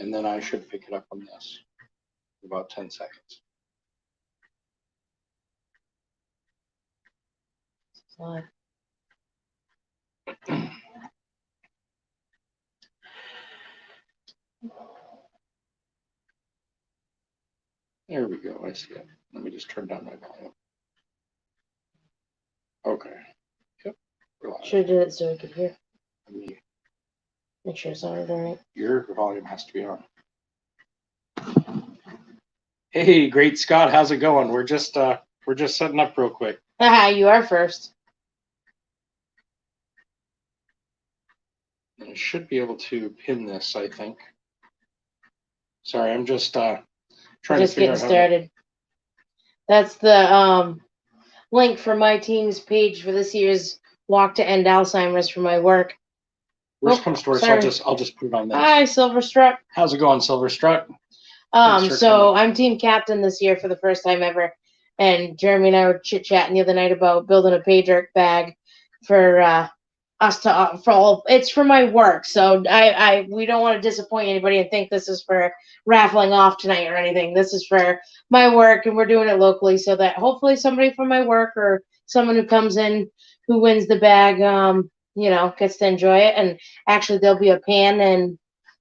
and then I should pick it up on this in about 10 seconds. There we go. I see it. Let me just turn down my volume. Okay. Yep. Should have did it so we could hear. Me. Make sure it sounded all right. Your volume has to be on. Hey, great Scott, how's it going? We're just setting up real quick. Haha, you are first. I should be able to pin this, I think. Sorry, I'm just trying to figure out getting started. That's the link for my team's page for this year's walk to end Alzheimer's for my work. Worst comes to worst, I'll just put it on this. Hi, Silverstruck. How's it going, Silverstruck? So I'm team captain this year for the first time ever, and Jeremy and I were chit chatting the other night about building a Paydirt bag for us to for all. It's for my work, so we don't want to disappoint anybody and think this is for raffling off tonight or anything. This is for my work, and we're doing it locally so that hopefully somebody from my work or someone who comes in who wins the bag, gets to enjoy it. And actually, there'll be a pan and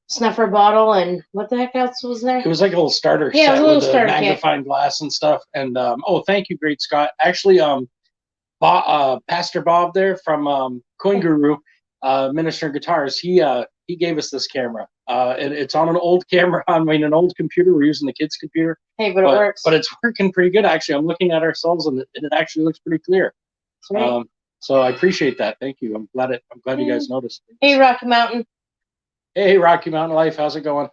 snuffer bottle and what the heck else was there? It was like a little starter set with a magnifying glass and stuff. And thank you, great Scott. Actually, Pastor Bob there from Coin Guru, Minister Guitars, he gave us this camera. It's on an old camera, an old computer. We're using the kids' computer. Hey, but it works. But it's working pretty good, actually. I'm looking at ourselves, and it actually looks pretty clear. Right. So I appreciate that. Thank you. I'm glad you guys noticed. Hey, Rocky Mountain. Hey, Rocky Mountain Life. How's it going?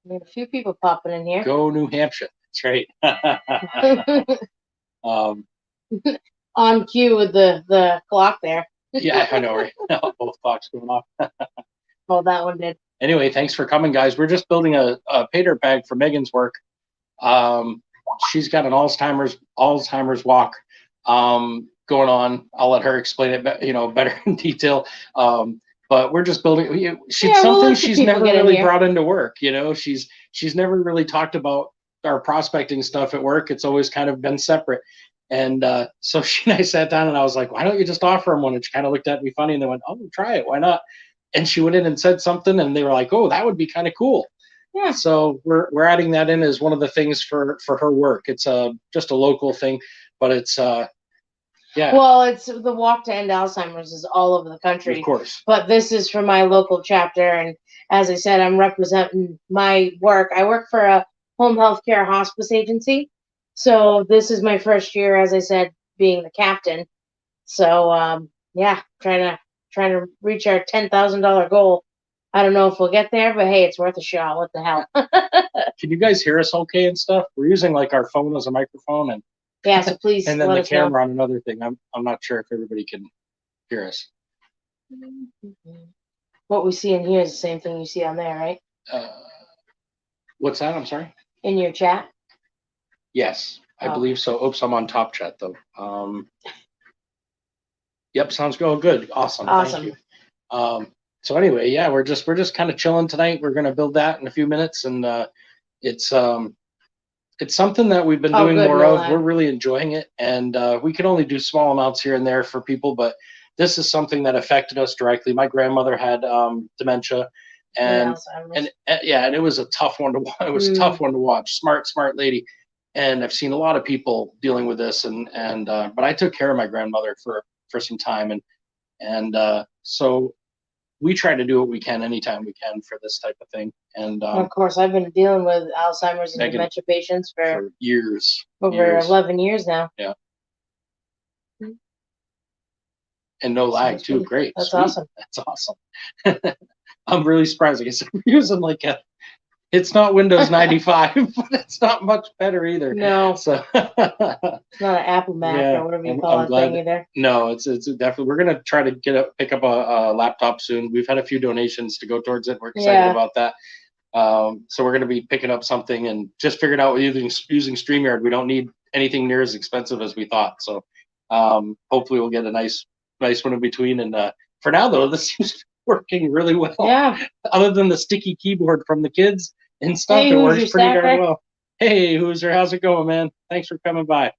We have a few people popping in here. Go New Hampshire. That's right. On cue with the clock there. Yeah, I know, right? Both clocks going off. Oh, that one did. Anyway, thanks for coming, guys. We're just building a Paydirt bag for Megan's work. She's got an Alzheimer's walk going on. I'll let her explain it, better in detail. But we're just building. She's never really brought into work. She's never really talked about our prospecting stuff at work. It's always kind of been separate. And so she and I sat down, and I was like, "Why don't you just offer them one?" And she kind of looked at me funny, and they went, "Oh, try it. Why not?" And she went in and said something, and they were like, "Oh, that would be kind of cool." Yeah. So we're adding that in as one of the things for her work. It's just a local thing, but it's yeah. Well, it's the walk to end Alzheimer's is all over the country. Of course. But this is for my local chapter, and as I said, I'm representing my work. I work for a home health care hospice agency, so this is my first year, as I said, being the captain. So trying to reach our $10,000 goal. I don't know if we'll get there, but hey, it's worth a shot. What the hell? Can you guys hear us okay and stuff? We're using like our phone as a microphone, and yeah, so please. And then the camera on another thing. I'm not sure if everybody can hear us. What we see in here is the same thing you see on there, right? What's that? I'm sorry. In your chat. Yes, I believe so. Oops, I'm on top chat though. Yep, sounds good. Awesome. Thank you. So anyway, yeah, we're just kind of chilling tonight. We're gonna build that in a few minutes, and it's something that we've been doing more of. We're really enjoying it, and we can only do small amounts here and there for people, but this is something that affected us directly. My grandmother had dementia, and it was a tough one to watch. It was a tough one to watch. Smart lady, and I've seen a lot of people dealing with this, but I took care of my grandmother for some time, and so we try to do what we can anytime we can for this type of thing. And of course, I've been dealing with Alzheimer's and dementia patients for years, over 11 years now. Yeah. And no lag too. Great. That's awesome. That's awesome. I'm really surprised. Like I said, we're using it's not Windows 95, but it's not much better either. No. So it's not an Apple Mac or whatever you call it thing either. No, it's definitely. We're gonna try to pick up a laptop soon. We've had a few donations to go towards it. We're excited about that. So we're gonna be picking up something and just figured out using StreamYard. We don't need anything near as expensive as we thought. So hopefully we'll get a nice one in between. And for now though, this working really well. Yeah. Other than the sticky keyboard from the kids and stuff, Hey, it works Hoosier pretty darn Stacker. well. Hey, Hoosier, how's it going, man? Thanks for coming by.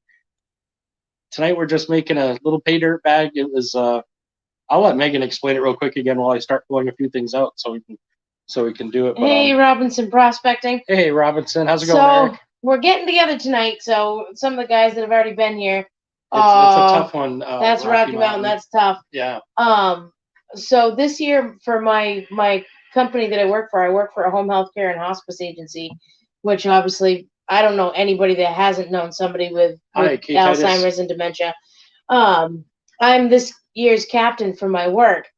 Tonight we're just making a little pay dirt bag. It was I'll let Megan explain it real quick again while I start pulling a few things out so we can do it. But, hey, Robinson Prospecting. Hey, Robinson, how's it going, Eric? We're getting together tonight. So some of the guys that have already been here. It's a tough one. That's Rocky Mountain. That's tough. Yeah. So this year for my company that I work for a home health care and hospice agency, which obviously I don't know anybody that hasn't known somebody with Alzheimer's and dementia. I'm this year's captain for my work.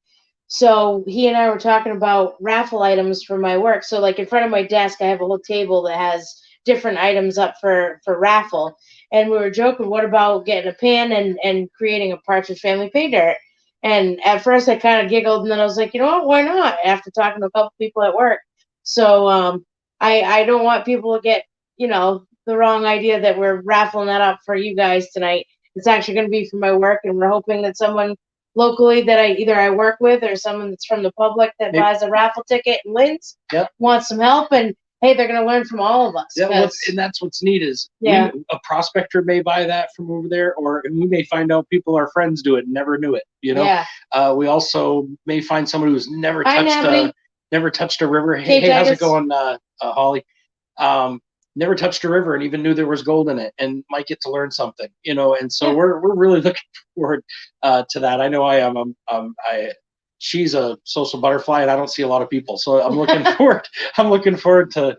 So he and I were talking about raffle items for my work. So like in front of my desk, I have a whole table that has different items up for raffle. And we were joking, what about getting a pan and creating a Partridge Family pay dirt? And at first I kind of giggled, and then I was like, you know what, why not? After talking to a couple people at work. So I don't want people to get, the wrong idea that we're raffling that up for you guys tonight. It's actually going to be for my work, and we're hoping that someone locally that I work with or someone that's from the public that buys a raffle ticket and wins wants some help. And hey, they're going to learn from all of us. Yeah, and that's what's neat is a prospector may buy that from over there, or we may find out people, our friends, do it and never knew it. We also may find someone who's never touched a river. Hey, how's it going, Holly? Never touched a river and even knew there was gold in it, and might get to learn something. And so we're really looking forward to that. I know I am. She's a social butterfly, and I don't see a lot of people, so I'm looking forward. I'm looking forward to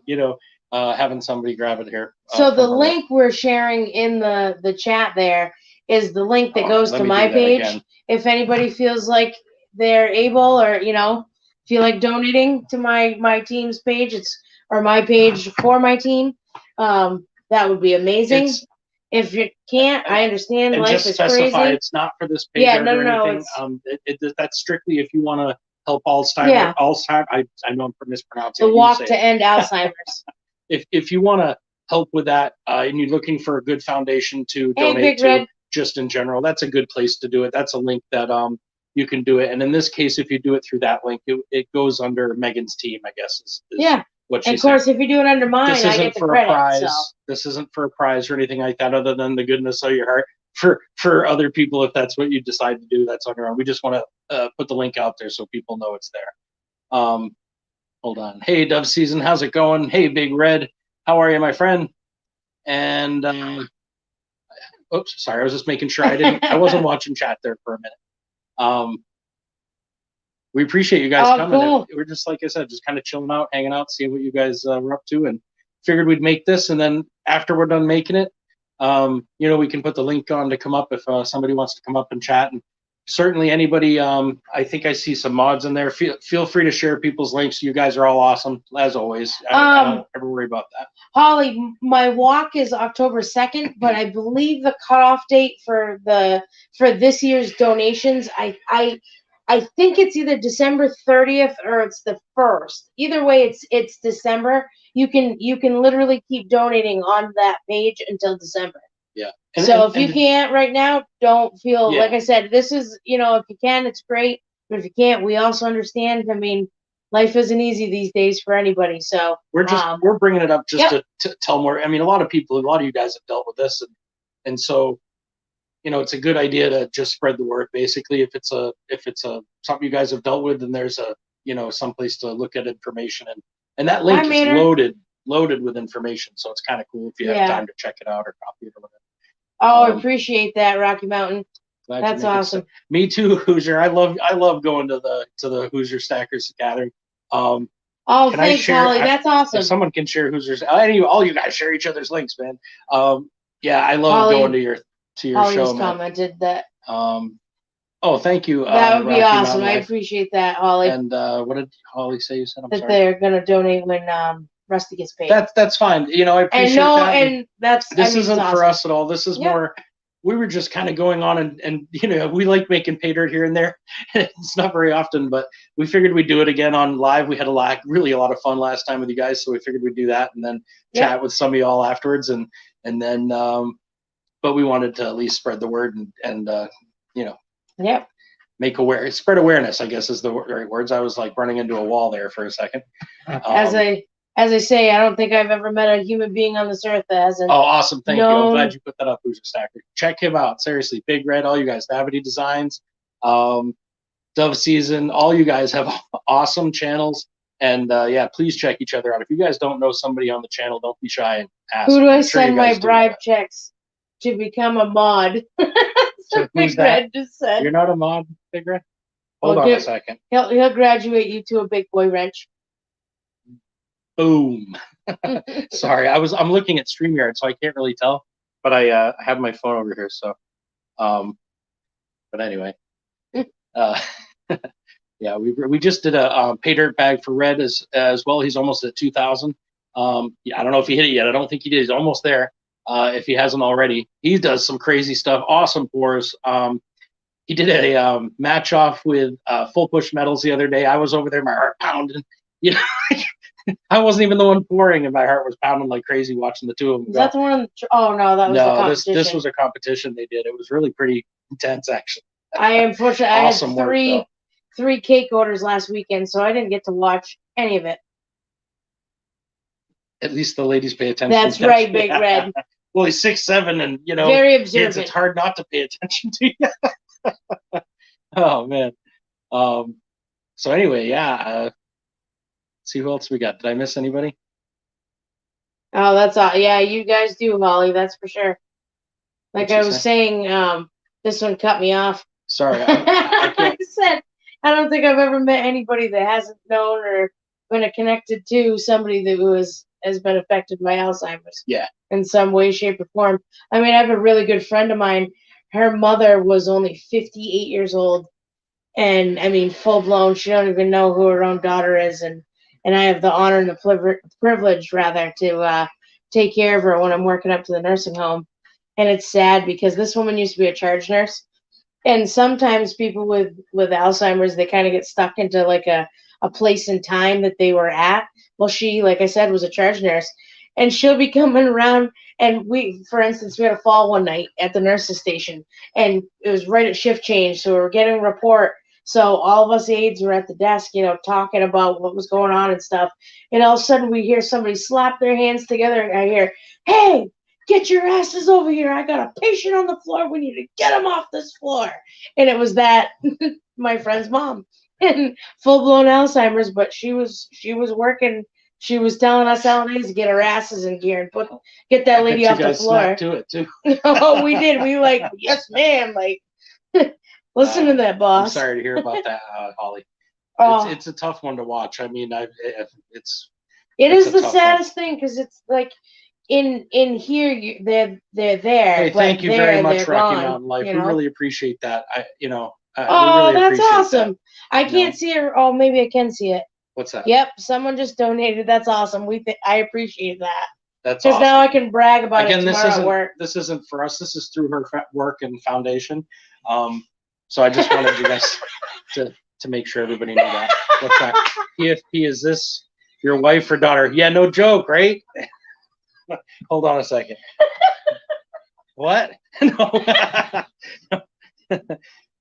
having somebody grab it here. So the link we're sharing in the chat there is the link that goes to my page. Again. If anybody feels like they're able, or feel like donating to my team's page, or my page for my team, that would be amazing. If you can't, I understand. And life just is specify crazy. It's not for this page or anything. That's strictly if you want to help Alzheimer. Yeah. Alzheimer. I know I'm mispronouncing. The walk to end Alzheimer's. If you want to help with that, and you're looking for a good foundation to donate to, just in general, that's a good place to do it. That's a link that you can do it. And in this case, if you do it through that link, it goes under Megan's team, I guess. Is what she said. Of course, if you do it under mine, I get the credit. This isn't for a prize or anything like that, other than the goodness of your heart. For other people, if that's what you decide to do, that's on your own. We just want to put the link out there so people know it's there. Hold on. Hey, Dove Season, how's it going? Hey, Big Red, how are you, my friend? And oops, sorry, I was just making sure I wasn't watching chat there for a minute. We appreciate you guys coming. Cool. We're just, like I said, just kind of chilling out, hanging out, seeing what you guys were up to, and figured we'd make this. And then after we're done making it, we can put the link on to come up if somebody wants to come up and chat. And certainly anybody, I think I see some mods in there. Feel free to share people's links. You guys are all awesome, as always. I don't ever worry about that. Holly, my walk is October 2nd, but I believe the cutoff date for this year's donations, I think it's either December 30th or it's the 1st. Either way, it's December. You can literally keep donating on that page until December. Yeah. So if you can't right now, don't feel like I said. This is if you can, it's great. But if you can't, we also understand. I mean, life isn't easy these days for anybody. So we're bringing it up just to tell more. I mean, a lot of you guys have dealt with this, and so. It's a good idea to just spread the word. Basically, if it's something you guys have dealt with, then there's someplace to look at information, and that link is loaded with information. So it's kind of cool if you have time to check it out or copy it or whatever. I appreciate that, Rocky Mountain. That's awesome. Me too, Hoosier. I love going to the Hoosier Stackers gathering. Thanks, Holly. That's awesome. If someone can share Hoosiers, all you guys share each other's links, man. I love going to your Holly show, just commented that. Thank you. That would be awesome. I appreciate that, Holly. And what did Holly say? You said I'm sorry. They're gonna donate when Rusty gets paid. That's fine. I appreciate that. And this isn't awesome. for us at all. This is more. We were just kind of going on, and we like making pay dirt here and there. It's not very often, but we figured we'd do it again on live. We had really a lot of fun last time with you guys, so we figured we'd do that and then chat with some of y'all afterwards, and then. But we wanted to at least spread the word and. Yep. spread awareness, I guess is the right words. I was like running into a wall there for a second. As I say, I don't think I've ever met a human being on this earth that hasn't. Oh, awesome. Thank you. I'm glad you put that up, Booster Stacker. Check him out. Seriously. Big Red, all you guys, Navity Designs, Dove Season, all you guys have awesome channels. And yeah, please check each other out. If you guys don't know somebody on the channel, don't be shy and ask. Who do I send my bribe checks to become a mod? So Big Red just said. You're not a mod, Big Red? Hold on a second. He'll graduate you to a big boy wrench. Boom. Sorry, I'm looking at StreamYard, so I can't really tell. But I have my phone over here, so but anyway. Yeah, we just did a Paydirt bag for Red as well. He's almost at 2,000. Yeah, I don't know if he hit it yet. I don't think he did. He's almost there. If he hasn't already, he does some crazy stuff. Awesome pours. He did a match off with full push metals the other day. I was over there, my heart pounding. You know, I wasn't even the one pouring, and my heart was pounding like crazy watching the two of them. Is that the one? Oh no, that was the competition. This was a competition they did. It was really pretty intense, actually. I unfortunately Awesome I had three cake orders last weekend, so I didn't get to watch any of it. At least the ladies pay attention. That's right, Big Red. Well, he's 6'7", and you know, very observant. It's hard not to pay attention to you. Oh man. So anyway, yeah. See who else we got. Did I miss anybody? Oh, that's all. Yeah, you guys do, Holly. That's for sure. Like I was saying, this one cut me off. Sorry. I said, I don't think I've ever met anybody that hasn't known or been connected to somebody that has been affected by Alzheimer's. Yeah. In some way, shape, or form. I mean, I have a really good friend of mine. Her mother was only 58 years old, and I mean, full blown. She don't even know who her own daughter is, and I have the honor and the privilege, rather, to take care of her when I'm working up to the nursing home. And it's sad because this woman used to be a charge nurse, and sometimes people with Alzheimer's, they kind of get stuck into like a place in time that they were at. Well, she, like I said, was a charge nurse, and she'll be coming around. And for instance, we had a fall one night at the nurses station, and it was right at shift change, so we were getting a report. So all of us aides were at the desk, you know, talking about what was going on and stuff. And all of a sudden, we hear somebody slap their hands together, and I hear, "Hey, get your asses over here! I got a patient on the floor. We need to get him off this floor." And it was that my friend's mom, and full blown Alzheimer's, but she was working. She was telling us nowadays to get our asses in gear and get that lady off the floor. To it too. Oh, we did. We like, yes, ma'am. Like, listen to that, boss. I'm sorry to hear about that, Holly. It's a tough one to watch. I mean, it is the saddest thing because it's like in here they're there. Hey, thank you very much, Rocky Mountain Life. We really appreciate that. That's awesome. I can't see it. Oh, maybe I can see it. What's that? Yep, someone just donated. That's awesome. I appreciate that. That's awesome. Because now I can brag about it tomorrow at work. This isn't for us. This is through her work and foundation. So I just wanted you guys to make sure everybody knew that. What's that? PFP, is this your wife or daughter? Yeah, no joke, right? Hold on a second. What? No.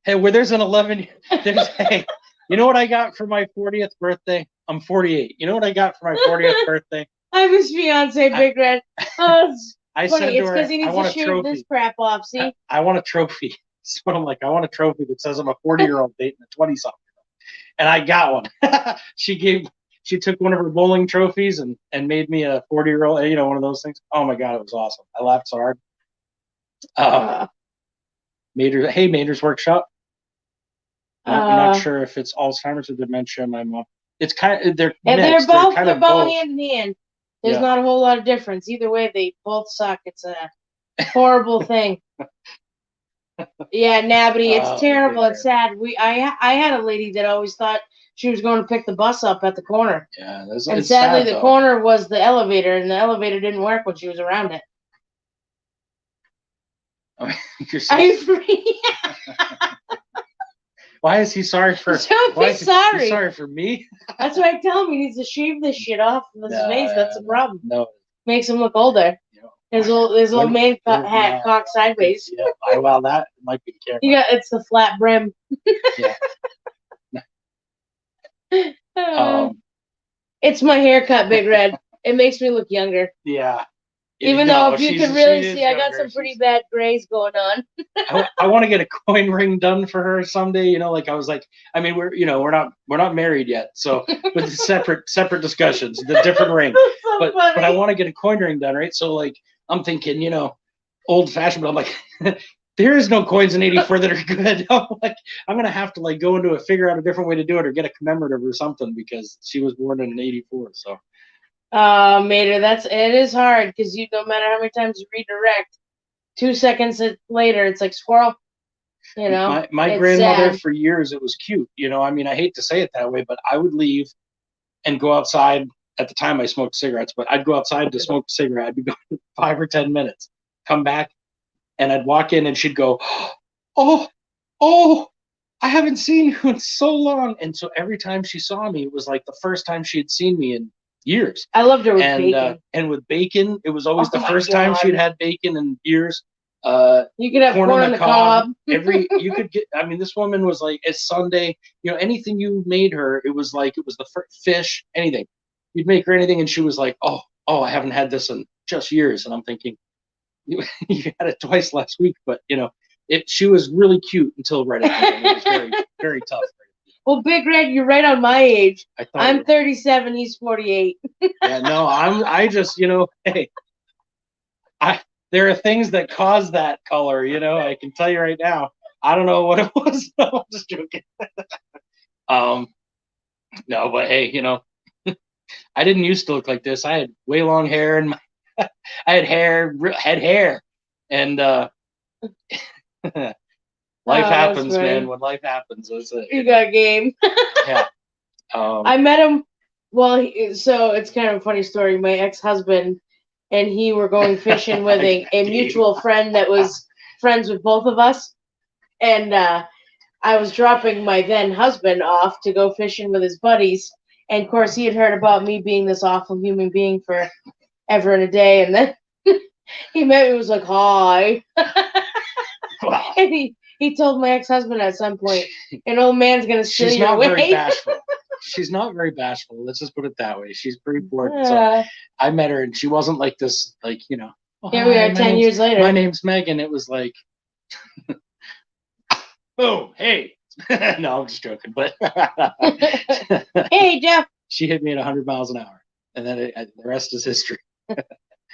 Hey, where there's an 11. Hey. You know what I got for my 40th birthday? I'm 48. You know what I got for my 40th birthday? I'm his fiance, Big Red. Oh, I funny. said to her, because he needs to shave this crap off, see? I want a trophy. So I'm like, I want a trophy that says I'm a 40-year-old dating a 20-something. And I got one. She took one of her bowling trophies and made me a 40-year-old, you know, one of those things. Oh my God, it was awesome. I laughed so hard. Mater's Workshop. I'm not sure if it's Alzheimer's or dementia. My mom. It's kind of they're both hand in hand. There's not a whole lot of difference. Either way, they both suck. It's a horrible thing. Yeah, Nabby, it's terrible. It's sad. I had a lady that always thought she was going to pick the bus up at the corner. Yeah, and sadly, the corner was the elevator, and the elevator didn't work when she was around it. Why is he sorry for? Don't be sorry. He's sorry for me. That's why I tell him he needs to shave this shit off of his face. That's the problem. No, makes him look older. His old man hat cocked sideways. Yeah, well, that might be the camera. Yeah, it's the flat brim. Yeah. It's my haircut, Big Red. It makes me look younger. Yeah. Even though if you can really see, I got some pretty bad grays going on. I want to get a coin ring done for her someday. You know, like I was like, I mean, we're not married yet, so with separate discussions, the different ring. So but I want to get a coin ring done, right? So like I'm thinking, you know, old fashioned, but I'm like, there is no coins in '84 that are good. I'm gonna have to like go into figure out a different way to do it or get a commemorative or something because she was born in '84. So. Mater, it is hard because no matter how many times you redirect, 2 seconds later it's like squirrel. You know, my grandmother for years, it was cute. You know, I mean, I hate to say it that way, but I would leave and go outside. At the time, I smoked cigarettes, but I'd go outside to smoke a cigarette. I'd be gone 5 or 10 minutes, come back, and I'd walk in, and she'd go, "Oh, I haven't seen you in so long." And so every time she saw me, it was like the first time she had seen me in years. I loved her with bacon. And with bacon, it was always the first time she'd had bacon in years. You could have corn on the cob. You could get. I mean, this woman was like, it's Sunday. You know, anything you made her, it was like it was the fish, anything. You'd make her anything, and she was like, "Oh, I haven't had this in just years." And I'm thinking, you had it twice last week, but you know, she was really cute until right at the end. It was very, very tough. Well, Big Red, you're right on my age. I'm 37. He's 48. Yeah, no, I just, you know, hey, there are things that cause that color, you know, I can tell you right now. I don't know what it was. No, I'm just joking. No, but hey, you know, I didn't used to look like this. I had way long hair and I had hair, and life happens, man. When life happens, that's it. You got game. Yeah. I met him. Well, so it's kind of a funny story. My ex-husband and he were going fishing with a mutual friend that was friends with both of us. And I was dropping my then husband off to go fishing with his buddies. And of course, he had heard about me being this awful human being for ever and a day. And then he met me and was like, "Hi." Wow. And he told my ex-husband at some point, "An old man's going to steal your away." Very bashful. She's not very bashful. Let's just put it that way. She's pretty important. So I met her, and she wasn't like this, like, you know. Here we are 10 years later. My name's Megan. It was like, oh, hey. No, I'm just joking. But hey, Jeff. She hit me at 100 miles an hour, and then the rest is history.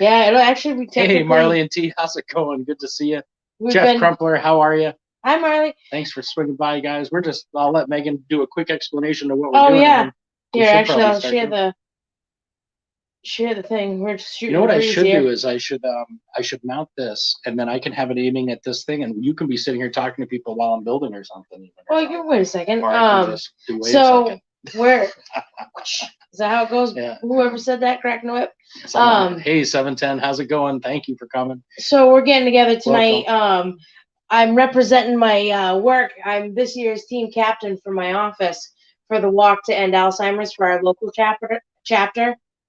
Yeah, it'll actually be technically. Hey, Marley and T, how's it going? Good to see you. Jeff Crumpler, how are you? Hi, Marley. Thanks for swinging by, guys. I'll let Megan do a quick explanation of what we're doing. Oh, yeah. Here, actually, I'll share the thing. We're just shooting. You know what I should do is I should mount this, and then I can have it aiming at this thing, and you can be sitting here talking to people while I'm building or something. Well, wait a second. Or I can just wait a second. Where is that how it goes? Yeah. Whoever said that, cracking the whip. Hey, 710, how's it going? Thank you for coming. So we're getting together tonight. Welcome. I'm representing my work. I'm this year's team captain for my office for the walk to End Alzheimer's for our local chapter.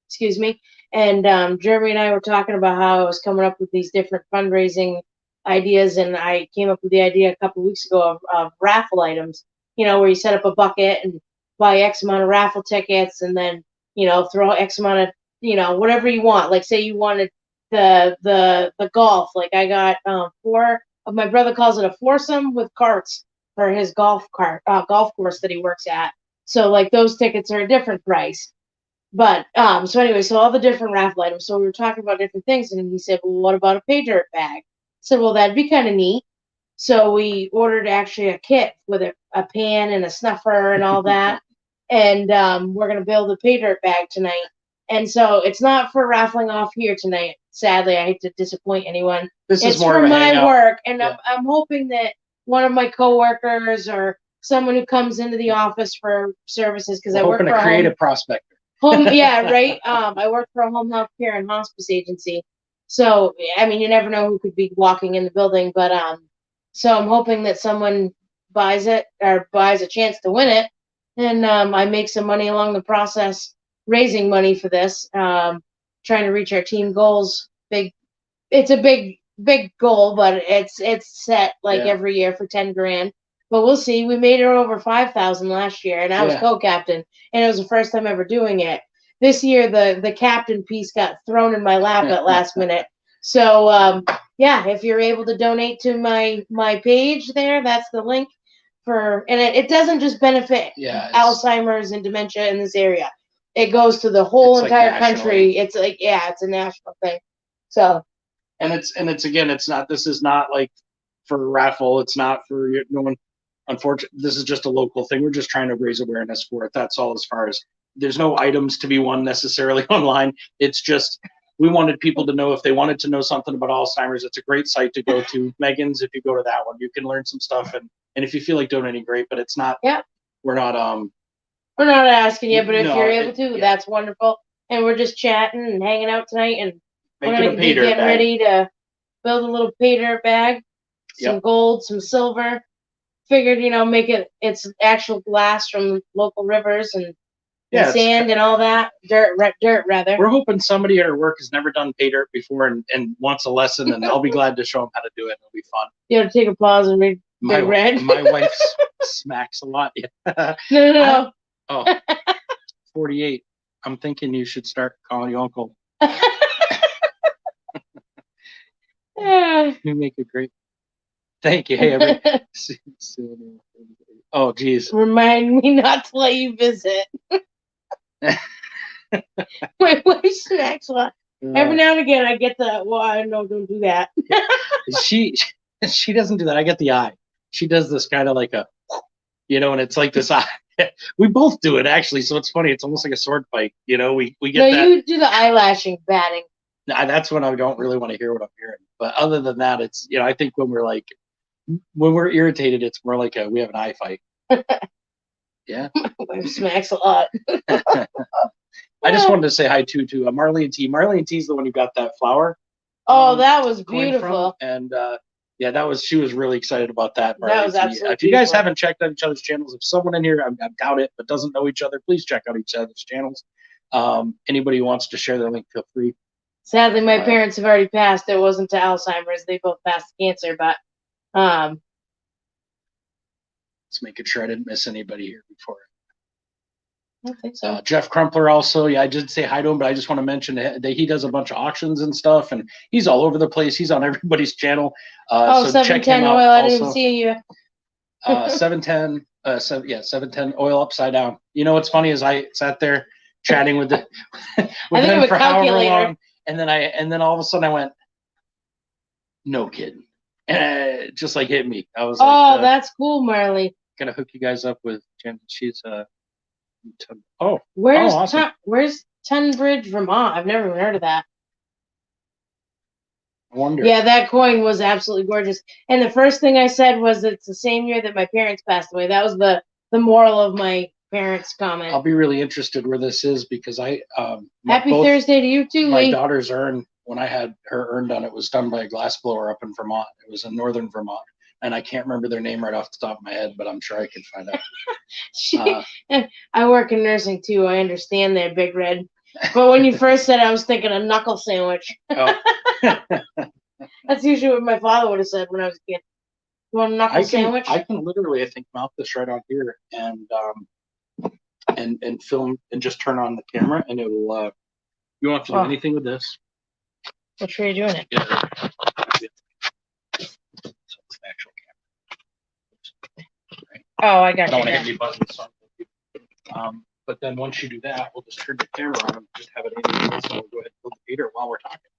Excuse me. And Jeremy and I were talking about how I was coming up with these different fundraising ideas, and I came up with the idea a couple of weeks ago of raffle items. You know, where you set up a bucket and buy X amount of raffle tickets, and then throw X amount of whatever you want. Like say you wanted the golf. Like I got 4. My brother calls it a foursome with carts for his golf course that he works at. So like those tickets are a different price. But so anyway, so all the different raffle items. So we were talking about different things, and he said, "Well, what about a Paydirt bag?" I said, "Well, that'd be kind of neat." So we ordered actually a kit with a pan and a snuffer and all that, and we're gonna build a Paydirt bag tonight. And so it's not for raffling off here tonight. Sadly, I hate to disappoint anyone. It's more for my work, and yeah. I'm hoping that one of my coworkers or someone who comes into the office for services, because I work for a creative prospector. Yeah, right. I work for a home health care and hospice agency, so I mean, you never know who could be walking in the building. But so I'm hoping that someone buys it or buys a chance to win it, and I make some money along the process, raising money for this, trying to reach our team goals. Big it's a big goal, but it's set like every year for 10 grand. But we'll see. We made it over 5,000 last year, and I was co-captain, and it was the first time ever doing it. This year, the captain piece got thrown in my lap at last minute. So yeah, if you're able to donate to my page there, that's the link for, and it doesn't just benefit Alzheimer's and dementia in this area. It goes to the whole entire country. It's like it's a national thing. So. And it's again, it's not. This is not like for a raffle. It's not for no one. Unfortunately, this is just a local thing. We're just trying to raise awareness for it. That's all. As far as there's no items to be won necessarily online. It's just we wanted people to know if they wanted to know something about Alzheimer's. It's a great site to go to. Megan's, if you go to that one, you can learn some stuff. And if you feel like donating, great. But it's not. Yeah. We're not We're not asking you, but if you're able to, that's wonderful. And we're just chatting and hanging out tonight, and we're gonna be getting ready to build a little Paydirt bag. Some gold, some silver. Figured, make it's actual glass from local rivers and sand and all that. Dirt rather. We're hoping somebody at our work has never done Paydirt before and wants a lesson, and I'll be glad to show them how to do it. It'll be fun. You have to take a pause and read Big Red. My wife smacks a lot. No. 48. I'm thinking you should start calling you uncle. You make it great. Thank you. Hey, oh, geez. Remind me not to let you visit. My wife smacks a lot. Every now and again, I get the, no, don't do that. She doesn't do that. I get the eye. She does this kind of like a, and it's like this eye. We both do it, actually, so it's funny. It's almost like a sword fight. We get that. No, you do the eyelashing batting. That's when I don't really want to hear what I'm hearing. But other than that, it's, I think when we're irritated, it's more like we have an eye fight. Yeah. My wife smacks a lot. I just wanted to say hi to Marlene T. Marlene T is the one who got that flower. Oh, that was beautiful. And she was really excited about that. Marlene that was T. absolutely If you guys haven't checked out each other's channels, if someone in here, I doubt it, but doesn't know each other, please check out each other's channels. Anybody who wants to share their link, feel free. Sadly, my parents have already passed. It wasn't to Alzheimer's. They both passed cancer, but let's make sure I didn't miss anybody here before. I don't think so. Jeff Crumpler also, I did say hi to him, but I just want to mention that he does a bunch of auctions and stuff, and he's all over the place. He's on everybody's channel. So 710 Oil. I didn't even see you. 710, 710 Oil Upside Down. What's funny is I sat there chatting with him for however long, and then all of a sudden I went, no kidding. And just like hit me. I was like, that's cool, Marley. Gonna hook you guys up with Jen. She's where's awesome. Where's Tunbridge, Vermont? I've never even heard of that. I wonder. Yeah, that coin was absolutely gorgeous. And the first thing I said was it's the same year that my parents passed away. That was the moral of my parents' comment. I'll be really interested where this is because Happy Thursday to you too, my Lee. daughter's urn, when I had her urn done, it was done by a glassblower up in Vermont. It was in northern Vermont. And I can't remember their name right off the top of my head, but I'm sure I can find out. I work in nursing too. I understand that, Big Red. But when you first said, I was thinking a knuckle sandwich. Oh. That's usually what my father would have said when I was a kid. You want a knuckle sandwich? I can literally, I think, mount this right on here and film and just turn on the camera, and it will. You won't have to do anything with this. What sure you're doing it? Yeah. Actual camera. Right. Oh, I got I don't you. want to hit any buttons. But then once you do that, we'll just turn the camera on and just have it in. So we'll go ahead and build the Paydirt while we're talking.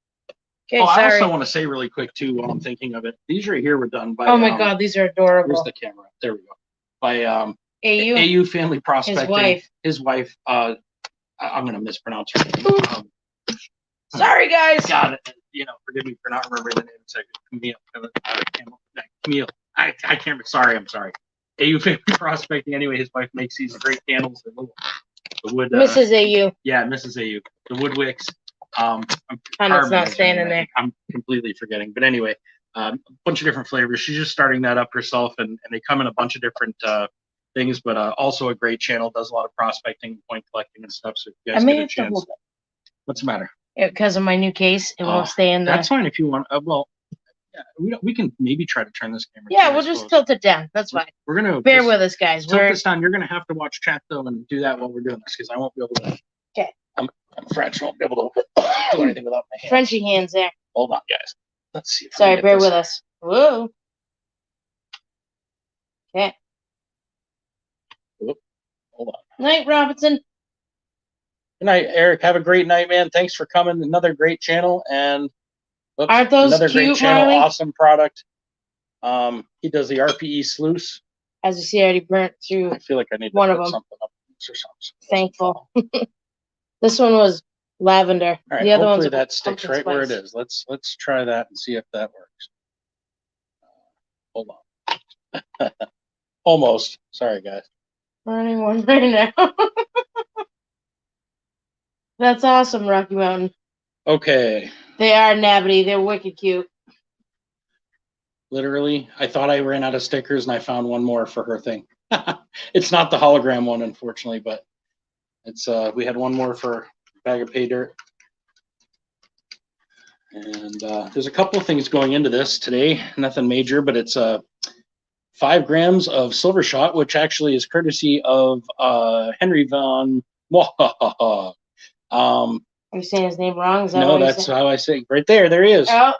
Okay, I also want to say really quick too, while I'm thinking of it, these right here were done by. Oh my God, these are adorable. Where's the camera? There we go. By AU Family Prospecting. His wife. I'm gonna mispronounce her name. Sorry, guys. God, forgive me for not remembering the name. It's like Camille. I can't. Sorry, I'm sorry. AU Family Prospecting. Anyway, his wife makes these great candles. The wood. Mrs. AU. Yeah, Mrs. AU. The wood wicks. It's not standing there. I'm completely forgetting. But anyway, a bunch of different flavors. She's just starting that up herself, and they come in a bunch of different things. But also a great channel. Does a lot of prospecting, point collecting, and stuff. So if you guys get a chance. What's the matter? because of my new case. It won't stay in there. That's fine if you want. Well, yeah, we can maybe try to turn this camera. Yeah, we'll just tilt it down. That's fine. We're gonna bear with us, guys. Tilt this down. You're gonna have to watch chat though and do that while we're doing this because I won't be able to. Okay. I'm French. I won't be able to do anything without my hands. Frenchy hands there. Hold on, guys. Let's see. Sorry, bear with us. Whoa. Okay. Whoop. Hold on. Night, Robinson. Good night, Eric. Have a great night, man. Thanks for coming. Another great channel and aren't those another cute, great channel. Marley? Awesome product. He does the RPE sluice. As you see, I already burnt through. I feel like I need to one of put them. something up or something. Thankful. This one was lavender. All right, the other hopefully one's that sticks right spice. where it is. Let's try that and see if that works. Hold on. Almost. Sorry, guys. Burning one right now. That's awesome, Rocky Mountain. Okay. They are nabbity. They're wicked cute. Literally, I thought I ran out of stickers and I found one more for her thing. It's not the hologram one, unfortunately, but it's we had one more for a bag of Paydirt. And there's a couple of things going into this today. Nothing major, but it's 5 grams of silver shot, which actually is courtesy of Henry von. Are you saying his name wrong? Is that No, that's how I say it. Right there. There he is. Oh.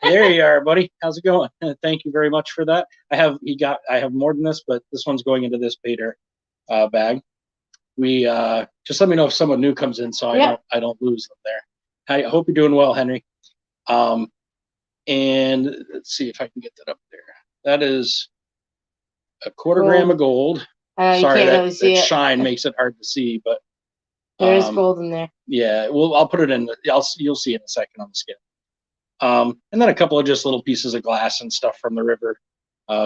There you are, buddy. How's it going? Thank you very much for that. I have more than this, but this one's going into this Paydirt bag. We just let me know if someone new comes in, so I don't lose them there. I hope you're doing well, Henry. And let's see if I can get that up there. That is a quarter gram of gold. Sorry, that shine makes it hard to see, but there is gold in there. Yeah, well, I'll put it in. You'll see in a second on the skin. And then a couple of just little pieces of glass and stuff from the river.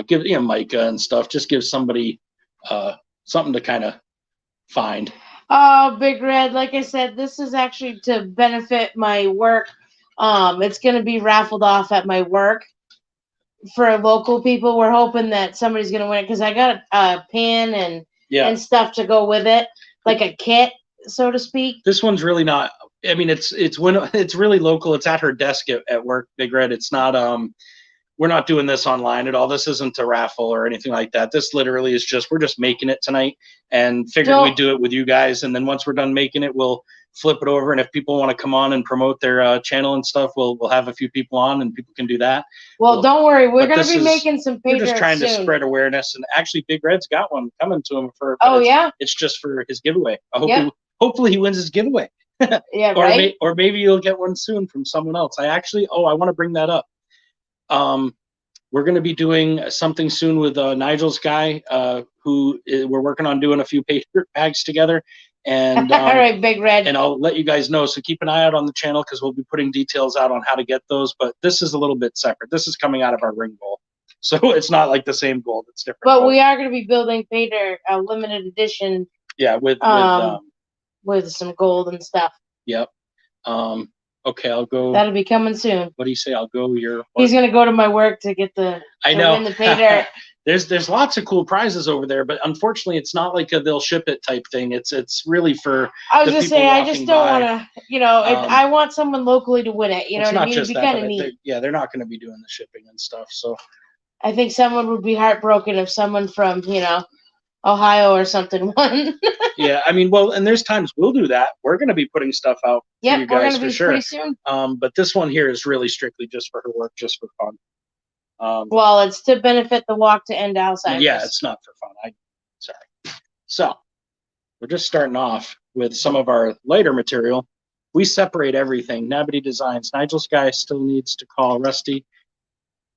Give mica and stuff. Just give somebody something to kind of find. Oh, Big Red! Like I said, this is actually to benefit my work. It's going to be raffled off at my work for local people. We're hoping that somebody's going to win it because I got a pan and stuff to go with it, like a kit, so to speak. This one's really not. I mean, it's really local. It's at her desk at work, Big Red. It's not. We're not doing this online at all. This isn't a raffle or anything like that. This literally is just we're just making it tonight and figured we'd do it with you guys. And then once we're done making it, we'll flip it over. And if people want to come on and promote their channel and stuff, we'll have a few people on and people can do that. Well, don't worry, we're going to be making some Paydirt. We're just trying to spread awareness. And actually, Big Red's got one coming to him for. It's just for his giveaway. I hope hopefully he wins his giveaway. Yeah, or maybe you'll get one soon from someone else. I want to bring that up. We're going to be doing something soon with Nigel's guy, who we're working on doing a few Paydirt bags together. And all right, Big Red. And I'll let you guys know. So keep an eye out on the channel because we'll be putting details out on how to get those. But this is a little bit separate. This is coming out of our ring gold, so it's not like the same gold. It's different. But we are going to be building Paydirt, a limited edition. Yeah, with some gold and stuff. Yep. Okay, I'll go. That'll be coming soon. What do you say? I'll go your. He's gonna go to my work to get the. Win the Paydirt. There's lots of cool prizes over there, but unfortunately, it's not like they'll ship it type thing. It's really for. I was gonna say I just don't want to. I want someone locally to win it. You know what I mean? It'd be kind of neat. They're not going to be doing the shipping and stuff. So. I think someone would be heartbroken if someone from Ohio or something won. Yeah, I mean, well, and there's times we'll do that. We're going to be putting stuff out for you guys for sure. Pretty soon. But this one here is really strictly just for her work, just for fun. Well, it's to benefit the walk to End Alzheimer. Yeah, it's not for fun. Sorry. So we're just starting off with some of our lighter material. We separate everything. Nabbity Designs. Nigel's guy still needs to call Rusty.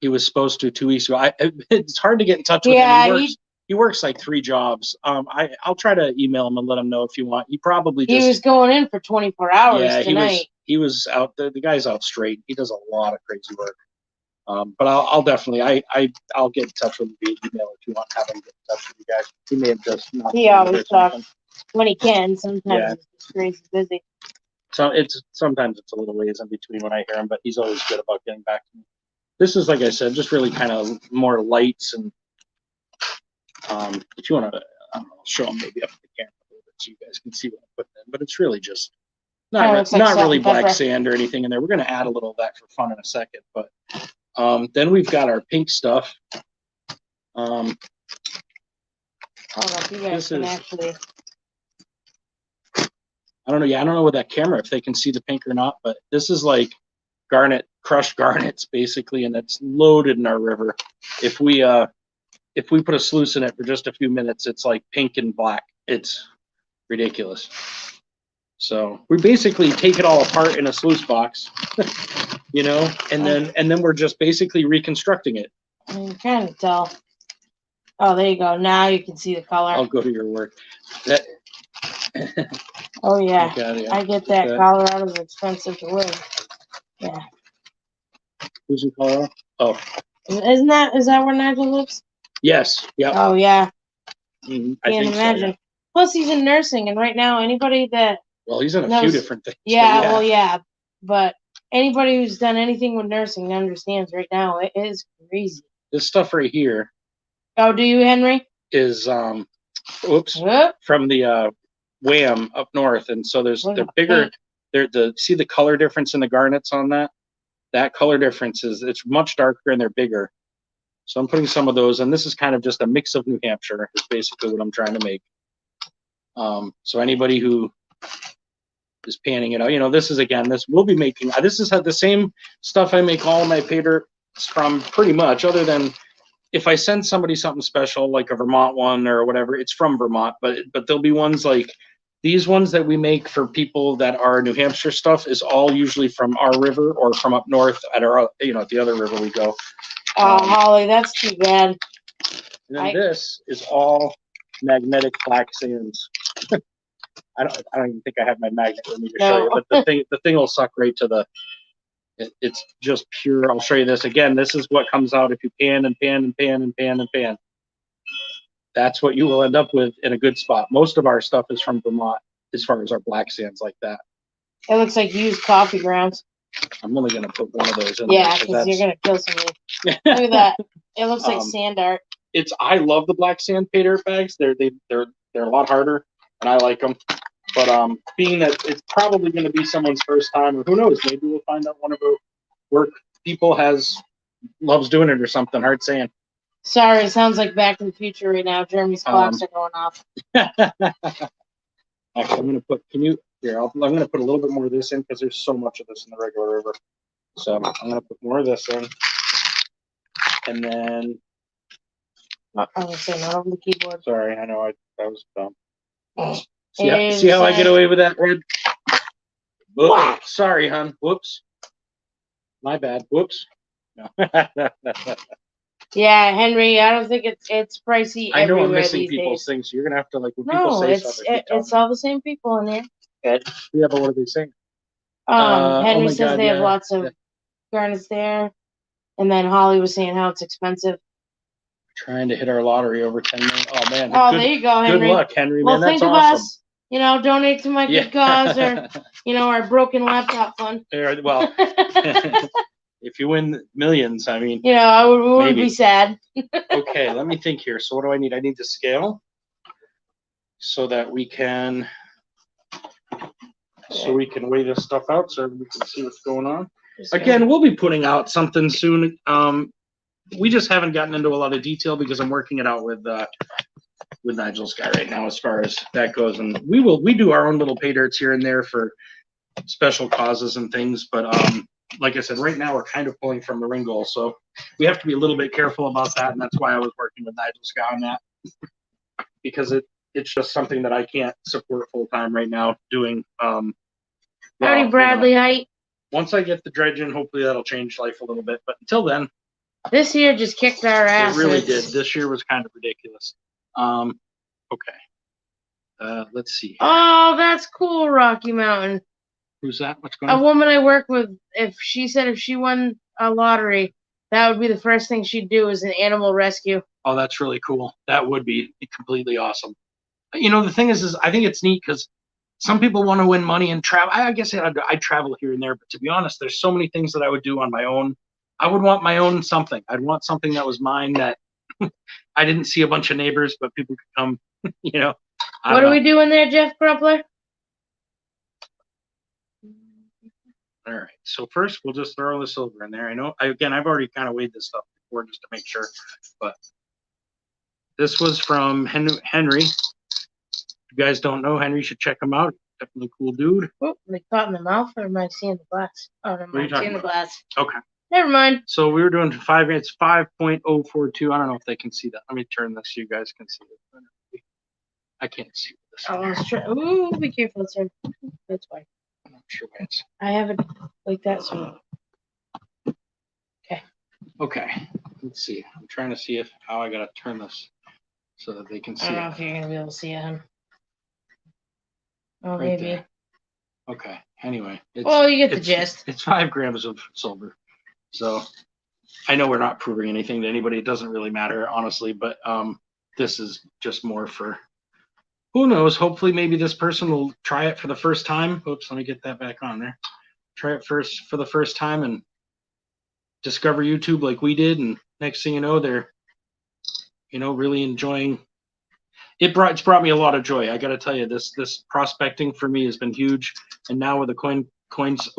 He was supposed to 2 weeks ago. It's hard to get in touch with him. He works like 3 jobs. I'll try to email him and let him know if you want. He was going in for 24 hours tonight. He was out. The guy's out straight. He does a lot of crazy work. But I'll definitely I'll get in touch with him via email if you want to have him get in touch with you guys. He may have just not. He always talks when he can. Sometimes he's just crazy busy. So sometimes it's a little ways in between when I hear him, but he's always good about getting back to me. This is, like I said, just really kind of more lights and. If you want to, I don't know, show them maybe up at the camera a little bit so you guys can see what I'm putting in. But it's really just not really black sand or anything in there. We're going to add a little of that for fun in a second. But then we've got our pink stuff. Hold up, you guys can actually. I don't know. Yeah, I don't know with that camera if they can see the pink or not, but this is like crushed garnets basically, and it's loaded in our river. If we put a sluice in it for just a few minutes, it's like pink and black. It's ridiculous. So we basically take it all apart in a sluice box, you know, and then we're just basically reconstructing it. You can tell. Oh, there you go. Now you can see the color. I'll go to your work. Oh yeah, I get that Colorado's expensive to live. Yeah. Who's in Colorado? Oh. Is that where Nigel lives? Yes. Yeah. Oh yeah. Mm-hmm. Can't imagine. So, yeah. Plus, he's in nursing, and right now, anybody that he's in a few different things. Yeah, well, yeah, but anybody who's done anything with nursing understands right now it is crazy. This stuff right here. Oh, do you, Henry? Is from the Wham up north, and so they're bigger. See the color difference in the garnets on that. That color difference it's much darker and they're bigger. So I'm putting some of those, and this is kind of just a mix of New Hampshire. Is basically what I'm trying to make. So anybody who is panning it out, you know, this we'll be making. This is the same stuff I make all of my Paydirt from, pretty much, other than if I send somebody something special like a Vermont one or whatever, it's from Vermont. But there'll be ones like these ones that we make for people that are New Hampshire stuff is all usually from our river or from up north at our, you know, at the other river we go. Oh, Holly, that's too bad. And then this is all magnetic black sands. I don't even think I have my magnet with me to show you, but the thing will suck right to the. It's just pure. I'll show you this again. This is what comes out if you pan and pan and pan and pan and pan. That's what you will end up with in a good spot. Most of our stuff is from Vermont, as far as our black sands like that. It looks like used coffee grounds. I'm only gonna put one of those in. Yeah, because you're gonna kill somebody. Look at that. It looks like sand art. I love the black sand Paydirt bags. They're a lot harder, and I like them. But being that it's probably going to be someone's first time, or who knows, maybe we'll find out one of our work people loves doing it or something. Hard saying. Sorry, it sounds like Back to the Future right now. Jeremy's clocks are going off. Actually, I'm going to put. I'm going to put a little bit more of this in because there's so much of this in the regular river. So I'm going to put more of this in, and then. I was going to say not over the keyboard. Sorry, I know that was dumb. See how I get away with that, Red? Oh, sorry, hon. Whoops. My bad. Whoops. No. Yeah, Henry, I don't think it's pricey. I know I'm missing people's things, so you're gonna have to, like, when people say something. It's all the same people in there. Good. Yeah, but what are they saying? Henry says they have lots of garnets there, and then Holly was saying how it's expensive. Trying to hit our lottery over 10 million. Oh man! There you go, Henry. Good luck, Henry. Well, man, that's think awesome. of us. You know, donate to my good cause, or our broken laptop fund. Well, if you win millions, I mean, I would be sad. Okay, let me think here. So what do I need? I need to scale so that we can weigh this stuff out so we can see what's going on. Again, we'll be putting out something soon. We just haven't gotten into a lot of detail because I'm working it out with Nigel's guy right now as far as that goes, and we do our own little Paydirts here and there for special causes and things, but like I said, right now we're kind of pulling from the ring goal, so we have to be a little bit careful about that, and that's why I was working with Nigel's guy on that, because it's just something that I can't support full time right now doing. Howdy, Bradley Height. Once I get the dredge in, hopefully that'll change life a little bit, but until then, this year just kicked our ass. It really did. This year was kind of ridiculous. Okay. Let's see. Oh, that's cool, Rocky Mountain. Who's that? What's going on? A woman I work with, if she won a lottery, that would be the first thing she'd do is an animal rescue. Oh, that's really cool. That would be completely awesome. The thing is I think it's neat because some people want to win money and travel. I guess I travel here and there, but to be honest, there's so many things that I would do on my own. I would want my own something. I'd want something that was mine that I didn't see a bunch of neighbors, but people could come, What are we doing there, Jeff Crumpler? All right. So first, we'll just throw the silver in there. I know. Again, I've already kind of weighed this stuff before just to make sure, but this was from Henry. If you guys don't know Henry, you should check him out. Definitely cool dude. Oh, they caught in the mouth, or am I seeing the glass? Oh, never mind. Seeing the glass. Okay. Never mind. So we were doing 5. It's 5.042. I don't know if they can see that. Let me turn this so you guys can see it. I can't see this. Oh, let's try. Ooh, be careful, sir. That's why. I'm not sure why it's. I have it like that, so. Okay. Okay. Let's see. I'm trying to see how I gotta turn this so that they can see I don't know it. if you're gonna be able to see it, hon. Oh, Right maybe. there. Okay. Anyway. Well, you get the gist. It's 5 grams of silver. So I know we're not proving anything to anybody. It doesn't really matter, honestly, but this is just more for who knows. Hopefully maybe this person will try it for the first time. Oops, let me get that back on there. Try it for the first time and discover YouTube like we did, and next thing you know, they're really enjoying. It's brought me a lot of joy. I got to tell you, this prospecting for me has been huge, and now with the coins.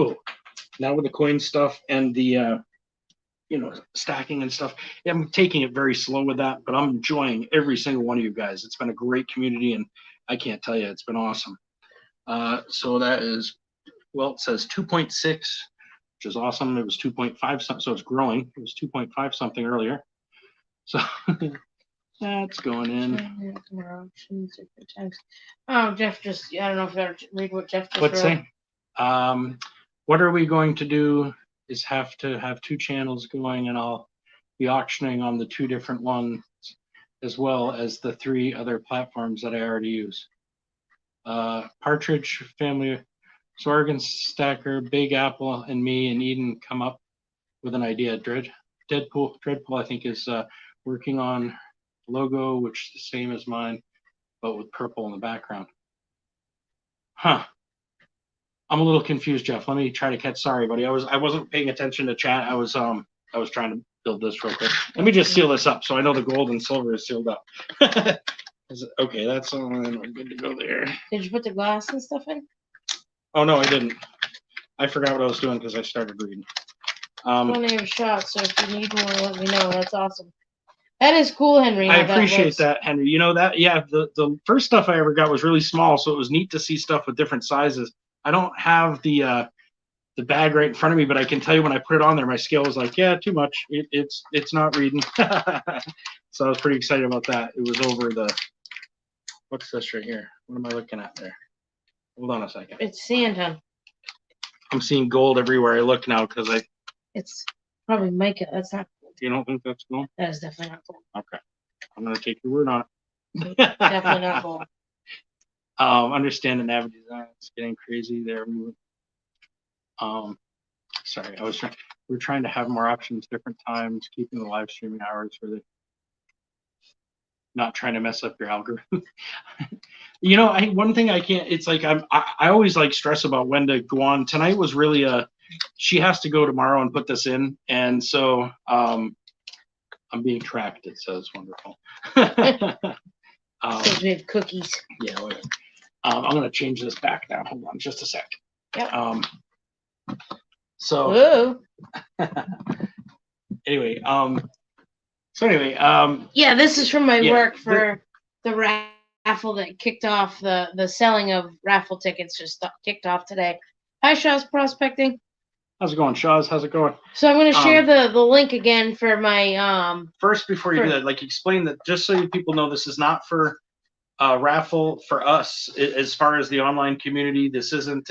Now with the coin stuff and the stacking and stuff, I'm taking it very slow with that, but I'm enjoying every single one of you guys. It's been a great community, and I can't tell you, it's been awesome. So that is, well, it says 2.6, which is awesome. It was 2.5 something, so it's growing. It was 2.5 something earlier. So that's going in. Oh, Jeff just, I don't know if you got to read what Jeff just What's wrote. Say? What are we going to do is have to have 2 channels going, and I'll be auctioning on the 2 different ones as well as the 3 other platforms that I already use. Partridge Family, Sorgan Stacker, Big Apple, and me and Eden come up with an idea. Dreadpool, I think, is working on logo, which is the same as mine, but with purple in the background. Huh. I'm a little confused, Jeff. Let me try to catch. Sorry, buddy. I wasn't paying attention to chat. I was trying to build this real quick. Let me just seal this up so I know the gold and silver is sealed up. Okay, that's all. We're good to go there. Did you put the glass and stuff in? Oh no, I didn't. I forgot what I was doing because I started reading. Plenty of shots, so if you need more, let me know. That's awesome. That is cool, Henry. I appreciate that, Henry. You know that, yeah. The first stuff I ever got was really small, so it was neat to see stuff with different sizes. I don't have the bag right in front of me, but I can tell you when I put it on there, my scale was like, yeah, too much. It's not reading. So I was pretty excited about that. It was over the. What's this right here? What am I looking at there? Hold on a second. It's sand, huh? I'm seeing gold everywhere I look now because I. It's probably mica. That's not gold. You don't think that's gold? That is definitely not gold. Okay. I'm going to take your word on it. Definitely not gold. Understand the nav design. It's getting crazy there. Sorry, we're trying to have more options, different times, keeping the live streaming hours for the. Not trying to mess up your algorithm. One thing I can't. It's like I always like stress about when to go on. Tonight was really she has to go tomorrow and put this in, and so I'm being tracked. It says wonderful. Because we have cookies. Yeah. Wait. I'm gonna change this back now. Hold on, just a sec. Yep. So. Anyway. Yeah, this is from my work for the raffle that kicked off the selling of raffle tickets. Just kicked off today. Hi, Shaw's Prospecting. How's it going, Shaw's? How's it going? So I'm going to share the link again for my First, before you do that, like explain that just so you people know, this is not for raffle for us as far as the online community. This isn't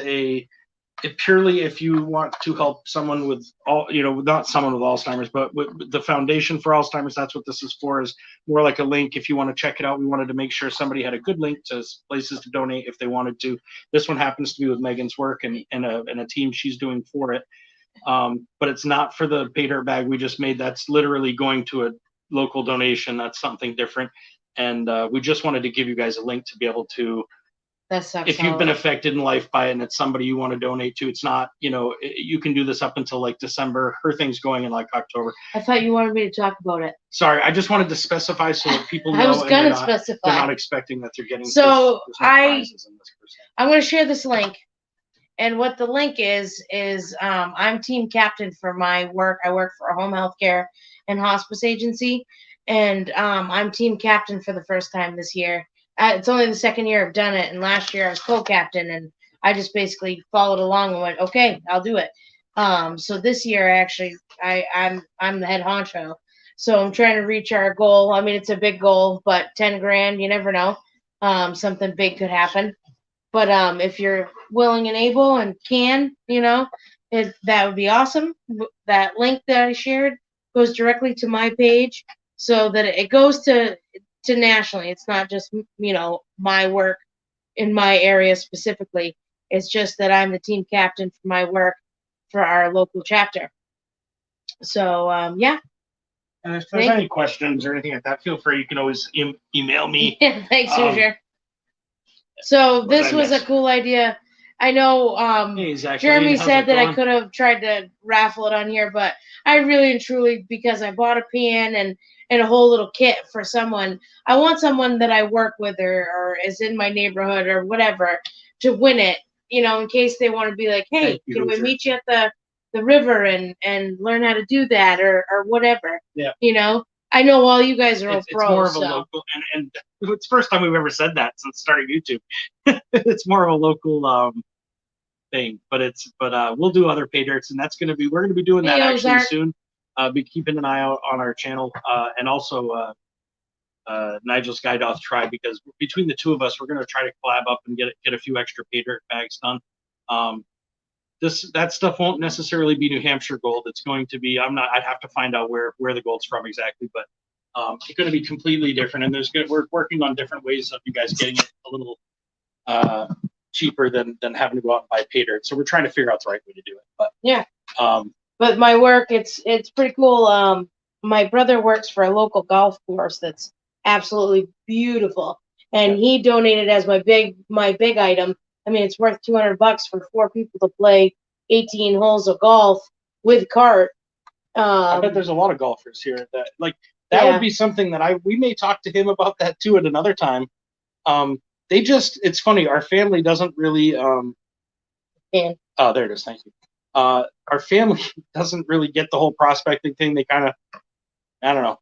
purely if you want to help someone with not someone with Alzheimer's, but with the Foundation for Alzheimer's. That's what this is for. Is more like a link if you want to check it out. We wanted to make sure somebody had a good link to places to donate if they wanted to. This one happens to be with Megan's work and a team she's doing for it. But it's not for the Paydirt bag we just made. That's literally going to a local donation. That's something different. And we just wanted to give you guys a link to be able to. If you've been affected in life by it and it's somebody you want to donate to, it's not, you can do this up until like December. Her thing's going in like October. I thought you wanted me to talk about it. Sorry, I just wanted to specify so that people know. I was going to specify. They're not expecting that they're getting. So I'm going to share this link. And what the link is I'm team captain for my work. I work for a home health care and hospice agency, and I'm team captain for the first time this year. It's only the second year I've done it, and last year I was co-captain, and I just basically followed along and went, okay, I'll do it. So this year, actually, I'm the head honcho. So I'm trying to reach our goal. I mean, it's a big goal, but 10 grand, you never know. Something big could happen. But if you're willing and able and can, that would be awesome. That link that I shared goes directly to my page, so that it goes to nationally. It's not just my work in my area specifically. It's just that I'm the team captain for my work for our local chapter. So yeah. And if there's any questions or anything like that, feel free. You can always email me. Yeah, thanks, Roger. So this was a cool idea. I know Jeremy said that I could have tried to raffle it on here, but I really and truly, because I bought a pan and a whole little kit for someone, I want someone that I work with or is in my neighborhood or whatever to win it, in case they want to be like, hey, can we meet you at the river and learn how to do that or whatever. Yeah. I know all you guys are all pros. It's more of a local, and it's the first time we've ever said that since starting YouTube. It's more of a local thing, but we'll do other Paydirts, and we're gonna be doing that actually soon. Be keeping an eye out on our channel, and also Nigel's Guide Off Tribe, because between the two of us, we're gonna try to collab up and get a few extra Paydirt bags done. That stuff won't necessarily be New Hampshire gold. It's going to be, I'd have to find out where the gold's from exactly, but it's going to be completely different. And we're working on different ways of you guys getting it a little cheaper than having to go out and buy Paydirt. So we're trying to figure out the right way to do it. But yeah. But my work, it's pretty cool. My brother works for a local golf course that's absolutely beautiful, and he donated as my big item. I mean, it's worth $200 for 4 people to play 18 holes of golf with cart. I bet there's a lot of golfers here that would be something that we may talk to him about that too at another time. It's funny. Our family doesn't really. Oh, there it is. Thank you. Our family doesn't really get the whole prospecting thing. They kind of, I don't know.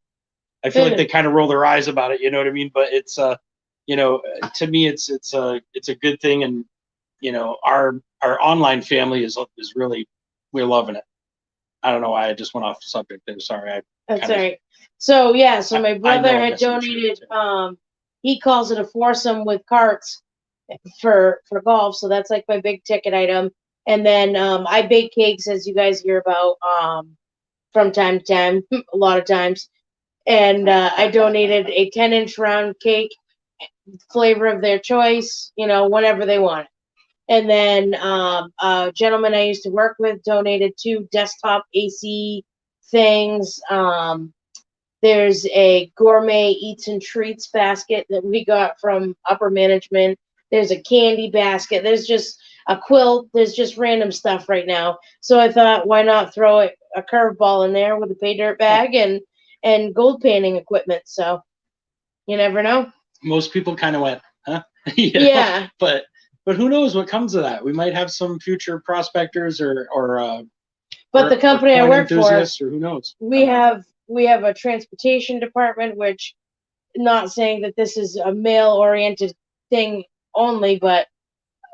I feel like they kind of roll their eyes about it. You know what I mean? But it's to me, it's a good thing, and our online family is really, we're loving it. I don't know why I just went off subject there. Sorry. That's all right. So yeah, my brother had donated. He calls it a foursome with carts for golf. So that's like my big ticket item. And then I bake cakes, as you guys hear about from time to time, a lot of times. And I donated a 10-inch round cake, flavor of their choice, whenever they want it. And then a gentleman I used to work with donated 2 desktop AC things. There's a gourmet eats and treats basket that we got from upper management. There's a candy basket. There's just a quilt. There's just random stuff right now. So I thought, why not throw a curveball in there with a Paydirt bag and gold painting equipment? So you never know. Most people kind of went, huh? Yeah. But who knows what comes of that? We might have some future prospectors or but the company I work for, or who knows? We have a transportation department, which, not saying that this is a male-oriented thing only, but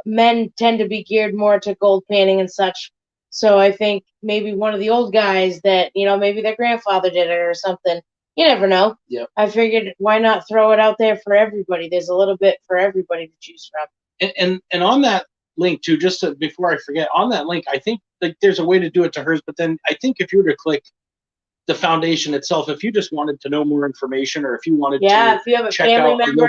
men tend to be geared more to gold painting and such. So I think maybe one of the old guys that, maybe their grandfather did it or something. You never know. Yep. I figured, why not throw it out there for everybody? There's a little bit for everybody to choose from. And on that link too, before I forget, on that link, I think there's a way to do it to hers, but then I think if you were to click the foundation itself, if you just wanted to know more information, or if you wanted to if you have a check family out member,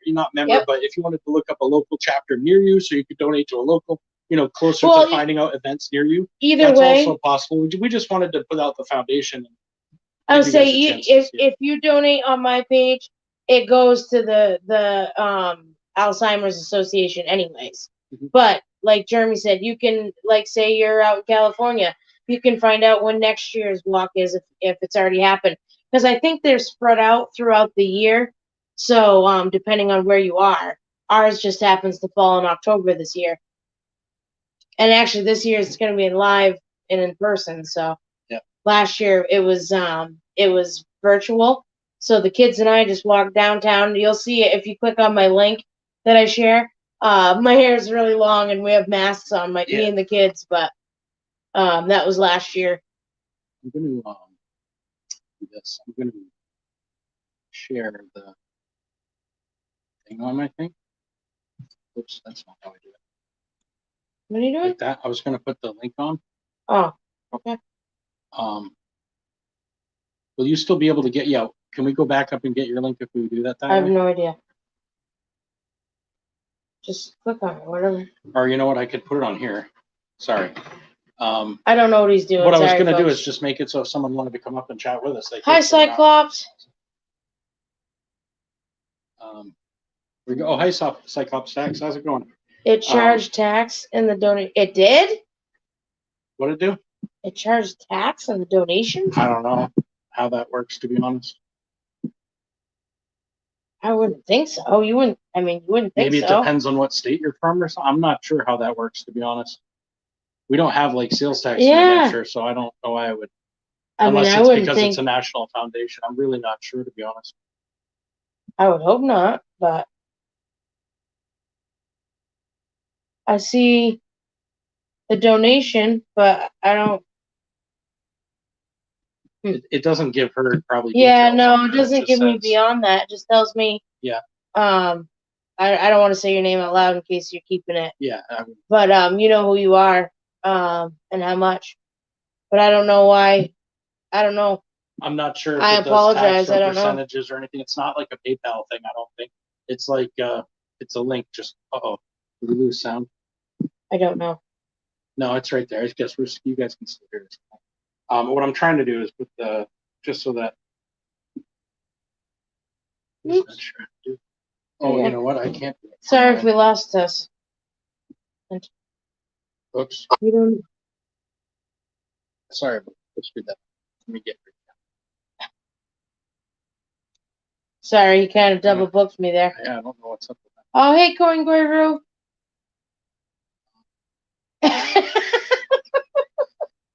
not member, but if you wanted to look up a local chapter near you, so you could donate to a local, closer to finding out events near you. That's also possible. We just wanted to put out the foundation. I would say if you donate on my page, it goes to the Alzheimer's Association anyways. Mm-hmm. But like Jeremy said, you can, say you're out in California, you can find out when next year's walk is if it's already happened. Because I think they're spread out throughout the year. So depending on where you are, ours just happens to fall in October this year. and actually this year it's going to be live and in person. So last year it was virtual. So the kids and I just walked downtown. You'll see it if you click on my link that I share. My hair is really long and we have masks on, me and the kids, but that was last year. I'm going to do this. I'm going to share the thing on my thing. Oops, that's not how I do it. What are you doing? Like that. I was going to put the link on. Oh, okay. Will you still be able to get? Yeah. Can we go back up and get your link if we do that? I have no idea. Just click on it, whatever. Or you know what? I could put it on here. Sorry. I don't know what he's doing. What I was going to do is just make it so if someone wanted to come up and chat with us, they could. Hi, Cyclops. We go. Oh, hi, Cyclops Tax. How's it going? It charged tax in the donation. It did? What did it do? It charged tax in the donation? I don't know how that works, to be honest. I wouldn't think so. You wouldn't. I mean, you wouldn't think so. Maybe it depends on what state you're from or something. I'm not sure how that works, to be honest. We don't have like sales tax in New Hampshire, so I don't know why I would. Unless it's because it's a national foundation. I'm really not sure, to be honest. I would hope not, but I see the donation, but I don't. It doesn't give her probably. Yeah, no, it doesn't give me beyond that. It just tells me. Yeah. I don't want to say your name out loud in case you're keeping it. Yeah. But you know who you are, and how much. But I don't know why. I don't know. I'm not sure if I apologize. I don't know percentages or anything. It's not like a PayPal thing. I don't think it's like it's a link. Just did we lose sound? I don't know. No, it's right there. I guess you guys can still hear this. What I'm trying to do is put the just so that. Oops. Oh, you know what? I can't. Sorry if we lost us. Oops. We don't. Sorry, let's do that. Let me get. Sorry, you kind of double booked me there. Yeah, I don't know what's up with that. Oh, hey, Coin Guru.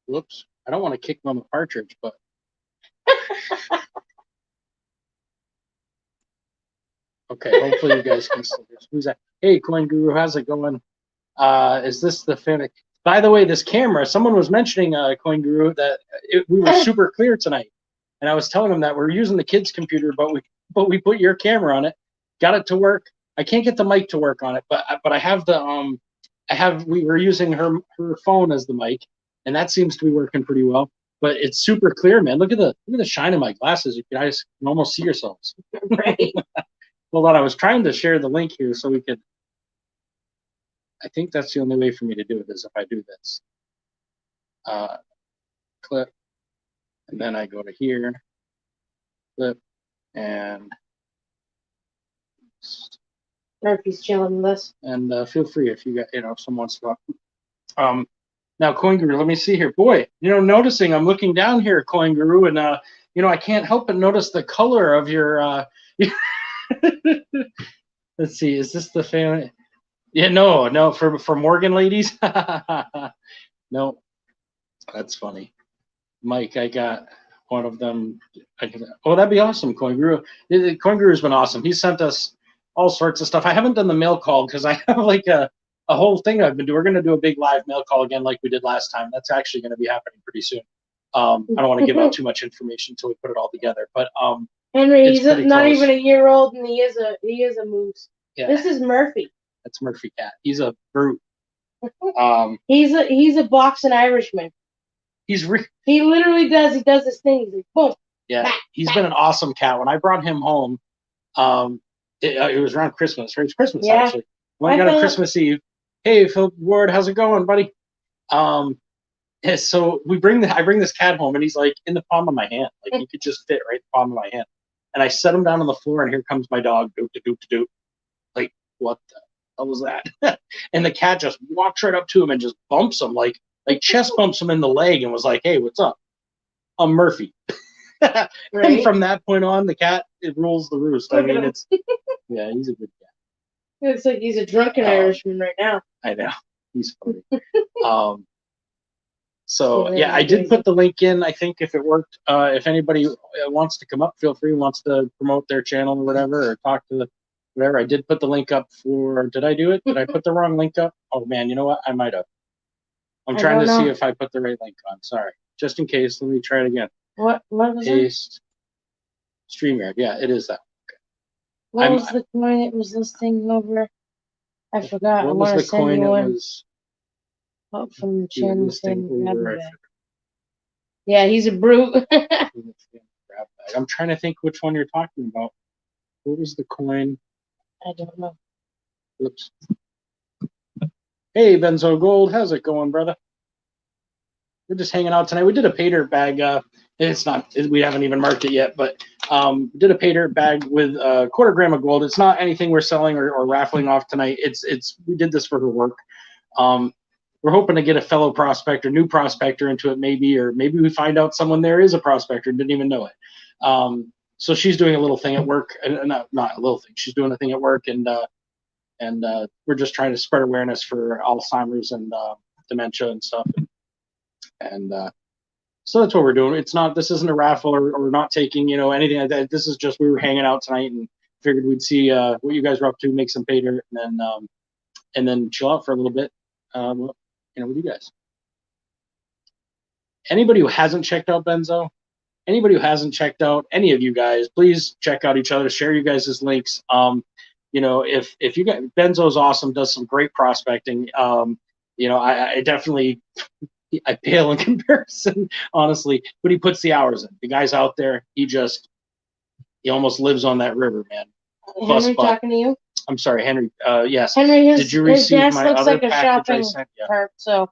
Whoops. I don't want to kick Mumma Partridge, but. Okay, hopefully you guys can still hear. Who's that? Hey, Coin Guru, how's it going? Is this the Fennec? By the way, this camera, someone was mentioning, Coin Guru, that we were super clear tonight. And I was telling them that we're using the kids' computer, but we put your camera on it, got it to work. I can't get the mic to work on it, but I have the we were using her phone as the mic, and that seems to be working pretty well. But it's super clear, man. Look at the shine of my glasses. You guys can almost see yourselves. Right. Well, I was trying to share the link here so we could. I think that's the only way for me to do it is if I do this. Clip, and then I go to here, clip, and Murphy's chilling with us. And feel free if you got, if someone wants to talk. Now, Coin Guru, let me see here. Boy, noticing I'm looking down here, Coin Guru, and I can't help but notice the color of your. Let's see, is this the family? Yeah, no, for Morgan ladies. No, that's funny. Mike, I got one of them. Oh, that'd be awesome, Coin Guru. Coin Guru's been awesome. He sent us all sorts of stuff. I haven't done the mail call because I have like a whole thing I've been doing. We're going to do a big live mail call again like we did last time. That's actually going to be happening pretty soon. I don't want to give out too much information until we put it all together. But Henry, he's not even a year old, and he is a moose. Yeah. This is Murphy. That's Murphy Cat. He's a brute. He's a boxing Irishman. He literally does. He does this thing. He's like, boom. Yeah, he's been an awesome cat. When I brought him home, it was around Christmas. Right? It's Christmas actually. When I got on Christmas Eve. Hey, Philip Ward, how's it going, buddy? Yeah, so I bring this cat home, and he's like in the palm of my hand. Like he could just fit right in the palm of my hand. And I set him down on the floor, and here comes my dog, doop doop doop. Like, what the hell was that? And the cat just walks right up to him and just bumps him, like chest bumps him in the leg, and was like, "Hey, what's up? I'm Murphy." Right? And from that point on, the cat rules the roost. I mean, he's a good cat. It looks like he's a drunken Irishman right now. I know. He's funny. So yeah, I did put the link in. I think if it worked, if anybody wants to come up, feel free. Wants to promote their channel or whatever, or talk to the whatever. I did put the link up for. Did I do it? Did I put the wrong link up? Oh man, you know what? I might have. I'm trying to see if I put the right link on. Sorry, just in case. Let me try it again. What was Paste. StreamYard. Yeah, it is that. Okay. What was the coin it was listing over? I forgot. What was the coin it was? Up from the channel thing. Yeah, he's a brute. I'm trying to think which one you're talking about. What was the coin? I don't know. Oops. Hey, Benzo Gold, how's it going, brother? We're just hanging out tonight. We did a Paydirt bag. It's not. We haven't even marked it yet, but did a Paydirt bag with a quarter gram of gold. It's not anything we're selling or raffling off tonight. We did this for her work. We're hoping to get a fellow prospector, new prospector into it maybe, or maybe we find out someone there is a prospector and didn't even know it. So she's doing a little thing at work, and not a little thing. She's doing a thing at work, and we're just trying to spread awareness for Alzheimer's and dementia and stuff. And so that's what we're doing. This isn't a raffle or not taking, anything like that. This is just, we were hanging out tonight and figured we'd see what you guys were up to, make some Paydirt, and then chill out for a little bit. With you guys. Anybody who hasn't checked out Benzo, anybody who hasn't checked out any of you guys, please check out each other, share you guys' links. If you guys, Benzo's awesome, does some great prospecting. I definitely, I pale in comparison, honestly, but he puts the hours in. The guy's out there. He almost lives on that river, man. Henry talking to you? I'm sorry, Henry. Yes. Henry, did you receive his desk my looks other like a package shopping I sent you? cart, so.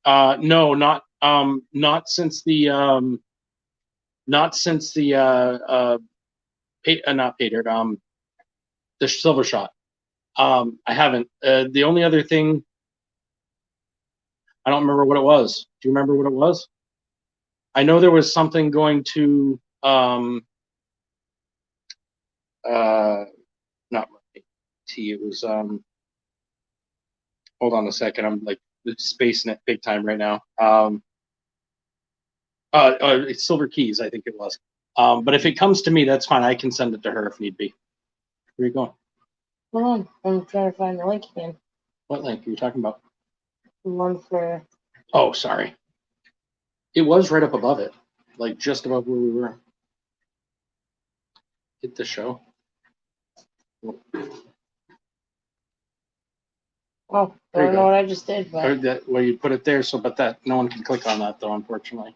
No, not since the not Paydirt, the silver shot. I haven't. The only other thing, I don't remember what it was. Do you remember what it was? I know there was something going to not T. It was hold on a second. I'm like spacing it big time right now. It's Silver Keys, I think it was. But if it comes to me, that's fine. I can send it to her if need be. Where are you going? Hold on. I'm trying to find the link again. What link are you talking about? The one for. Oh, sorry. It was right up above it, like just above where we were. Hit the show. Oh, I don't know what I just did, but. Well, you put it there, but that no one can click on that though, unfortunately.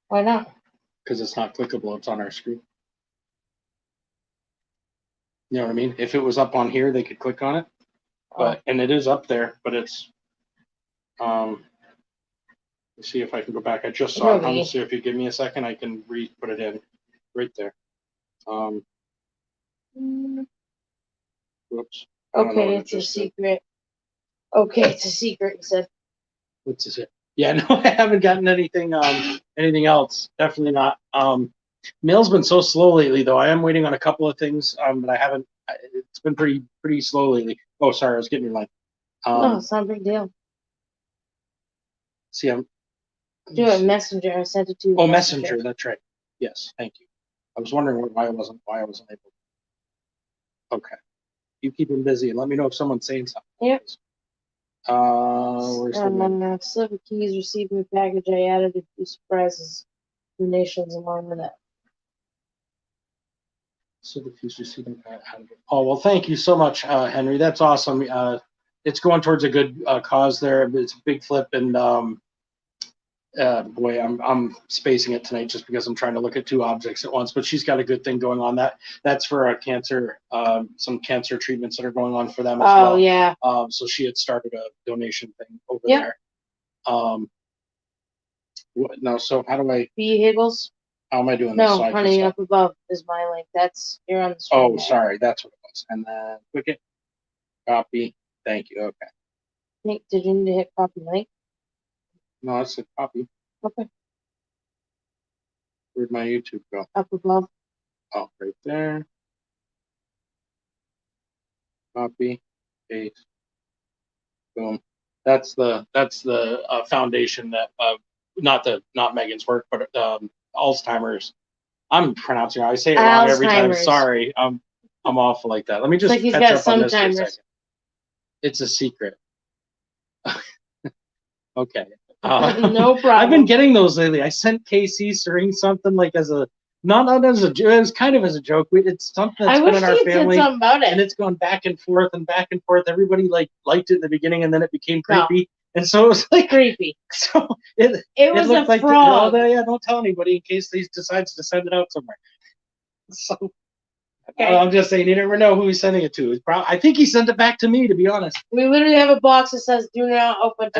Why not? Because it's not clickable. It's on our screen. You know what I mean? If it was up on here, they could click on it, and it is up there, but it's. Let's see if I can go back. I just saw it. I'm gonna see if you give me a second. I can put it in right there. Whoops. Okay, it's a secret. Okay, it's a secret. He said. What's this? Yeah, no, I haven't gotten anything. Anything else? Definitely not. Mail's been so slow lately, though. I am waiting on a couple of things, but I haven't. It's been pretty slow lately. Oh, sorry, I was getting your line. No, it's not a big deal. See, I'm. Do it Messenger. I sent it to you. Oh, Messenger. That's right. Yes, thank you. I was wondering why I wasn't able. Okay, you keep him busy and let me know if someone's saying something. Yep. Where's the Silver Keys received my package. I added a few surprises, donations along with it. Silver Keys receiving. Oh well, thank you so much, Henry. That's awesome. It's going towards a good cause there. It's a big flip, and boy, I'm spacing it tonight just because I'm trying to look at two objects at once. But she's got a good thing going on. That's for a cancer, some cancer treatments that are going on for them as well. Oh yeah. So she had started a donation thing over there. No, so how do I? Vehicles. How am I doing this? No, So honey, up above is my link. You're on the screen. Oh, sorry, that's what it was. And then click it, copy. Thank you. Okay. Nick, did you need to hit copy link? No, I said copy. Okay. Where'd my YouTube go? Up above. Oh, right there. Copy, paste, boom. That's the foundation that not Megan's work, but Alzheimer's. I'm pronouncing it. I say it wrong every time. Sorry, I'm awful like that. Let me just catch up on this for a second. It's a secret. Okay. No problem. I've been getting those lately. I sent Casey Sering something like as a not as a joke. It was kind of as a joke. It's something that's been in our family, something about it. And it's gone back and forth and back and forth. Everybody liked it in the beginning, and then it became creepy. No. And so it was like creepy. So it was looked a like frog. Yeah, don't tell anybody in case he decides to send it out somewhere. So okay. I'm just saying, you never know who he's sending it to. I think he sent it back to me, to be honest. We literally have a box that says "Do not open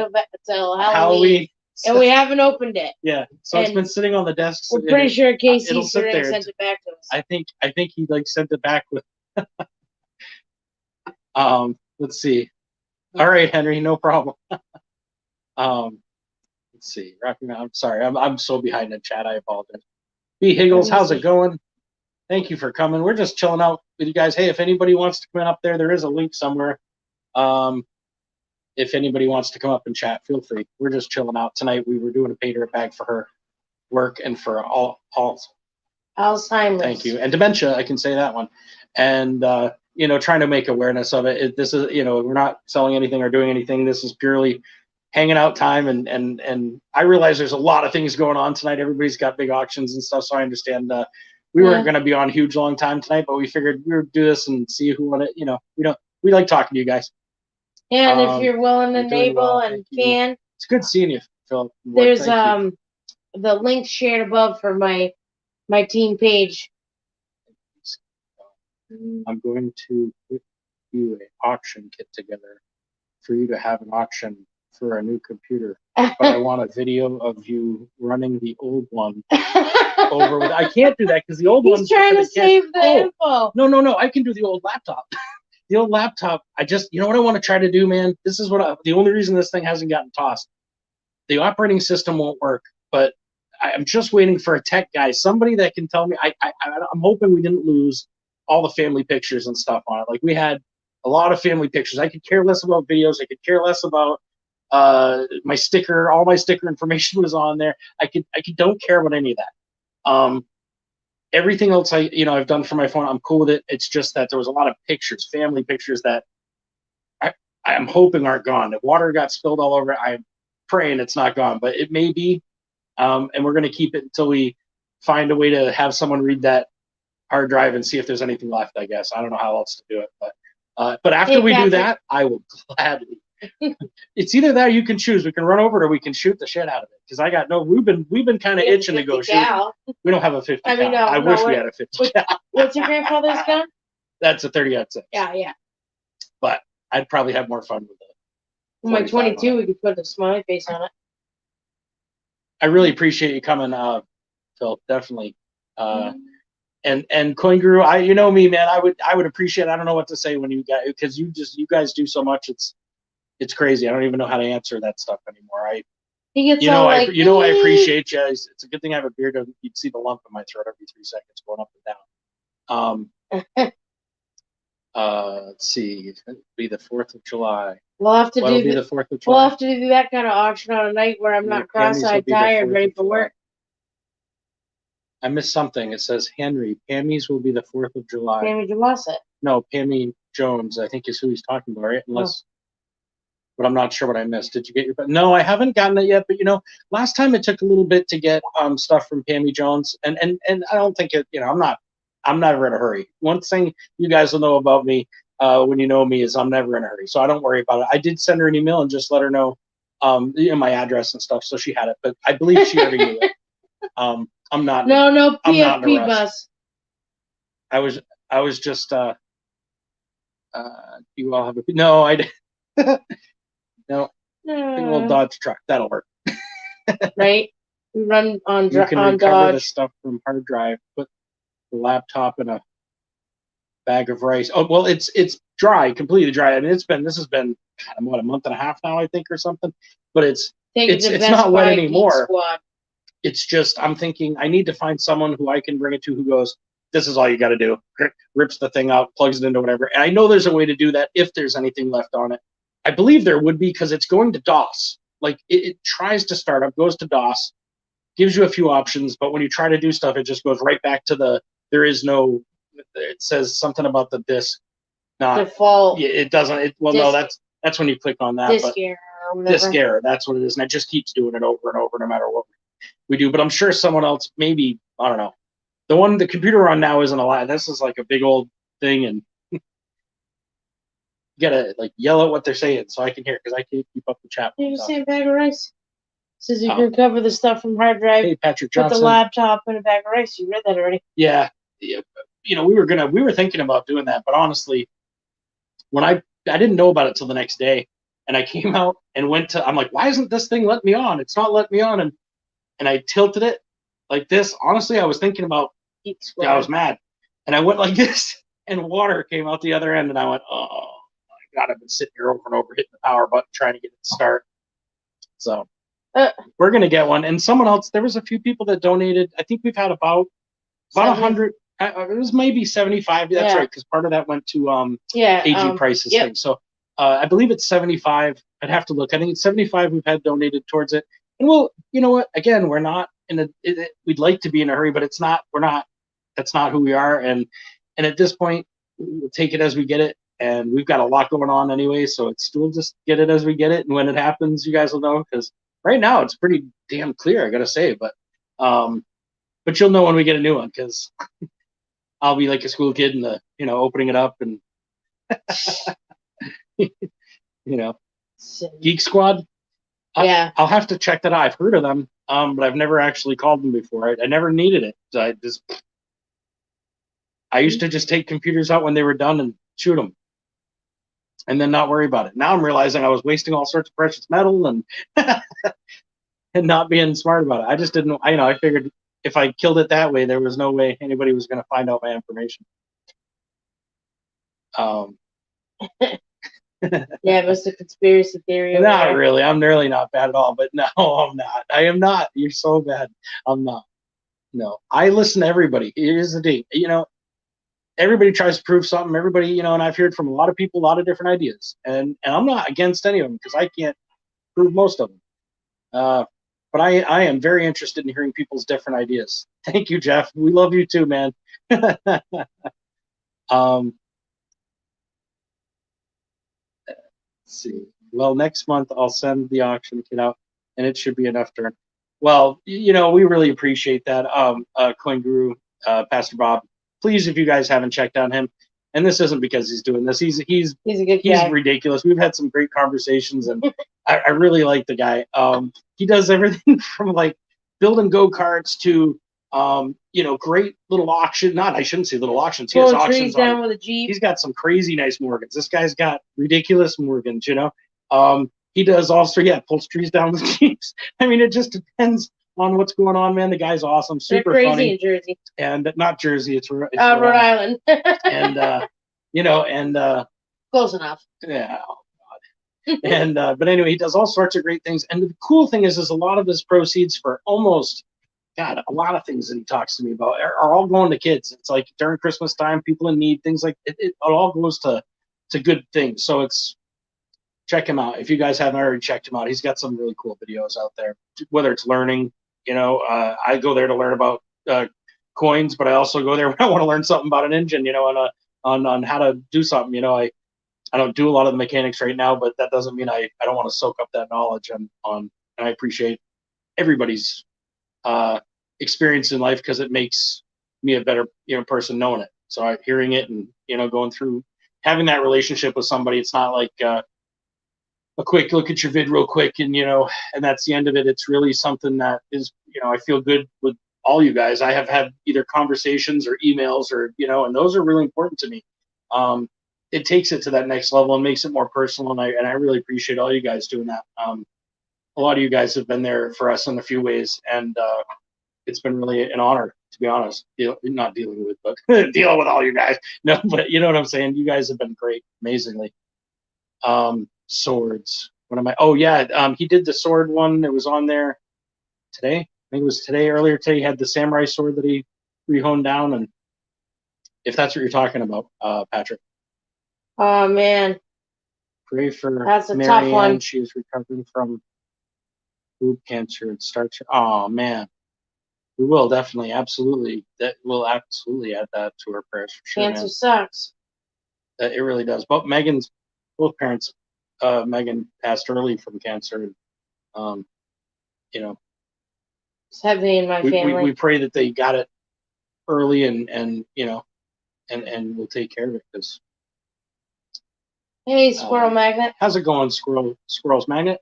till Halloween." And we haven't opened it. Yeah, so it's been sitting on the desk. We're pretty sure Casey sent it back to us. I think he sent it back with. Let's see. All right, Henry, no problem. Let's see. I'm sorry, I'm so behind in chat. I apologize. B Higgles, how's it going? Thank you for coming. We're just chilling out with you guys. Hey, if anybody wants to come in up there is a link somewhere. If anybody wants to come up and chat, feel free. We're just chilling out tonight. We were doing a Paydirt bag for her work and for Alzheimer's. Thank you. And dementia, I can say that one. And trying to make awareness of it. This is, we're not selling anything or doing anything. This is purely hanging out time. And I realize there's a lot of things going on tonight. Everybody's got big auctions and stuff. So I understand we weren't going to be on huge long time tonight, but we figured we would do this and see who wanted, we like talking to you guys. And if you're willing and able and can. It's good seeing you, Phil. There's the link shared above for my team page. I'm going to put you an auction kit together for you to have an auction for a new computer. But I want a video of you running the old one over with. I can't do that because the old one's trying to save the info. No. I can do the old laptop. The old laptop, you know what I want to try to do, man? This is the only reason this thing hasn't gotten tossed. The operating system won't work, but I'm just waiting for a tech guy, somebody that can tell me. I'm hoping we didn't lose all the family pictures and stuff on it. Like, we had a lot of family pictures. I could care less about videos. I could care less about my sticker. All my sticker information was on there. I don't care about any of that. Everything else I've done for my phone, I'm cool with it. It's just that there was a lot of pictures, family pictures, that I'm hoping aren't gone. If water got spilled all over, I'm praying it's not gone, but it may be. And we're going to keep it until we find a way to have someone read that hard drive and see if there's anything left, I guess. I don't know how else to do it, but after we do that, I will gladly. It's either that or you can choose. We can run over it or we can shoot the shit out of it. Because we've been kind of itching to go shoot. We don't have a 50 cal. I wish we had a 50 cal. What's your grandfather's gun? That's a 30-06. Yeah. But I'd probably have more fun with it. My 22, we could put a smiley face on it. I really appreciate you coming, Phil. Definitely. And Coin Guru, you know me, man. I would appreciate. I don't know what to say when you guys, because you guys do so much. It's crazy. I don't even know how to answer that stuff anymore. I appreciate you. It's a good thing I have a beard. You'd see the lump in my throat every 3 seconds going up and down. Let's see. It'll be the 4th of July. We'll have to the 4th of July. We'll have to do that kind of auction on a night where I'm not cross-eyed, tired, ready for work. I missed something. It says Henry. Pammy's will be the 4th of July. Pammy Jawasset. No, Pammy Jones, I think is who he's talking about, right? Unless, but I'm not sure what I missed. Did you get your? No, I haven't gotten it yet. But last time it took a little bit to get stuff from Pammy Jones, and I don't think it. I'm never in a hurry. One thing you guys will know about me when you know me is I'm never in a hurry, so I don't worry about it. I did send her an email and just let her know my address and stuff, so she had it. But I believe she already knew it. I'm not. No PFP bus. I was just. You all have a no. I no. Big old Dodge truck. That'll work. Right. We run on You can on recover Dodge. the stuff from hard drive. Put the laptop in a bag of rice. Oh well, it's dry, completely dry. I mean, this has been what, a month and a half now, I think, or something. But it's not wet anymore. It's just, I'm thinking I need to find someone who I can bring it to who goes, this is all you got to do. Rips the thing out, plugs it into whatever. And I know there's a way to do that if there's anything left on it. I believe there would be, because it's going to DOS. Like it tries to start up, goes to DOS, gives you a few options, but when you try to do stuff, it just goes right back to there is no. It says something about the disk, not default. It doesn't. No, that's when you click on that. Disk error or whatever. Disk error. That's what it is, and it just keeps doing it over and over, no matter what we do. But I'm sure someone else, maybe, I don't know. The computer we're on now isn't a lot. This is like a big old thing, and you gotta like yell at what they're saying so I can hear, because I can't keep up the chat. You're just saying bag of rice. Says you can cover the stuff from hard drive. Hey, Patrick Johnson. Put the laptop in a bag of rice. You read that already? Yeah. You know, we were thinking about doing that, but honestly, when I didn't know about it till the next day, and I came out and I'm like, why isn't this thing letting me on? It's not letting me on, and I tilted it like this. Honestly, I was thinking about. I was mad, and I went like this, and water came out the other end, and I went, oh my God, I've been sitting here over and over hitting the power button trying to get it to start. So we're gonna get one, and someone else. There was a few people that donated. I think we've had about 100. It was maybe 75. That's right, because part of that went to AG Price's thing. So I believe it's 75. I'd have to look. I think it's 75 we've had donated towards it. And we'll, you know what? Again, we're not we'd like to be in a hurry, but it's not. We're not. That's not who we are. And at this point, we'll take it as we get it. And we've got a lot going on anyway, so we'll just get it as we get it. And when it happens, you guys will know. Because right now it's pretty damn clear, I gotta say. But you'll know when we get a new one, because I'll be like a school kid in opening it up and Geek Squad. I'll have to check that out. I've heard of them, but I've never actually called them before. I never needed it. So I used to just take computers out when they were done and shoot them, and then not worry about it. Now I'm realizing I was wasting all sorts of precious metal and and not being smart about it. I just didn't. I figured if I killed it that way, there was no way anybody was going to find out my information. Yeah, it was a conspiracy theory. Not really. I'm really not bad at all. But no, I'm not. I am not. You're so bad. I'm not. No, I listen to everybody. Here's the thing. Everybody tries to prove something. Everybody, and I've heard from a lot of people a lot of different ideas, and I'm not against any of them, because I can't prove most of them. But I am very interested in hearing people's different ideas. Thank you, Jeff. We love you too, man. Let's see. Well, next month I'll send the auction kit out, and it should be enough turn. Well, we really appreciate that. Coin Guru, Pastor Bob. Please, if you guys haven't checked on him, and this isn't because he's doing this. He's a good guy. He's ridiculous. We've had some great conversations, and I really like the guy. He does everything from like building go-karts to great little auction. I shouldn't say little auctions. He has auctions down with a Jeep. He's got some crazy nice Morgans. This guy's got ridiculous Morgans. He does also pulls trees down with Jeeps. I mean, it just depends on what's going on, man. The guy's awesome, super funny. They're crazy in Jersey. And not Jersey, it's Rhode Island. And close enough. Yeah. Oh God. And but anyway, he does all sorts of great things. And the cool thing is a lot of his proceeds for a lot of things that he talks to me about are all going to kids. It's like during Christmas time, people in need, things like it all goes to good things. So check him out if you guys haven't already checked him out. He's got some really cool videos out there, whether it's learning. I go there to learn about coins, but I also go there when I want to learn something about an engine, on how to do something. I don't do a lot of the mechanics right now, but that doesn't mean I don't want to soak up that knowledge and I appreciate everybody's experience in life, because it makes me a better person knowing it. So hearing it and going through having that relationship with somebody, it's not like a quick look at your vid real quick and and that's the end of it. It's really something that is I feel good with all you guys. I have had either conversations or emails or and those are really important to me. It takes it to that next level and makes it more personal, and I really appreciate all you guys doing that. A lot of you guys have been there for us in a few ways, and it's been really an honor, to be honest. Not dealing with, but dealing with all you guys. No, but you know what I'm saying. You guys have been great, amazingly. Swords. What am I? Oh yeah, he did the sword one. It was on there today. I think it was earlier today. He had the samurai sword that he re-honed down, and if that's what you're talking about, Patrick. Oh man. Pray for That's a Mary tough Ann. one. She is recovering from boob cancer. It starts. Oh man, we will definitely, absolutely. That will absolutely add that to our prayers for sure. Cancer sucks. It really does. But both parents, Megan passed early from cancer. You know, It's heavy in my family. We pray that they got it early and you know, and we'll take care of it because. Hey, Squirrel Magnet. How's it going, Squirrels Magnet?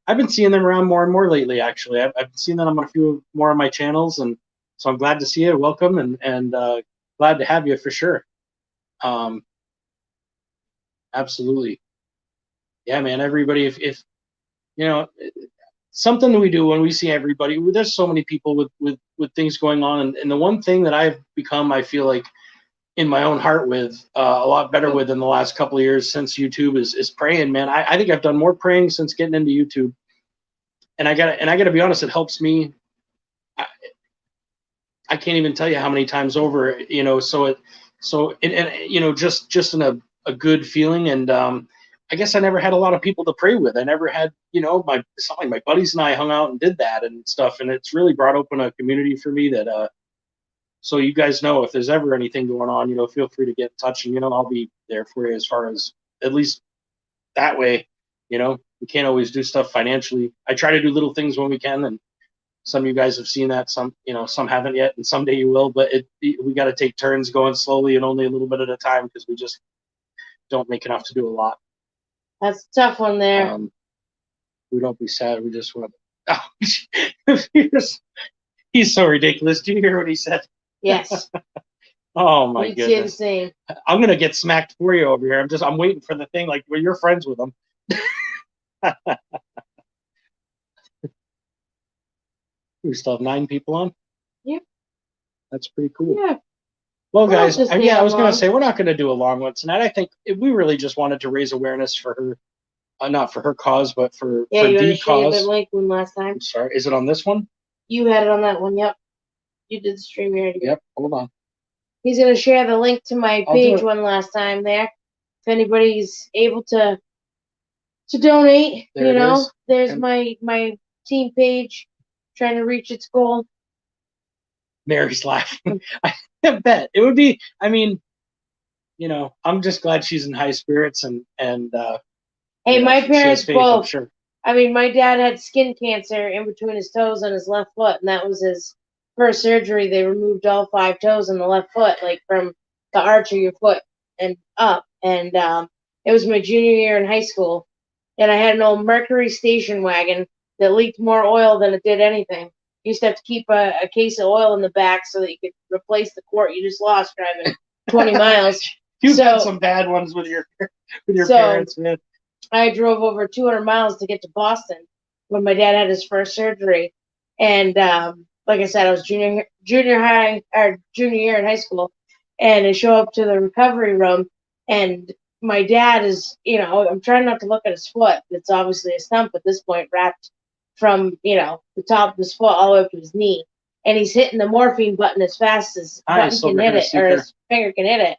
I've been seeing them around more and more lately. Actually, I've seen them on a few more of my channels, and so I'm glad to see you. Welcome, and glad to have you for sure. Absolutely, yeah, man. Everybody, if you know, something that we do when we see everybody. There's so many people with things going on, and the one thing that I've become, I feel like, in my own heart with a lot better with in the last couple of years since YouTube is praying, man. I think I've done more praying since getting into YouTube, and I gotta be honest, it helps me. I can't even tell you how many times over, you know. So you know, just in a good feeling, and I guess I never had a lot of people to pray with. I never had, you know, it's not like my buddies and I hung out and did that and stuff, and it's really brought open a community for me that so you guys know, if there's ever anything going on, you know, feel free to get in touch, and you know, I'll be there for you as far as, at least that way. You know, we can't always do stuff financially. I try to do little things when we can, and some of you guys have seen that. Some, you know, some haven't yet, and someday you will. But we got to take turns going slowly and only a little bit at a time because we just don't make enough to do a lot. That's a tough one there. We don't be sad. We just want. Oh, he's so ridiculous. Do you hear what he said? Yes. Oh my goodness. Say the same. I'm gonna get smacked for you over here. I'm waiting for the thing, like, well, you're friends with him. We still have 9 people on. Yep. That's pretty cool. Yeah. Well, guys, I was gonna long. say we're not gonna do a long one tonight. I think we really just wanted to raise awareness for her, not for her cause, but for the cause. The link one last time. I'm sorry. Is it on this one? You had it on that one. Yep. You did the stream here. Yep. Hold on. He's gonna share the link to my page one last time there. If anybody's able to donate, There you know, is. there's my team page trying to reach its goal. Mary's laughing. I bet it would be. I mean, you know, I'm just glad she's in high spirits and hey, you know, my parents faith, both. I'm sure. I mean, my dad had skin cancer in between his toes on his left foot, and that was his first surgery. They removed all 5 toes on the left foot, like from the arch of your foot and up. And it was my junior year in high school, and I had an old Mercury station wagon that leaked more oil than it did anything. You used to have to keep a case of oil in the back so that you could replace the quart you just lost driving 20 miles. You've had some bad ones with your parents, man. I drove over 200 miles to get to Boston when my dad had his first surgery. And like I said, I was junior year in high school, and I show up to the recovery room, and my dad is, you know, I'm trying not to look at his foot. It's obviously a stump at this point, wrapped from, you know, the top of his foot all the way up to his knee. And he's hitting the morphine button as fast as button can hit it, or his finger can hit it.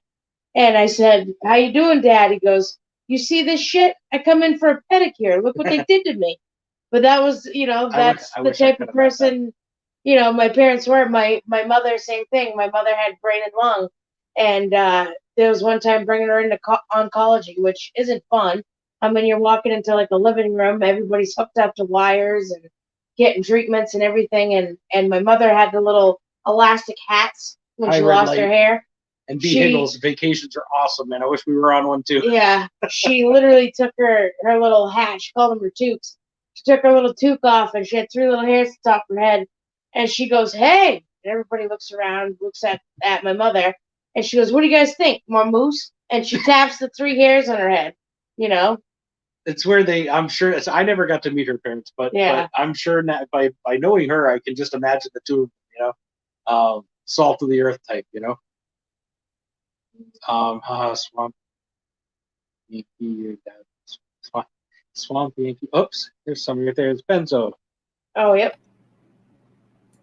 And I said, "How you doing, Dad?" He goes, "You see this shit? I come in for a pedicure. Look what they did to me." But that was, you know, that's the type of person, you know, my parents were. My mother, same thing. My mother had brain and lung. And there was one time bringing her into oncology, which isn't fun. I mean, you're walking into like a living room, everybody's hooked up to wires and getting treatments and everything. And my mother had the little elastic hats when she lost her hair. And vehicles, vacations are awesome, man. I wish we were on one too. Yeah, she literally took her little hat. She called them her toques. She took her little toque off, and she had 3 little hairs at the top of her head. And she goes, "Hey!" And everybody looks around, looks at my mother, and she goes, "What do you guys think, more moose?" And she taps the 3 hairs on her head. You know. It's where I'm sure. I never got to meet her parents, but I'm sure that by knowing her, I can just imagine the two of them. You know, salt of the earth type. You know. Swamp Yankee, Swamp Yankee. Oops, there's somebody right there. It's Benzo. Oh, yep.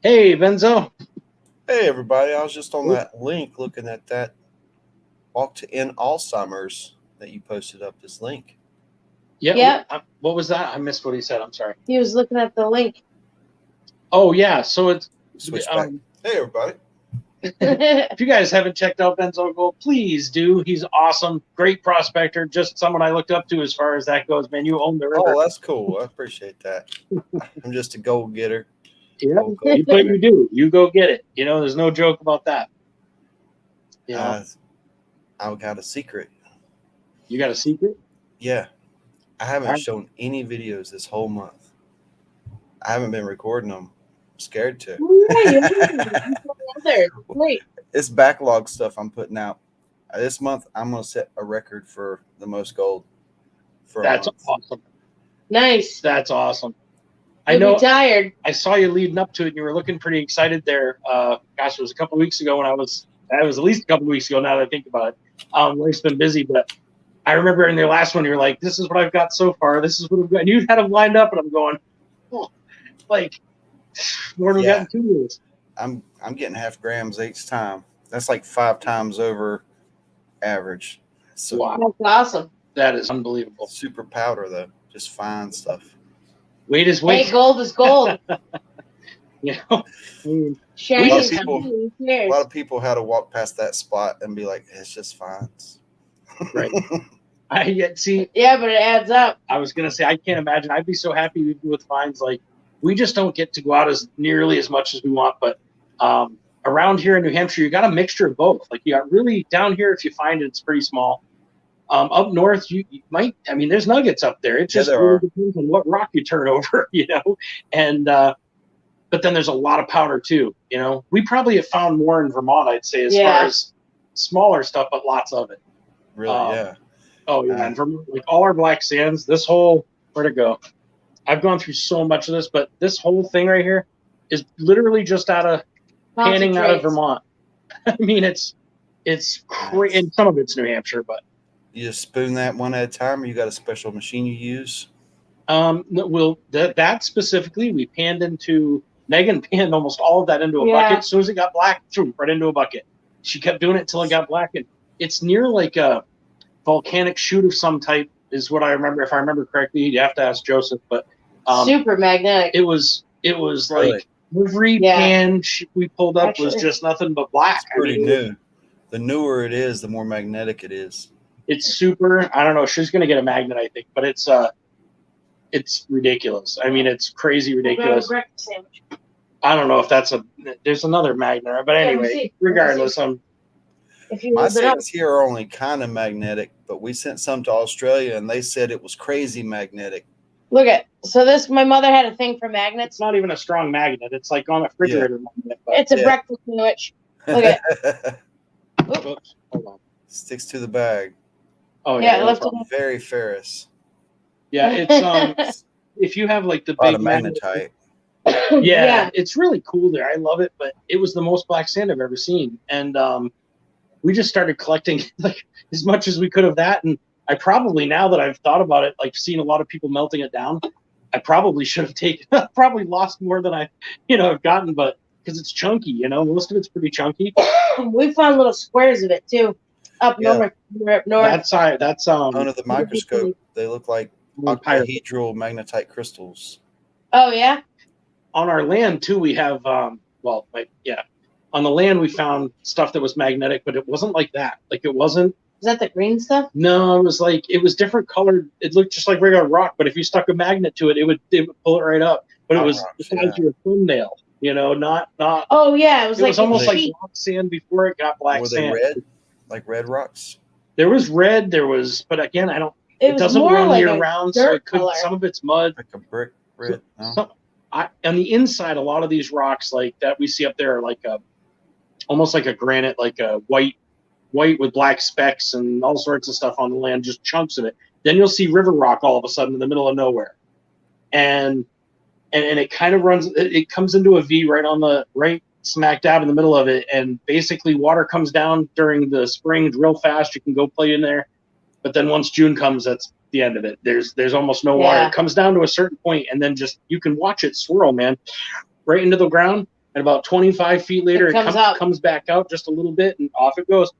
Hey, Benzo. Hey, everybody. I was just on that link looking at that Walk to End Alzheimer's that you posted up, this link. Yeah. Yep. What was that? I missed what he said. I'm sorry. He was looking at the link. Oh yeah. So it's Switch back. Hey, everybody. if you guys haven't checked out Ben's Gold, please do. He's awesome, great prospector. Just someone I looked up to as far as that goes. Man, you own the river. Oh, that's cool. I appreciate that. I'm just a gold getter. Yeah, but you do. You go get it. You know, there's no joke about that. Yeah. I got a secret. You got a secret? Yeah. I haven't shown any videos this whole month. I haven't been recording them. I'm scared to. Wait. It's backlog stuff I'm putting out. This month, I'm going to set a record for the most gold. That's awesome. Nice. That's awesome. You'll be tired. I saw you leading up to it, and you were looking pretty excited there. Gosh, it was a couple weeks ago when that was at least a couple weeks ago now that I think about it. Life's been busy, but I remember in their last one, you were like, this is what I've got so far. This is what I've got. And you had them lined up, and I'm going, oh, like, more than we got in 2 years. I'm getting half grams each time. That's like 5 times over average. So wow. That's awesome. That is unbelievable. Super powder, though. Just fine stuff. Weight is weight. Hey, gold is gold. You know, a lot of people had to walk past that spot and be like, it's just fines. Right. See. Yeah, but it adds up. I was gonna say I can't imagine. I'd be so happy with fines. Like we just don't get to go out as nearly as much as we want. But around here in New Hampshire, you got a mixture of both. Like you got really down here, if you find it, it's pretty small. Up north, you might. I mean, there's nuggets up there. It just really depends on what rock you turn over, you know. And but then there's a lot of powder too. You know, we probably have found more in Vermont, I'd say, as far as smaller stuff, but lots of it. Really, yeah. Oh yeah, and Vermont, like all our black sands, this whole where'd it go? I've gone through so much of this, but this whole thing right here is literally just panning out of Vermont. I mean, it's crazy, and some of it's New Hampshire, but. You just spoon that one at a time, or you got a special machine you use? That specifically, we Megan panned almost all of that into a bucket. As soon as it got black, right into a bucket. She kept doing it until it got black, and it's near like a volcanic chute of some type, is what I remember. If I remember correctly, you have to ask Joseph, but super magnetic. It was like every pan we pulled up was just nothing but black. It's pretty new. The newer it is, the more magnetic it is. It's super. I don't know. She's gonna get a magnet, I think, but it's ridiculous. I mean, it's crazy ridiculous. I don't know if there's another magnet, but anyway, regardless, my sands here are only kind of magnetic, but we sent some to Australia, and they said it was crazy magnetic. Look my mother had a thing for magnets. It's not even a strong magnet. It's like on a refrigerator magnet. It's a breakfast sandwich. Look at. Oops, hold on. Sticks to the bag. Oh yeah, very ferrous. Yeah, it's if you have like the big magnetite. Yeah, it's really cool there. I love it, but it was the most black sand I've ever seen, and we just started collecting like as much as we could of that. And I probably, now that I've thought about it, like seeing a lot of people melting it down, I probably should have probably lost more than I, have gotten, but because it's chunky, most of it's pretty chunky. We found little squares of it too. Up north. That's under the microscope. They look like octahedral magnetite crystals. Oh yeah. On our land too, we have on the land we found stuff that was magnetic, but it wasn't like that. Like it wasn't. Is that the green stuff? No, it was different colored. It looked just like regular rock, but if you stuck a magnet to it, it would pull it right up. But it was the size of your thumbnail. Not. Oh yeah, it was almost like black sand before it got black sand. Were they red? Like red rocks? There was red. But again, I don't. It doesn't run like year round, so it could. Some of it's mud. Like a brick red. No. On the inside, a lot of these rocks like that we see up there are like almost like a granite, like a white with black specks and all sorts of stuff on the land, just chunks of it. Then you'll see river rock all of a sudden in the middle of nowhere, and it kind of runs. It comes into a V right smack dab in the middle of it, and basically water comes down during the spring real fast. You can go play in there, but then once June comes, that's the end of it. There's almost no water. It comes down to a certain point, and then just you can watch it swirl, man, right into the ground. And about 25 feet later, it comes back out just a little bit, and off it goes.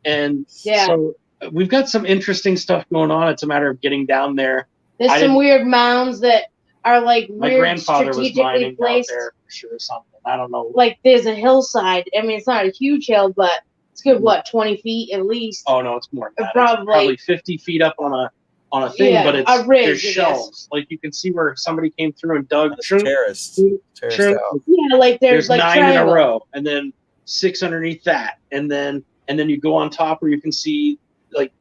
And so we've got some interesting stuff going on. It's a matter of getting down there There's some weird mounds that are like my weird grandfather was strategically mining placed. out there for sure, or something. I don't know. Like there's a hillside. I mean, it's not a huge hill, but it's good. What, 20 feet at least? Oh no, it's more than that. Probably 50 feet up on a thing, but it's a ridge, there's shelves. Like you can see where somebody came through and dug. Terraced out. Yeah, like there's like 9 triangle. in a row, and then 6 underneath that, and then you go on top where you can see like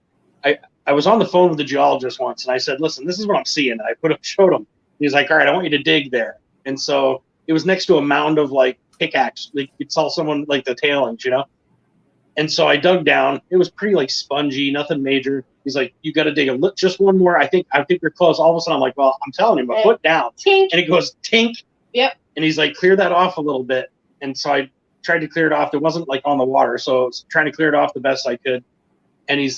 I was on the phone with the geologist once, and I said, "Listen, this is what I'm seeing." And I showed him. He's like, "All right, I want you to dig there." And so it was next to a mound of like pickaxe. Like you saw someone like the tailings, you know. And so I dug down. It was pretty like spongy, nothing major. He's like, "You got to dig just one more. I think you're close." All of a sudden, I'm like, "Well, I'm telling him, my foot down." Tink. And it goes tink. Yep. And he's like, "Clear that off a little bit." And so I tried to clear it off. It wasn't like on the water, so I was trying to clear it off the best I could. And he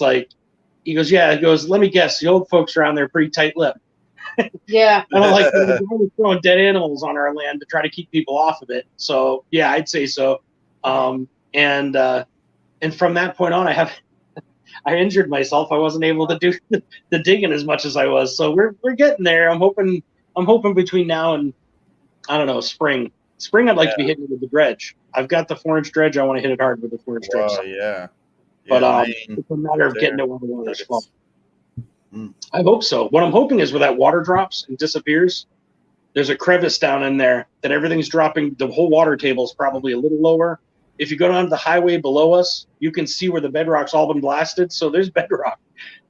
goes, "Yeah." He goes, "Let me guess, the old folks around there are pretty tight-lipped." Yeah. And I'm like, "We're only throwing dead animals on our land to try to keep people off of it." So yeah, I'd say so. And from that point on, I injured myself. I wasn't able to do the digging as much as I was. So we're getting there. I'm hoping between now and I don't know, spring. I'd like to be hitting it with the dredge. I've got the 4-inch dredge. I want to hit it hard with the 4-inch dredge. Oh yeah. But it's a matter of getting it when the water's full. I hope so. What I'm hoping is where that water drops and disappears, there's a crevice down in there that everything's dropping. The whole water table is probably a little lower. If you go down to the highway below us, you can see where the bedrock's all been blasted. So there's bedrock.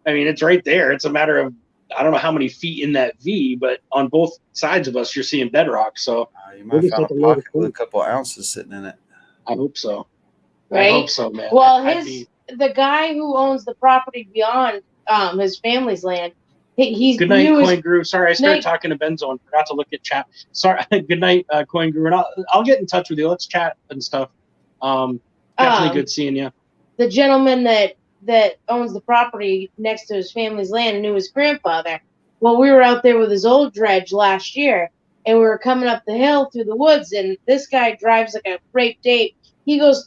I mean, it's right there. It's a matter of, I don't know how many feet in that V, but on both sides of us, you're seeing bedrock. So you might find a pocket with a couple of ounces sitting in it. I hope so. Right? I hope so, man. Well, the guy who owns the property beyond his family's land, he's good night, Coin Grew. Sorry, I started talking to Benzo and forgot to look at chat. Sorry. Good night, Coin Grew. And I'll get in touch with you. Let's chat and stuff. Definitely good seeing you. The gentleman that owns the property next to his family's land knew his grandfather. Well, we were out there with his old dredge last year, and we were coming up the hill through the woods, and this guy drives like a raped ape. He goes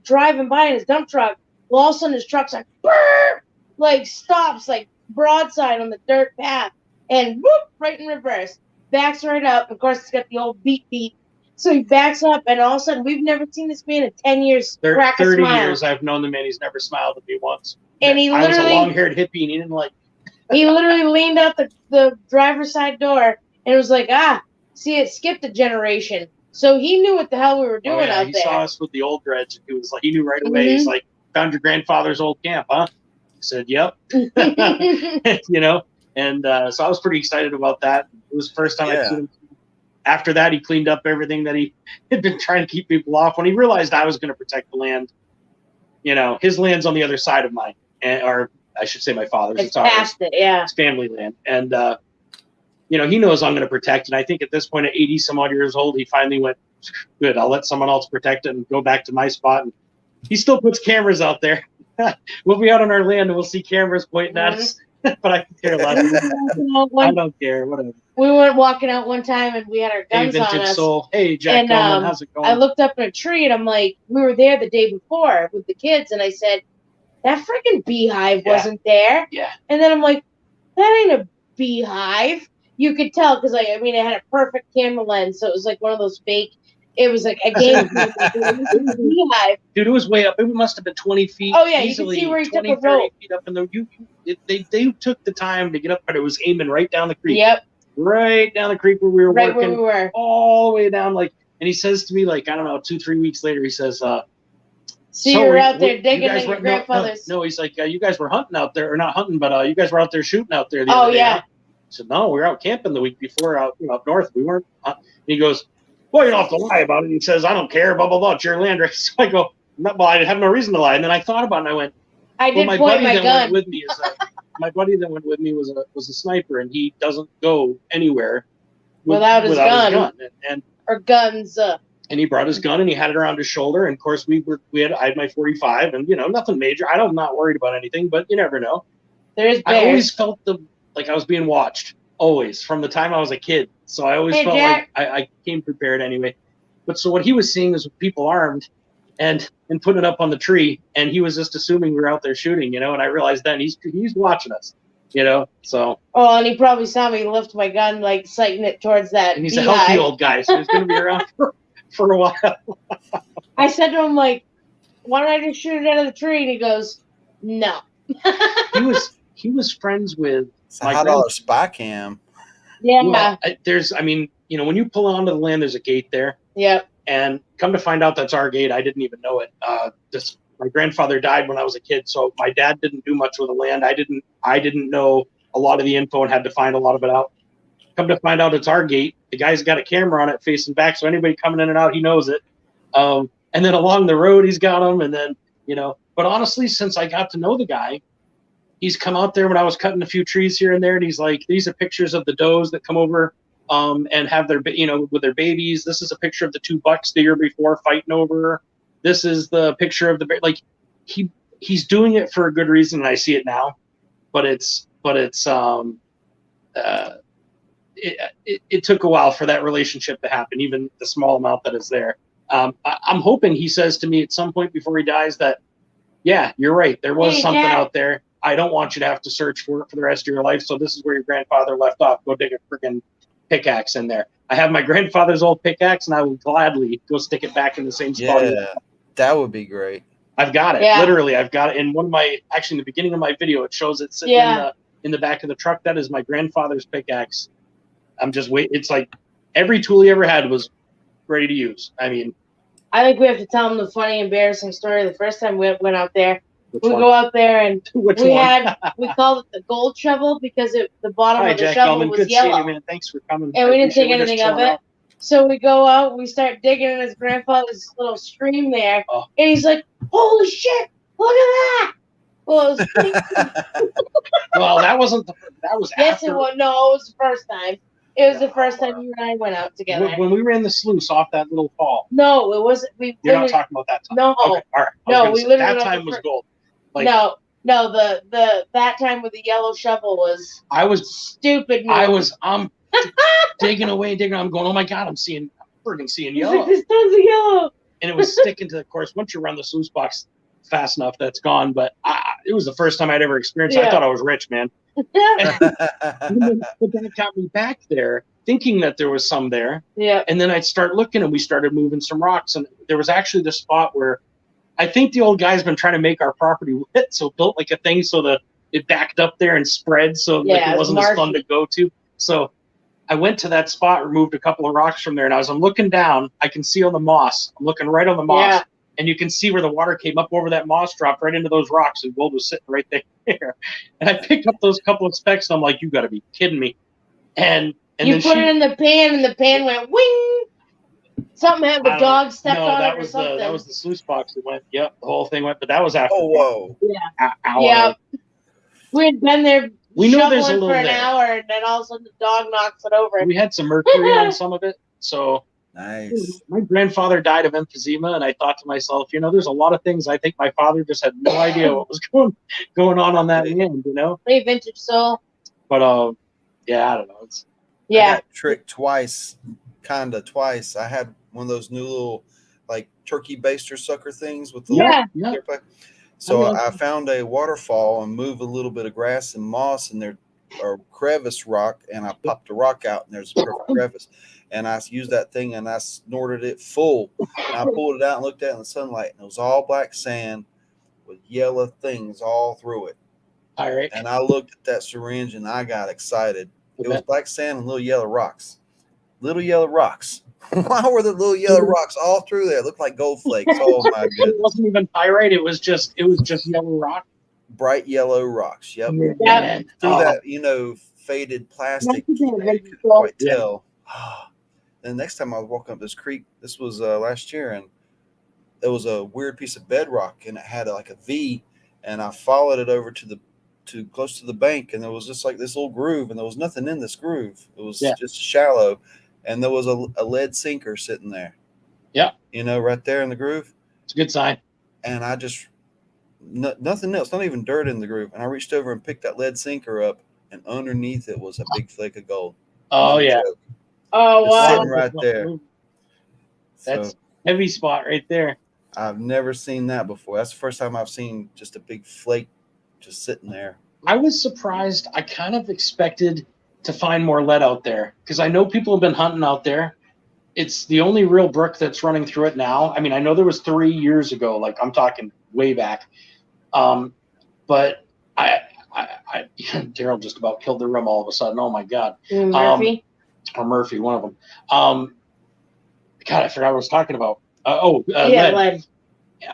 driving by in his dump truck. Well, all of a sudden his truck's like, burr! Like stops, like broadside on the dirt path, and whoop, right in reverse. Backs right up. Of course, it's got the old beep beep. So he backs up, and all of a sudden, we've never seen this man in 10 years crack a 30 smile. years I've known the man. He's never smiled at me once. And I was a long-haired hippie, and he didn't like me. He literally leaned out the driver's side door, and it was like, see, it skipped a generation. So he knew what the hell we were doing out there. He saw us with the old dredge, and he was like, he knew right away. He's like, "Found your grandfather's old camp, huh?" I said, "Yep." You know, and so I was pretty excited about that. It was the first time I'd seen him. After that, he cleaned up everything that he had been trying to keep people off. When he realized I was going to protect the land, you know, his land's on the other side of mine, or I should say my father's. It's past it, yeah. It's family land. And, you know, he knows I'm going to protect it. And I think at this point, at 80 some odd years old, he finally went, "Good, I'll let someone else protect it and go back to my spot." And he still puts cameras out there. We'll be out on our land and we'll see cameras pointing at us. But I care less. I don't care. Whatever. We went walking out one time and we had our guns on us. Soul. Hey, Jack Gilman, how's it going? I looked up in a tree and I'm like, we were there the day before with the kids, and I said, that freaking beehive wasn't there. Yeah. And then I'm like, that ain't a beehive. You could tell because it had a perfect camera lens, so it was like one of those fake. It was like a game. Beehive. Dude, it was way up. It must have been 20 feet. Oh yeah, easily, you can see where he 20, took a rope. 30 feet up in the. They took the time to get up, but it was aiming right down the creek. Yep. Right down the creek where we were working. Right where we were. All the way down, like, and he says to me, like, I don't know, 2-3 weeks later, he says, "See, you're out there digging at your grandfather's." No, he's like, "You guys were hunting out there, or not hunting, but you guys were out there shooting out there the other day." Yeah. Huh? I said, "No, we were out camping the week before out up north. We weren't." And he goes, "Well, you don't have to lie about it." He says, "I don't care, blah, blah, blah. It's your land." Right? So I go, "Well, I have no reason to lie." And then I thought about it, and I went, my buddy that went with me was a sniper, and he doesn't go anywhere without his gun. Or guns. And he brought his gun and he had it around his shoulder. And of course I had my 45 and, you know, nothing major. I'm not worried about anything, but you never know. There's bears. I always felt like I was being watched, always, from the time I was a kid. So I always felt like I came prepared anyway. But so what he was seeing is people armed and putting it up on the tree. And he was just assuming we were out there shooting, you know, and I realized then he's watching us. you know. So. Oh, and he probably saw me lift my gun, like sighting it towards that. And he's a healthy old guy, so he's going to be around for a while. I said to him, like, why don't I just shoot it out of the tree? And he goes, no. he was friends with it's a $100 spy cam. Yeah. Well, when you pull onto the land, there's a gate there. Yep. And come to find out, that's our gate. I didn't even know it. My grandfather died when I was a kid, so my dad didn't do much with the land. I didn't know a lot of the info and had to find a lot of it out. Come to find out, it's our gate. The guy's got a camera on it facing back, so anybody coming in and out, he knows it. And then along the road, he's got them. And then, but honestly, since I got to know the guy, he's come out there when I was cutting a few trees here and there, and he's like, these are pictures of the does that come over and have their, with their babies. This is a picture of the 2 bucks the year before fighting over. This is the picture of the, like, he's doing it for a good reason, and I see it now. But it took a while for that relationship to happen, even the small amount that is there. I'm hoping he says to me at some point before he dies that, yeah, you're right. There was something out there. I don't want you to have to search for it for the rest of your life. So this is where your grandfather left off. Go dig a freaking pickaxe in there. I have my grandfather's old pickaxe, and I will gladly go stick it back in the same spot. Yeah, that would be great. I've got it. Yeah. Literally, I've got it in one of my. Actually, in the beginning of my video, it shows it sitting in the back of the truck. That is my grandfather's pickaxe. I'm just waiting. It's like every tool he ever had was ready to use. I mean, I think we have to tell him the funny, embarrassing story. The first time we went out there, go out there and we called it the gold shovel because the bottom of the shovel was yellow. You, man. Thanks for coming. And we didn't think anything of it. So we go out, we start digging in his grandfather's little stream there, and he's like, "Holy shit! Look at that!" Well, it was well, that wasn't. That was yes, after. It was. No, it was the first time. It was the first time you and I went out together. When we were in the sluice off that little fall. No, it wasn't. You're not talking about that time. No. Okay, all right. No, we literally. That time was gold. Like, no, the that time with the yellow shovel was. I was stupid. I was digging away. I'm going, oh my god, I'm friggin' seeing yellow. Like, there's tons of yellow. And it was sticking to the course. Once you run the sluice box fast enough, that's gone. But it was the first time I'd ever experienced it. I thought I was rich, man. But that got me back there thinking that there was some there. Yeah. And then I'd start looking, and we started moving some rocks. And there was actually this spot where I think the old guy's been trying to make our property lit, so built like a thing so that it backed up there and spread so it wasn't as fun to go to. So I went to that spot, removed a couple of rocks from there, and as I'm looking down, I can see on the moss. I'm looking right on the moss, and you can see where the water came up over that moss, dropped right into those rocks, and gold was sitting right there. And I picked up those couple of specks, and I'm like, you got to be kidding me. And you put it in the pan, and the pan went wing. Something happened. The dog stepped on it or something. That was the sluice box that went. Yep, the whole thing went. But that was after. Oh, whoa. Yeah. We had been there. We know there's a little for an hour, and then all of a sudden the dog knocks it over. We had some mercury on some of it, so nice. My grandfather died of emphysema, and I thought to myself, there's a lot of things I think my father just had no idea what was going on that end, Hey, vintage soul. But I don't know. I got tricked twice. I had one of those new little like turkey baster sucker things with the So I found a waterfall and moved a little bit of grass and moss in there, or crevice rock, and I popped a rock out, and there's a perfect crevice. And I used that thing, and I snorted it full. And I pulled it out and looked at it in the sunlight, and it was all black sand with yellow things all through it. All right. And I looked at that syringe, and I got excited. It was black sand and little yellow rocks. Little yellow rocks. Why were the little yellow rocks all through there? It looked like gold flakes. Oh my goodness! It wasn't even pyrite. It was just yellow rock. Bright yellow rocks. Yep. Yeah. Through that, faded plastic. You couldn't quite tell. Then next time I was walking up this creek, this was last year, and there was a weird piece of bedrock, and it had like a V, and I followed it over to close to the bank, and there was just like this little groove, and there was nothing in this groove. It was just shallow. And there was a lead sinker sitting there. Yeah. Right there in the groove. It's a good sign. And I just, nothing else, not even dirt in the groove. And I reached over and picked that lead sinker up, and underneath it was a big flake of gold. Oh, yeah. Joke. Oh, just wow. sitting right there. That's heavy spot right there. I've never seen that before. That's the first time I've seen just a big flake just sitting there. I was surprised. I kind of expected to find more lead out there because I know people have been hunting out there. It's the only real brook that's running through it now. I mean, I know there was 3 years ago, like I'm talking way back. But Daryl just about killed the room all of a sudden. Oh my God. Murphy? Or Murphy, one of them. God, I forgot what I was talking about. Lead.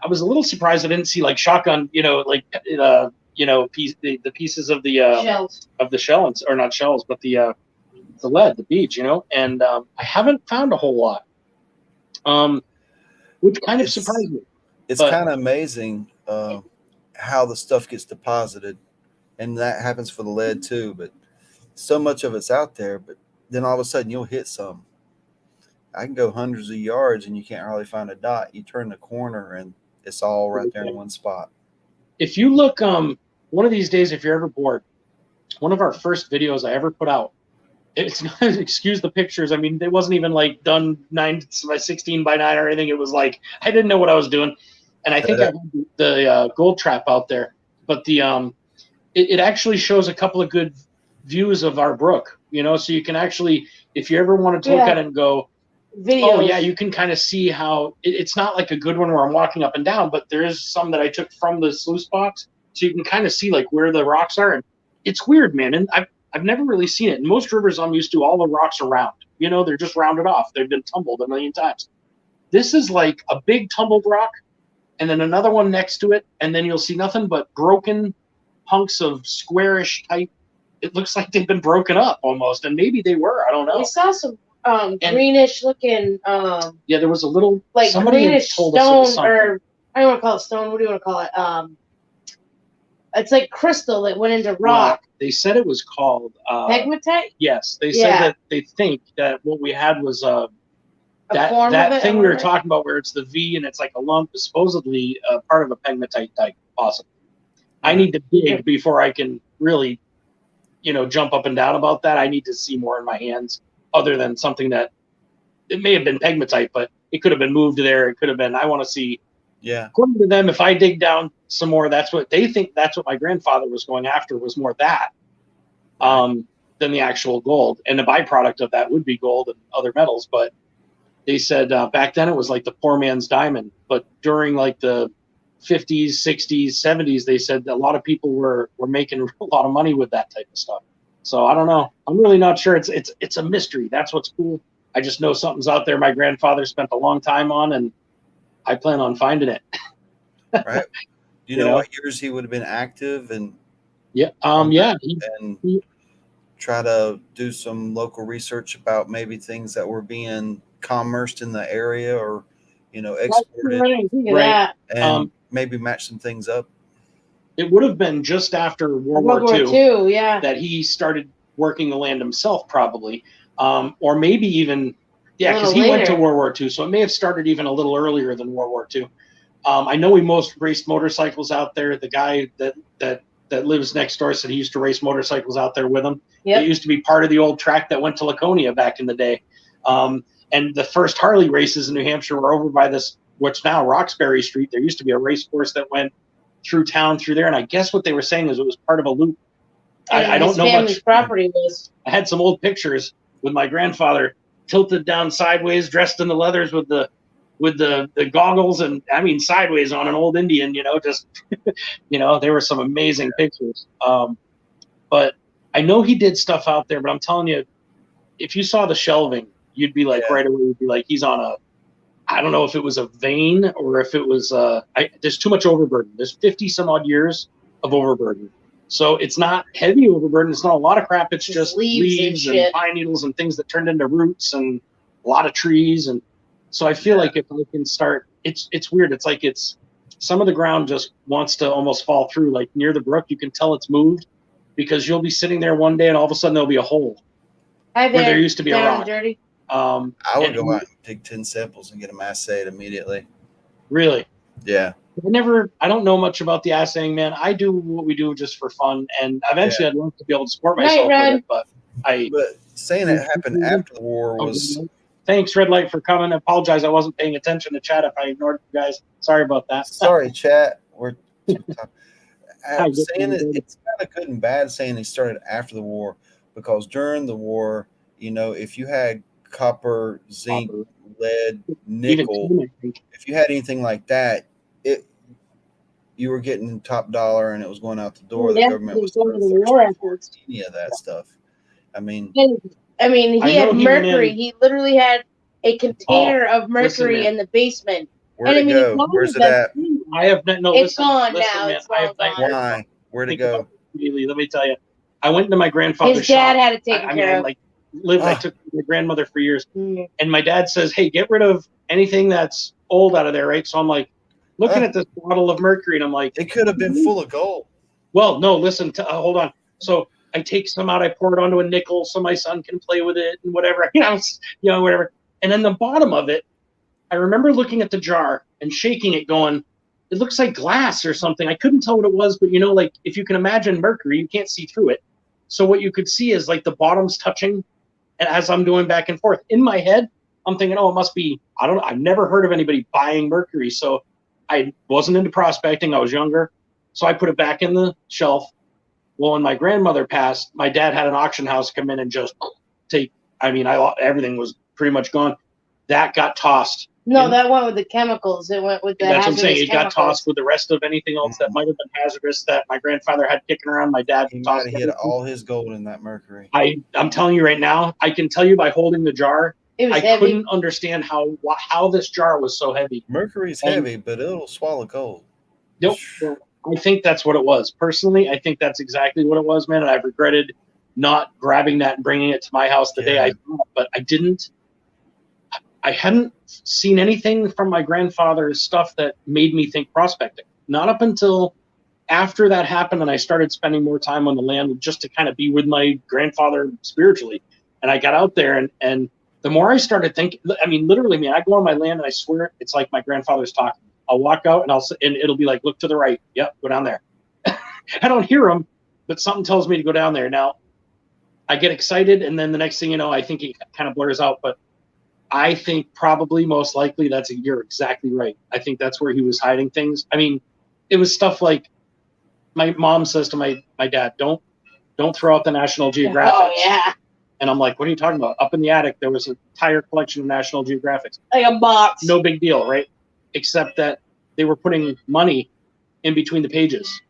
I was a little surprised I didn't see like shotgun, the pieces of the Shells. of the shell, or not shells, but the lead, the beads, and I haven't found a whole lot, which kind of surprised me. It's kind of amazing how the stuff gets deposited, and that happens for the lead too. But so much of it's out there, but then all of a sudden you'll hit some. I can go hundreds of yards and you can't hardly find a dot. You turn the corner and it's all right there in one spot. If you look, one of these days, if you're ever bored, one of our first videos I ever put out, it's not, excuse the pictures. I mean, it wasn't even like done 9 by 16 by 9 or anything. It was like, I didn't know what I was doing. And I think I had the gold trap out there, but it actually shows a couple of good views of our brook, so you can actually, if you ever wanted to look at it and go, Videos. Oh yeah, you can kind of see how it's not like a good one where I'm walking up and down, but there is some that I took from the sluice box, so you can kind of see like where the rocks are, and it's weird, man. And I've never really seen it. In most rivers I'm used to, all the rocks are round. They're just rounded off. They've been tumbled a million times. This is like a big tumbled rock, and then another one next to it, and then you'll see nothing but broken hunks of squarish type. It looks like they've been broken up almost, and maybe they were. I don't know. We saw some greenish looking yeah, there was a little like greenish stone, or I don't want to call it stone. What do you want to call it? It's like crystal that went into rock. They said it was called pegmatite. Yes, they said that they think that what we had was that thing we were talking about, where it's the V and it's like a lump, is supposedly part of a pegmatite type, possibly. I need to dig before I can really, jump up and down about that. I need to see more in my hands, other than something that it may have been pegmatite, but it could have been moved there. It could have been. I want to see. Yeah. According to them, if I dig down some more, that's what they think. That's what my grandfather was going after, was more that, than the actual gold. And the byproduct of that would be gold and other metals. But they said back then it was like the poor man's diamond. But during like the 50s, 60s, 70s, they said that a lot of people were making a lot of money with that type of stuff. So I don't know. I'm really not sure. It's a mystery. That's what's cool. I just know something's out there my grandfather spent a long time on, and I plan on finding it. Right. Do you know what years he would have been active? And yeah, and try to do some local research about maybe things that were being commerced in the area, or exported, right? And maybe match some things up. It would have been just after World War II, that he started working the land himself, probably, or maybe even because he went to World War II, so it may have started even a little earlier than World War II. I know we most raced motorcycles out there. The guy that lives next door said he used to race motorcycles out there with him. It used to be part of the old track that went to Laconia back in the day. And the first Harley races in New Hampshire were over by this, what's now Roxbury Street. There used to be a race course that went through town through there, and I guess what they were saying is it was part of a loop. I don't know much. Property was. I had some old pictures with my grandfather tilted down sideways, dressed in the leathers with the goggles, and I mean sideways on an old Indian. Just there were some amazing pictures. But I know he did stuff out there. But I'm telling you, if you saw the shelving, you'd be like right away. You'd be like, he's on a. I don't know if it was a vein or if it was. There's too much overburden. There's 50 some odd years of overburden. So it's not heavy overburden. It's not a lot of crap. It's just leaves and pine needles and things that turned into roots and a lot of trees. And so I feel like if I can start, it's weird. It's like some of the ground just wants to almost fall through. Like near the brook, you can tell it's moved because you'll be sitting there one day and all of a sudden there'll be a hole where there used to be a rock. Dirty. I would go out and take 10 samples and get them assayed immediately. Really? Yeah. I don't know much about the assaying, man. I do what we do just for fun, and eventually I'd love to be able to support myself with it, but saying it happened after the war was. Thanks, Red Light, for coming. I apologize, I wasn't paying attention to chat if I ignored you guys. Sorry about that. Sorry, chat. We're saying it's kind of good and bad saying he started after the war, because during the war, if you had copper, zinc, lead, nickel, if you had anything like that, you were getting top dollar and it was going out the door. The government was any of that stuff. I mean, he had mercury. He literally had a container of mercury in the basement. Where'd it go? Where's it at? I have no. It's gone now. It's gone. Why? Where'd it go? Let me tell you. I went into my grandfather's shop. His dad had it taken care of. I took my grandmother for years, and my dad says, "Hey, get rid of anything that's old out of there." Right. So I'm like, looking at this bottle of mercury, and I'm like, it could have been full of gold. Well, no. Listen. Hold on. So I take some out. I pour it onto a nickel so my son can play with it and whatever. Whatever. And then the bottom of it, I remember looking at the jar and shaking it, going, "It looks like glass or something." I couldn't tell what it was, but like if you can imagine mercury, you can't see through it. So what you could see is like the bottom's touching, and as I'm going back and forth in my head, I'm thinking, "Oh, it must be." I've never heard of anybody buying mercury, so I wasn't into prospecting. I was younger, so I put it back in the shelf. Well, when my grandmother passed, my dad had an auction house come in and just take. Everything was pretty much gone. That got tossed. No, that went with the chemicals. It went with the hazardous chemicals. That's what I'm saying. It got tossed with the rest of anything else that might have been hazardous that my grandfather had kicking around. My dad tossed. He had all his gold in that mercury. I'm telling you right now, I can tell you by holding the jar, I couldn't understand how this jar was so heavy. Mercury's heavy, but it'll swallow gold. Nope. I think that's what it was. Personally, I think that's exactly what it was, man. And I've regretted not grabbing that and bringing it to my house the day I saw it, but I didn't. I hadn't seen anything from my grandfather's stuff that made me think prospecting. Not up until after that happened, and I started spending more time on the land just to kind of be with my grandfather spiritually. And I got out there, and the more I started thinking, literally, man, I go on my land, and I swear it's like my grandfather's talking. I'll walk out, and it'll be like, look to the right. Yep, go down there. I don't hear him, but something tells me to go down there. Now, I get excited, and then the next thing you know, I think it kind of blurs out, but I think probably most likely you're exactly right. I think that's where he was hiding things. It was stuff like my mom says to my dad, don't throw out the National Geographic. Oh, yeah. And I'm like, what are you talking about? Up in the attic, there was an entire collection of National Geographics. Like a box. No big deal, right? Except that they were putting money in between the pages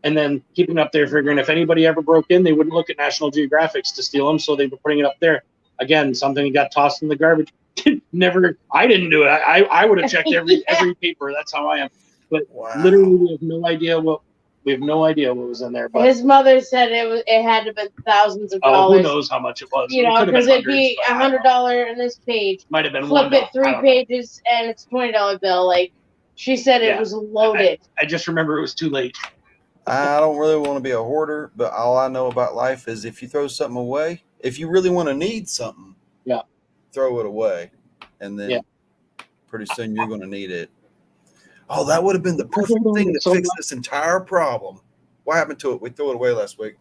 and then keeping it up there, figuring if anybody ever broke in, they wouldn't look at National Geographics to steal them. So they were putting it up there. Again, something that got tossed in the garbage. I didn't do it. I would have checked every paper. That's how I am. But literally, we have no idea what was in there. But his mother said it had to have been thousands of dollars. Who knows how much it was? Because it'd be $100 in this page. Might have been flip it 3 pages and it's $20 bill. Like she said, it was loaded. I just remember it was too late. I don't really want to be a hoarder, but all I know about life is if you throw something away, if you really want to need something, throw it away, and then pretty soon you're going to need it. Oh, that would have been the perfect thing to fix this entire problem. What happened to it? We threw it away last week.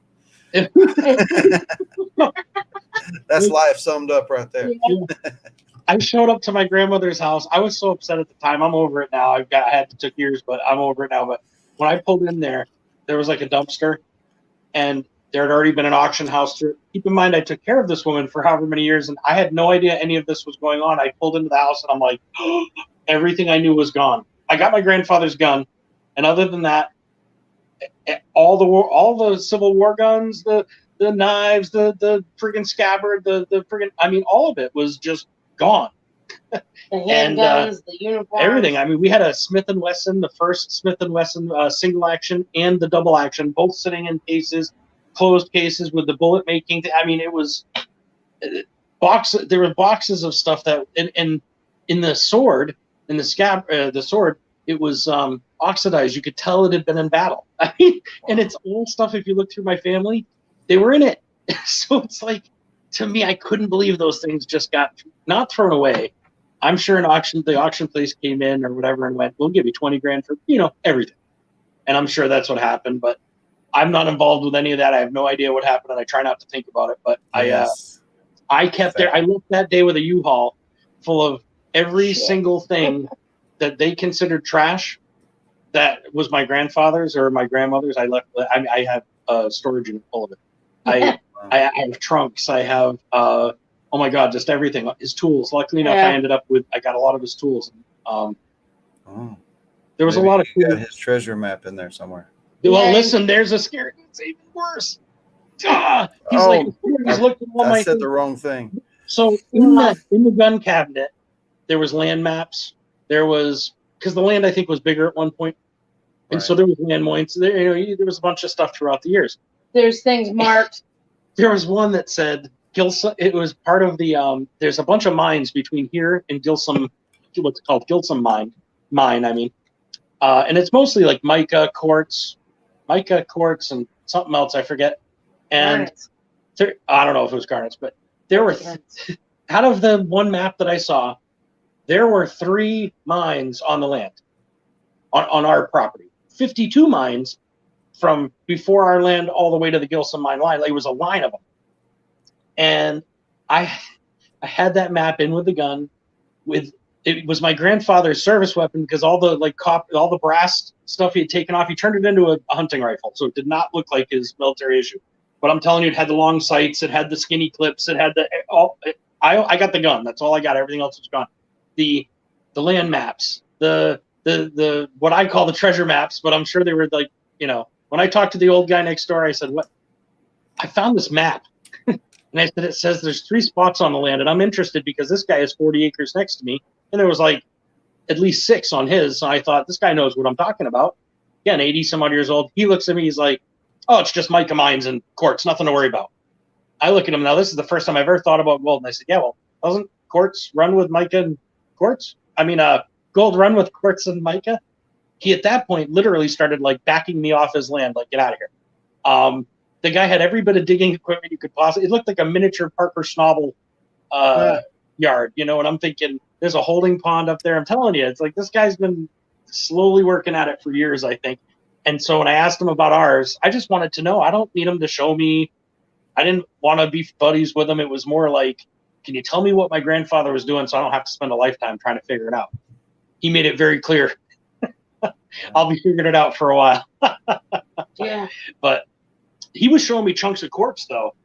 That's life summed up right there. I showed up to my grandmother's house. I was so upset at the time. I'm over it now. It took years, but I'm over it now. But when I pulled in there was like a dumpster, and there had already been an auction house. Keep in mind, I took care of this woman for however many years, and I had no idea any of this was going on. I pulled into the house, and I'm like, everything I knew was gone. I got my grandfather's gun, and other than that, all the Civil War guns, the knives, the friggin' scabbard, the friggin', all of it was just gone. The handguns, the uniforms, everything. We had a Smith & Wesson, the first Smith & Wesson single action and the double action, both sitting in cases. Closed cases with the bullet making. It was there were boxes of stuff that in the sword, in the sword, it was oxidized. You could tell it had been in battle. And it's all stuff. If you look through my family, they were in it. So it's like, to me, I couldn't believe those things just got not thrown away. I'm sure the auction place came in or whatever and went, we'll give you 20 grand for everything. And I'm sure that's what happened, but I'm not involved with any of that. I have no idea what happened, and I try not to think about it. But I kept there. I left that day with a U-Haul full of every single thing that they considered trash. That was my grandfather's or my grandmother's. I left. I have a storage unit full of it. I have trunks. I have oh my God, just everything. His tools. Luckily enough, I got a lot of his tools. There was a lot of got his treasure map in there somewhere. Well, listen, there's a scary. It's even worse. He's looking at all I said the wrong thing. So in the gun cabinet, there was land maps. There was, because the land I think was bigger at one point, and so there was landmines. There was a bunch of stuff throughout the years. There's things marked. There was one that said Gilsum. It was part of the. There's a bunch of mines between here and Gilsum. What's it called? Gilsum mine. I mean, and it's mostly like mica quartz, and something else I forget. And I don't know if it was garnets, but there were out of the one map that I saw, there were 3 mines on the land, on our property. 52 mines from before our land all the way to the Gilsum mine line. Like, it was a line of them, and I had that map in with the gun. It was my grandfather's service weapon, because all the brass stuff he had taken off, he turned it into a hunting rifle, so it did not look like his military issue. But I'm telling you, it had the long sights, it had the skinny clips, it had I got the gun. That's all I got. Everything else was gone. The land maps, the what I call the treasure maps, but I'm sure they were like, when I talked to the old guy next door, I said, "What? I found this map." And I said, "It says there's 3 spots on the land, and I'm interested because this guy has 40 acres next to me, and there was like at least 6 on his." So I thought, this guy knows what I'm talking about. Again, 80 some odd years old. He looks at me, he's like, "Oh, it's just mica mines and quartz, nothing to worry about." I look at him now. This is the first time I've ever thought about gold, and I said, "Yeah, well, doesn't quartz run with mica and quartz? I mean, gold run with quartz and mica?" He at that point literally started like backing me off his land, like, "Get out of here." The guy had every bit of digging equipment you could possibly. It looked like a miniature Parker Schnabel yard, and I'm thinking, there's a holding pond up there. I'm telling you, it's like this guy's been slowly working at it for years, I think. And so when I asked him about ours, I just wanted to know. I don't need him to show me. I didn't want to be buddies with him. It was more like, can you tell me what my grandfather was doing so I don't have to spend a lifetime trying to figure it out? He made it very clear. I'll be figuring it out for a while. Yeah. But he was showing me chunks of quartz, though,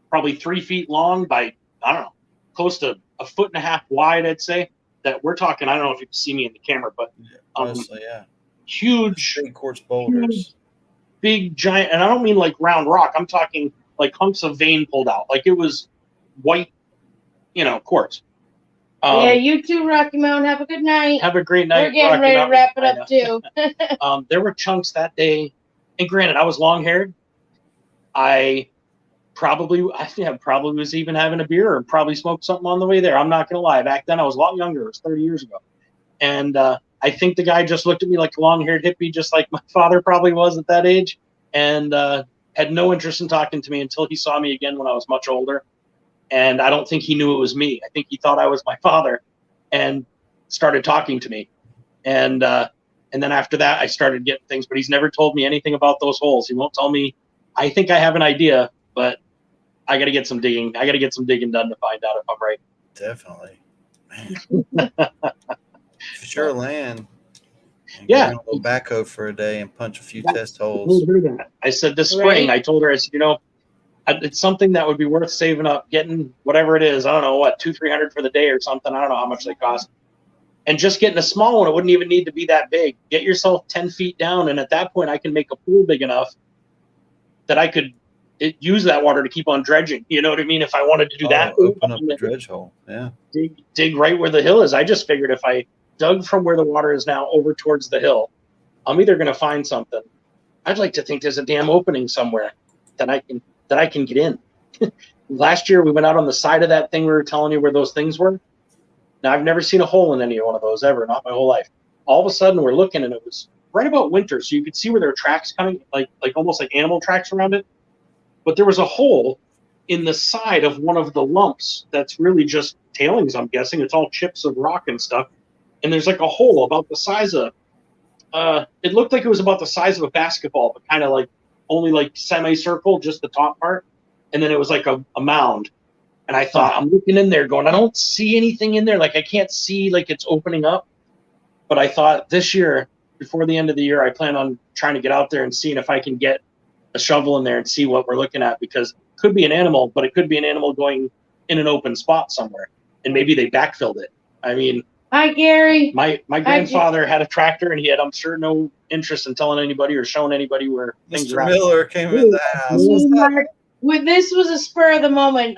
probably 3 feet long by, I don't know, close to 1.5 feet wide, I'd say. That we're talking, I don't know if you can see me in the camera, but honestly, huge big quartz boulders, big giant, and I don't mean like round rock. I'm talking like hunks of vein pulled out, like it was white, quartz. You too, Rocky Mountain. Have a good night. Have a great night. We're getting ready to wrap it up too. There were chunks that day, and granted, I was long haired. I probably was even having a beer or probably smoked something on the way there. I'm not gonna lie. Back then, I was a lot younger. It was 30 years ago, and I think the guy just looked at me like a long-haired hippie, just like my father probably was at that age, and had no interest in talking to me until he saw me again when I was much older. And I don't think he knew it was me. I think he thought I was my father and started talking to me. And then after that, I started getting things, but he's never told me anything about those holes. He won't tell me. I think I have an idea, but I got to get some digging. I got to get some digging done to find out if I'm right. Definitely. Man. If it's your land, yeah, go backhoe for a day and punch a few test holes. I said this spring, I told her, I said, it's something that would be worth saving up, getting whatever it is. I don't know what, $200-300 for the day or something. I don't know how much they cost. And just getting a small one, it wouldn't even need to be that big. Get yourself 10 feet down, and at that point, I can make a pool big enough that I could use that water to keep on dredging. You know what I mean? If I wanted to do that, open up the dredge hole. Yeah, dig right where the hill is. I just figured if I dug from where the water is now over towards the hill, I'm either going to find something. I'd like to think there's a damn opening somewhere that I can get in. Last year we went out on the side of that thing we were telling you where those things were. Now I've never seen a hole in any one of those ever, not my whole life. All of a sudden we're looking and it was right about winter, so you could see where there were tracks coming, like almost like animal tracks around it. But there was a hole in the side of one of the lumps that's really just tailings, I'm guessing. It's all chips of rock and stuff. And there's like a hole about the size of, it looked like it was about the size of a basketball, but kind of like only like semicircle, just the top part. And then it was like a mound. And I thought, I'm looking in there going, I don't see anything in there. Like I can't see like it's opening up. But I thought this year, before the end of the year, I plan on trying to get out there and seeing if I can get a shovel in there and see what we're looking at, because it could be an animal, but it could be an animal going in an open spot somewhere, and maybe they backfilled it. I mean, hi Gary. My grandfather had a tractor, and he had, I'm sure, no interest in telling anybody or showing anybody where things Mr. were at. Miller came in the house. This was a spur of the moment.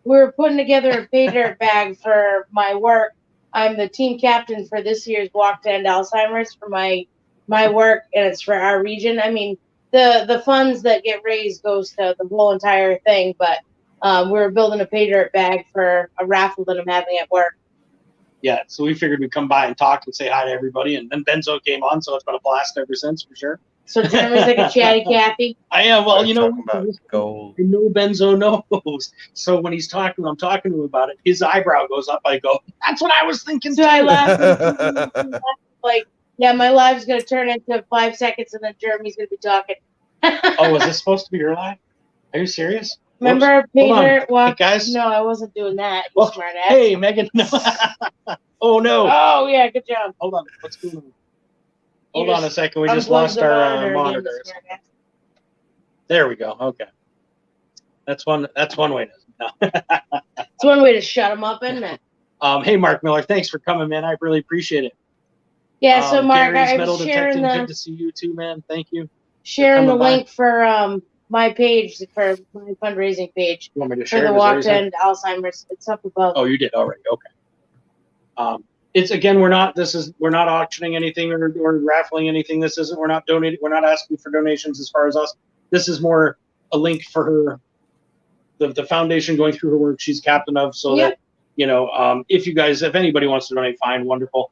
We were putting together a Paydirt bag for my work. I'm the team captain for this year's Walk to End Alzheimer's for my work, and it's for our region. I mean, the funds that get raised goes to the whole entire thing, but we were building a Paydirt bag for a raffle that I'm having at work. Yeah, so we figured we'd come by and talk and say hi to everybody, and then Benzo came on, so it's been a blast ever since, for sure. So Jeremy's like a chatty Cathy. I am. Well, you know, about gold. I know Benzo knows. So when he's talking, I'm talking to him about it. His eyebrow goes up. I go, that's what I was thinking. So I laughed. Like, yeah, my live's gonna turn into 5 seconds, and then Jeremy's gonna be talking. Oh, is this supposed to be your live? Are you serious? Remember Paydirt walk? Hey, guys. No, I wasn't doing that. Well, Smart ass. hey, Megan. Oh no. Oh yeah, good job. Hold on. What's going on? Hold on a second. We just unplugged lost our monitor. There we go. Okay. That's one way to. No. It's one way to shut them up, isn't it? Hey, Mark Miller. Thanks for coming, man. I really appreciate it. Yeah. So Mark, Gary's I'm Metal sharing Detecting. Good to see you too, man. Thank you. Sharing the link for my page, for my fundraising page. You want me to for share the Walk to End Alzheimer's? It's up above. Oh, you did already. Okay. It's again, we're not auctioning anything or raffling anything. We're not donating. We're not asking for donations as far as us. This is more a link for her, the foundation going through her work she's captain of, so that, you know, if anybody wants to donate, fine, wonderful.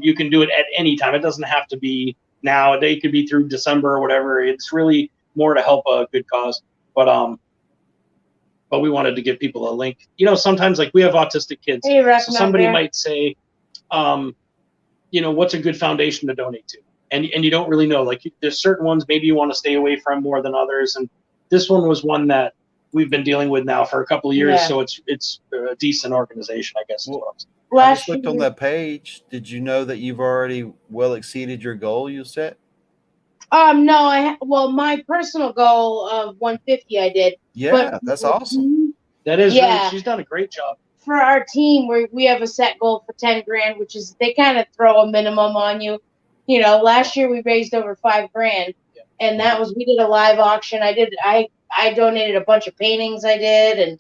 You can do it at any time. It doesn't have to be now. A day could be through December or whatever. It's really more to help a good cause. But we wanted to give people a link. You know, sometimes like we have autistic kids, so somebody might say, you know, what's a good foundation to donate to? And you don't really know. Like, there's certain ones maybe you want to stay away from more than others. And this one was one that we've been dealing with now for a couple of years. Yeah. So it's a decent organization, I guess. Well, I just looked on that page. Did you know that you've already well exceeded your goal you set? No, my personal goal of 150 I did. Yeah, that's awesome. That is really, she's done a great job. For our team, we have a set goal for 10 grand, which is they kind of throw a minimum on you. You know, last year we raised over 5 grand, and we did a live auction. I donated a bunch of paintings I did, and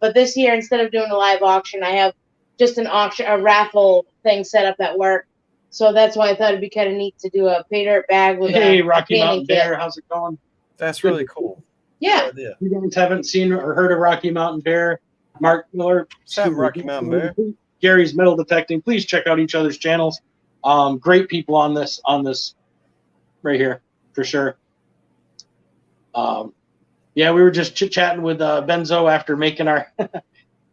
but this year instead of doing a live auction, I have just a raffle thing set up at work. So that's why I thought it'd be kind of neat to do a Paydirt bag with a Rocky Mountain Bear. How's it going? That's really cool. Yeah. If you guys haven't seen or heard of Rocky Mountain Bear, Mark Miller, Rocky Mountain Bear, Gary's Metal Detecting. Please check out each other's channels. Great people on this right here for sure. We were just chit-chatting with Benzo after making our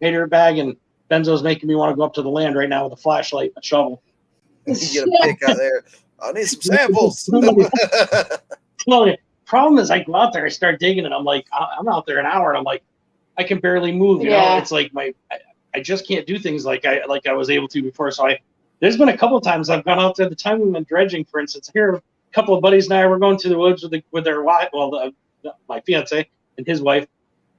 Paydirt bag, and Benzo's making me want to go up to the land right now with a flashlight and a shovel. You get a pick out there. I need some samples. Problem is, I go out there, I start digging, and I'm like, I'm out there an hour, and I'm like, I can barely move. You know, it's like I just can't do things like I was able to before. So there's been a couple of times I've gone out there. The time we went dredging, for instance, here a couple of buddies and I were going to the woods with their wife, my fiance and his wife,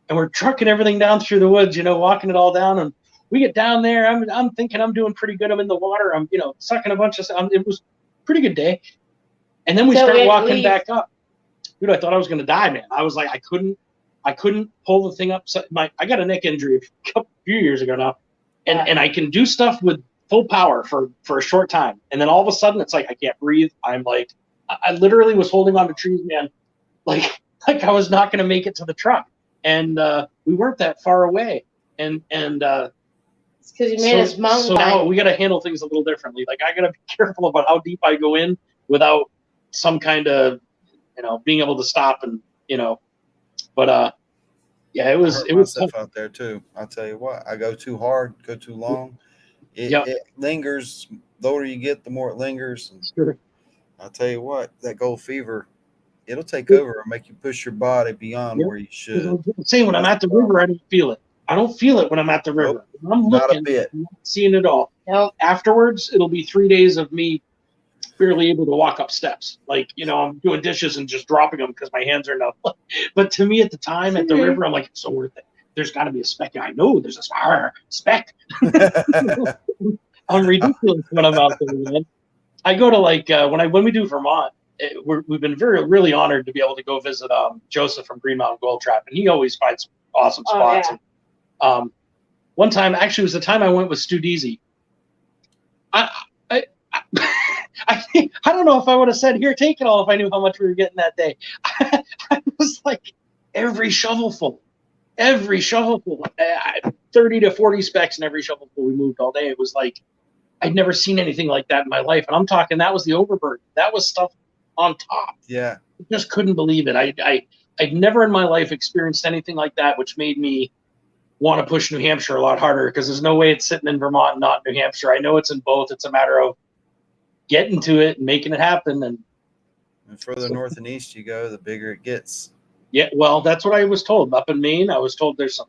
and we're trucking everything down through the woods. You know, walking it all down, and we get down there. I'm thinking I'm doing pretty good. I'm in the water. I'm sucking a bunch of. It was a pretty good day, and then we start walking back up. Dude, I thought I was gonna die, man. I was like, I couldn't pull the thing up. I got a neck injury a few years ago now, and I can do stuff with full power for a short time, and then all of a sudden it's like I can't breathe. I'm like, I literally was holding on to trees, man, like I was not gonna make it to the truck, and we weren't that far away, and it's because you made us mountain. So now we got to handle things a little differently. Like I got to be careful about how deep I go in without some kind of being able to stop and but it was tough out there too. I'll tell you what, I go too hard, go too long. It lingers. The older you get, the more it lingers. And sure. I'll tell you what, that gold fever, it'll take over and make you push your body beyond where you should. I'm saying when I'm at the river, I don't feel it. I don't feel it when I'm at the river. Nope, when I'm looking, not a bit. I'm not seeing it all. Nope. Afterwards, it'll be 3 days of me barely able to walk up steps. Like, I'm doing dishes and just dropping them because my hands are numb. But to me at the time at the river, I'm like, it's so worth it. There's got to be a speck. I know there's a speck. I'm ridiculous when I'm out there, man. I go to when we do Vermont, we've been really honored to be able to go visit Joseph from Green Mountain Gold Trap, and he always finds awesome spots. Yeah. And, one time, actually, it was the time I went with Stu Deasy. I don't know if I would have said, here, take it all, if I knew how much we were getting that day. I was like, every shovelful, 30 to 40 specks in every shovelful we moved all day. It was like, I'd never seen anything like that in my life. And I'm talking, that was the overburden. That was stuff on top. Yeah. I just couldn't believe it. I'd never in my life experienced anything like that, which made me want to push New Hampshire a lot harder, because there's no way it's sitting in Vermont and not New Hampshire. I know it's in both. It's a matter of getting to it and making it happen. And further north and east you go, the bigger it gets. Yeah, well, that's what I was told. Up in Maine, I was told there's some.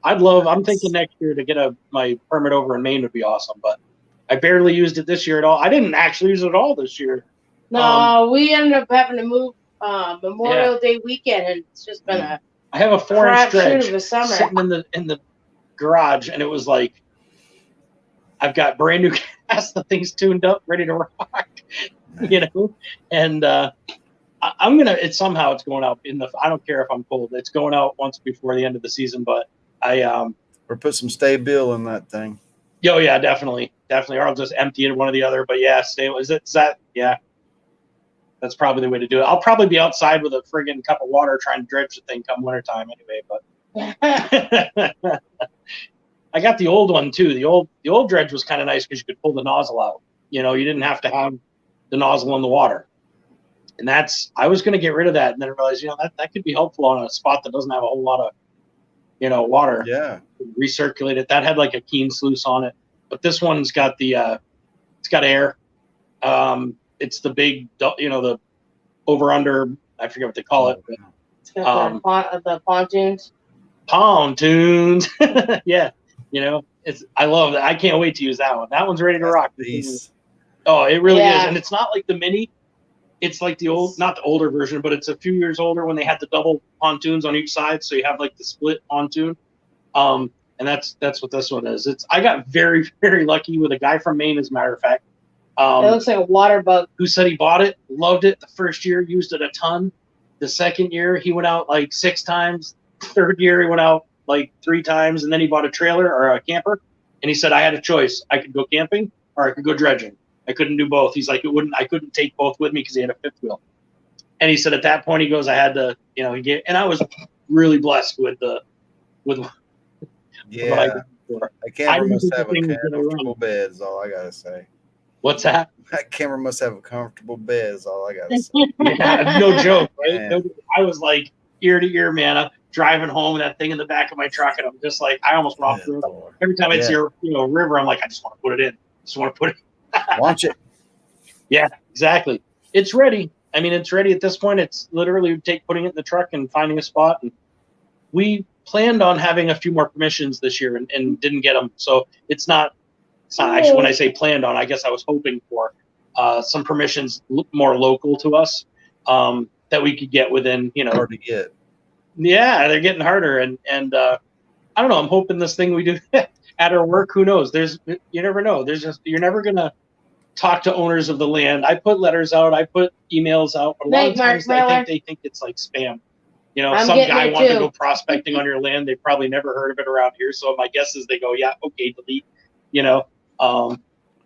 I'm thinking next year to get my permit over in Maine would be awesome, but I barely used it this year at all. I didn't actually use it at all this year. No, we ended up having to move Memorial Day weekend, and it's just been a. I have a 4-inch dredge sitting in the garage, and it was like, I've got brand new gas, the thing's tuned up, ready to rock, and it's going out I don't care if I'm cold. It's going out once before the end of the season, but or put some Stay-Bil in that thing. Oh yeah, definitely. Or I'll just empty it one or the other, but yeah, that's probably the way to do it. I'll probably be outside with a friggin' cup of water trying to dredge the thing come wintertime anyway, but I got the old one too. The old dredge was kind of nice because you could pull the nozzle out. You didn't have to have the nozzle in the water. And I was going to get rid of that, and then I realized, that could be helpful on a spot that doesn't have a whole lot of, water. Yeah. Recirculate it. That had like a keen sluice on it, but this one's got it's got air. It's the big, the over under. I forget what they call it. But, it's got the pontoons. Pontoons. Yeah. I love that. I can't wait to use that one. That one's ready to rock. Oh, it really is. And it's not like the mini. It's like not the older version, but it's a few years older when they had the double pontoons on each side. So you have like the split pontoon. And that's what this one is. I got very, very lucky with a guy from Maine, as a matter of fact. It looks like a water bug. Who said he bought it, loved it. The first year, used it a ton. The second year, he went out like 6 times. Third year, he went out like 3 times. And then he bought a trailer or a camper. And he said, I had a choice. I could go camping or I could go dredging. I couldn't do both. He's like, I couldn't take both with me because he had a fifth wheel. And he said at that point, he goes, I had to, and I was really blessed with yeah. A camper must have a comfortable bed is all I got to say. What's that? That camera must have a comfortable bed is all I got to say. Yeah, no joke, right? I was like ear to ear, man. I'm driving home, that thing in the back of my truck, and I'm just like, I almost went off the road. Every time I see a river, I'm like, I just want to put it in. Watch it. Yeah, exactly. It's ready. I mean, it's ready at this point. It's literally putting it in the truck and finding a spot. And we planned on having a few more permissions this year and didn't get them. So it's not actually, when I say planned on, I guess I was hoping for some permissions more local to us that we could get within, Hard to get. Yeah, they're getting harder. And I don't know. I'm hoping this thing we do at our work, who knows? You never know. You're never going to talk to owners of the land. I put letters out. I put emails out. But a lot of times they think it's like spam. Some guy wanted to go prospecting on your land. They probably never heard of it around here. So my guess is they go, yeah, okay, delete.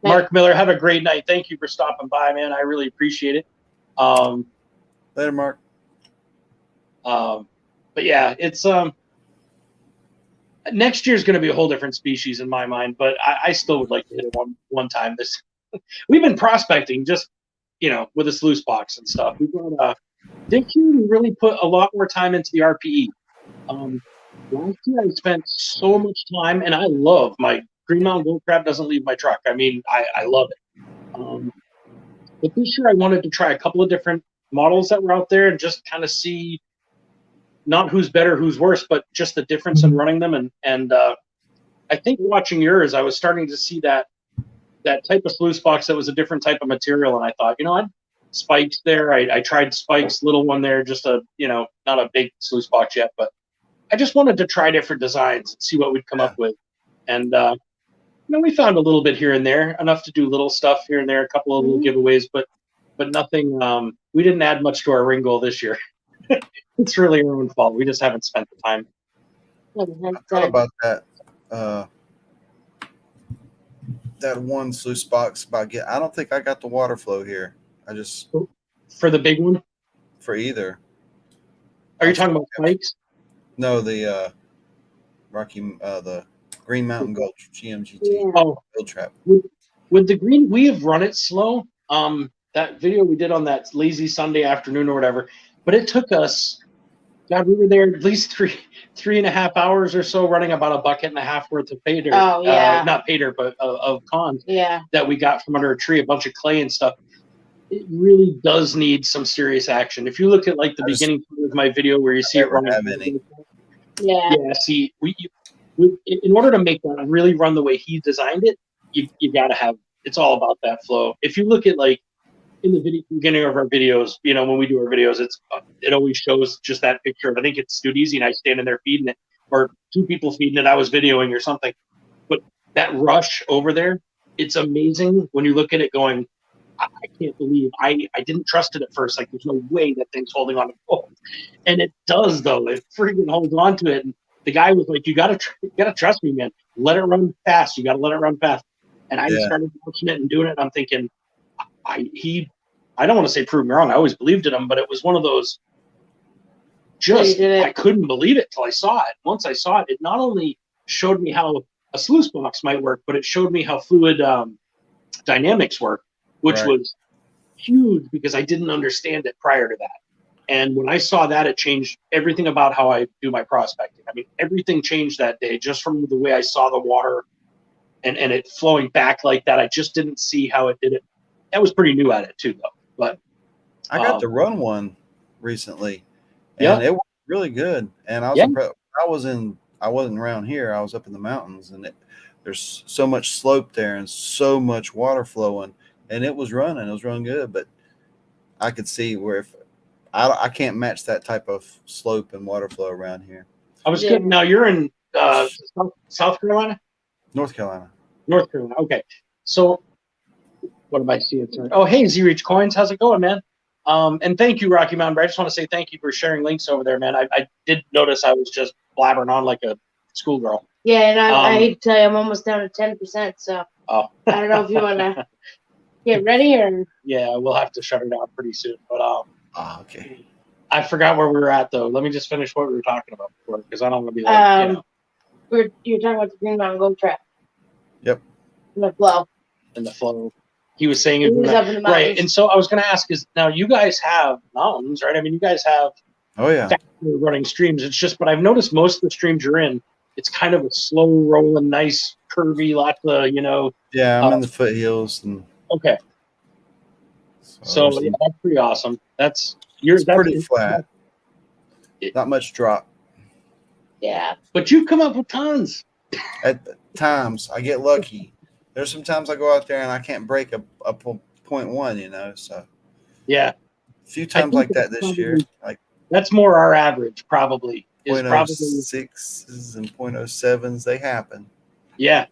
Mark Miller, have a great night. Thank you for stopping by, man. I really appreciate it. Later, Mark. But yeah, it's next year's going to be a whole different species in my mind. But I still would like to hit it one time. We've been prospecting just with a sluice box and stuff. We got this year we really put a lot more time into the RPE. Last year I spent so much time, and I love my Green Mountain Gold Crab doesn't leave my truck. I mean, I love it. But this year I wanted to try a couple of different models that were out there and just kind of see not who's better, who's worse, but just the difference in running them. And I think watching yours, I was starting to see that that type of sluice box that was a different type of material, and I thought, I'd spikes there. I tried spikes, little one there, just a not a big sluice box yet, but I just wanted to try different designs and see what we'd come up with. And we found a little bit here and there, enough to do little stuff here and there, a couple of little giveaways, but nothing. We didn't add much to our ring goal this year. It's really our own fault. We just haven't spent the time. I thought about that. That one sluice box I don't think I got the water flow here. I just for the big one. For either. Are you talking about spikes? No, the the Green Mountain Gulch GMGT build trap. With the green, we have run it slow. That video we did on that lazy Sunday afternoon or whatever, but it took us. God, we were there at least 3.5 hours or so, running about a bucket and a half worth of pay dirt. Oh yeah, not pay dirt, but of cons. Yeah, that we got from under a tree, a bunch of clay and stuff. It really does need some serious action. If you look at like the beginning of my video where you see it running, see, in order to make that really run the way he designed it, you got to have. It's all about that flow. If you look at like in the beginning of our videos, when we do our videos, it always shows just that picture of, I think it's Dude Easy and I standing there feeding it, or two people feeding it. I was videoing or something. But that rush over there, it's amazing when you look at it going, I can't believe I didn't trust it at first. Like, there's no way that thing's holding on to gold. And it does, though. It freaking holds on to it. And the guy was like, you gotta trust me, man. Let it run fast. You got to let it run fast. And I just started watching it and doing it. And I'm thinking, I don't want to say prove me wrong. I always believed in him, but it was one of those. I couldn't believe it till I saw it. Once I saw it, it not only showed me how a sluice box might work, but it showed me how fluid dynamics work, which was huge because I didn't understand it prior to that. And when I saw that, it changed everything about how I do my prospecting. I mean, everything changed that day just from the way I saw the water and it flowing back like that. I just didn't see how it did it. I was pretty new at it too, though. But I got to run one recently, and it was really good. And I was impressed. I wasn't around here. I was up in the mountains, and there's so much slope there and so much water flowing, and it was running. It was running good, but I could see where if I can't match that type of slope and water flow around here. I was good. Now you're in South Carolina? North Carolina. North Carolina. Okay. So what am I seeing? Oh, hey, Z-Reach Coins. How's it going, man? And thank you, Rocky Mountain. I just want to say thank you for sharing links over there, man. I did notice I was just blabbering on like a schoolgirl. Yeah, and I hate to tell you, I'm almost down to 10%. So I don't know if you want to get ready or. Yeah, we'll have to shut her down pretty soon. But okay. I forgot where we were at though. Let me just finish what we were talking about before, because I don't want to be like you're talking about the Green Mountain Gold Trap. Yep. And the flow. And the flow. He was saying it was up in the right. And so I was going to ask is now you guys have mountains, right? I mean, you guys have running streams. It's just, but I've noticed most of the streams you're in, it's kind of a slow rolling, nice, curvy, lots of, Yeah, I'm in the foothills. Okay. So yeah, that's pretty awesome. That's pretty flat. Not much drop. Yeah. But you come up with tons. At times, I get lucky. There's some times I go out there and I can't break a 0.1, so. Yeah. A few times like that this year. Like that's more our average, probably. 0.06s and 0.07s, they happen. Yeah.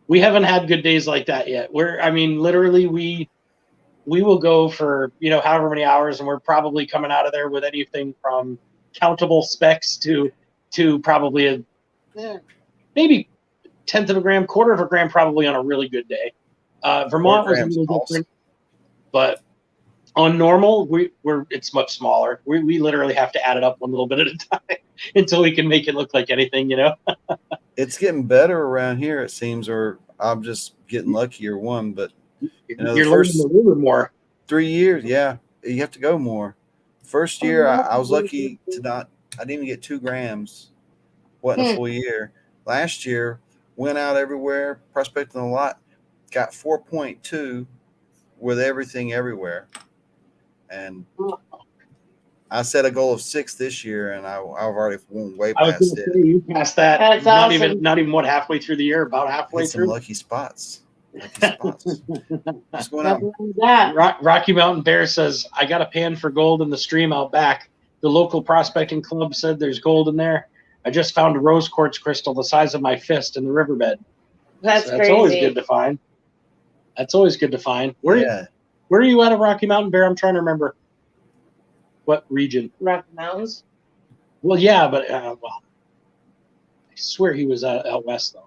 We haven't had good days like that yet. Literally we will go for, however many hours, and we're probably coming out of there with anything from countable specks to probably maybe 1/10 of a gram, 1/4 of a gram, probably on a really good day. Vermont was a little different, but on normal, it's much smaller. We literally have to add it up one little bit at a time until we can make it look like anything, It's getting better around here, it seems, or I'm just getting luckier one, but you're learning a little bit more. 3 years, you have to go more. First year, I was lucky I didn't even get 2 grams. Wasn't a full year. Last year, went out everywhere, prospecting a lot, got 4.2 with everything everywhere. And I set a goal of 6 this year, and I've already won way past it. You passed that. That's not awesome. Even halfway through the year, about halfway through. Some lucky spots. Lucky spots. What's going Nothing on? like that. Rocky Mountain Bear says, I got a pan for gold in the stream out back. The local prospecting club said there's gold in there. I just found a rose quartz crystal the size of my fist in the riverbed. That's crazy. Always good to find. That's always good to find. Where are you at, Rocky Mountain Bear? I'm trying to remember what region. Rocky Mountains. Well, yeah, but I swear he was out west though.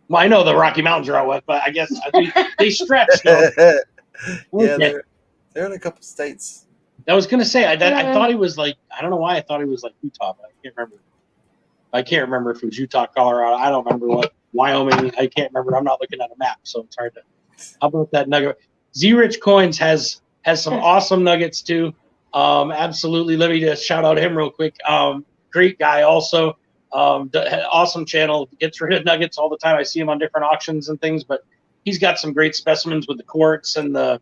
Well, I know the Rocky Mountains are out west, but I guess they stretch. Though. Yeah, they're in a couple states. I was gonna say I thought he was like, I don't know why I thought he was like Utah, but I can't remember if it was Utah, Colorado. I don't remember what Wyoming. I can't remember. I'm not looking at a map, so it's hard to. How about that nugget? Z-Rich Coins has some awesome nuggets too. Absolutely. Let me just shout out him real quick. Great guy also. Awesome channel. Gets rid of nuggets all the time. I see him on different auctions and things, but he's got some great specimens with the quartz and the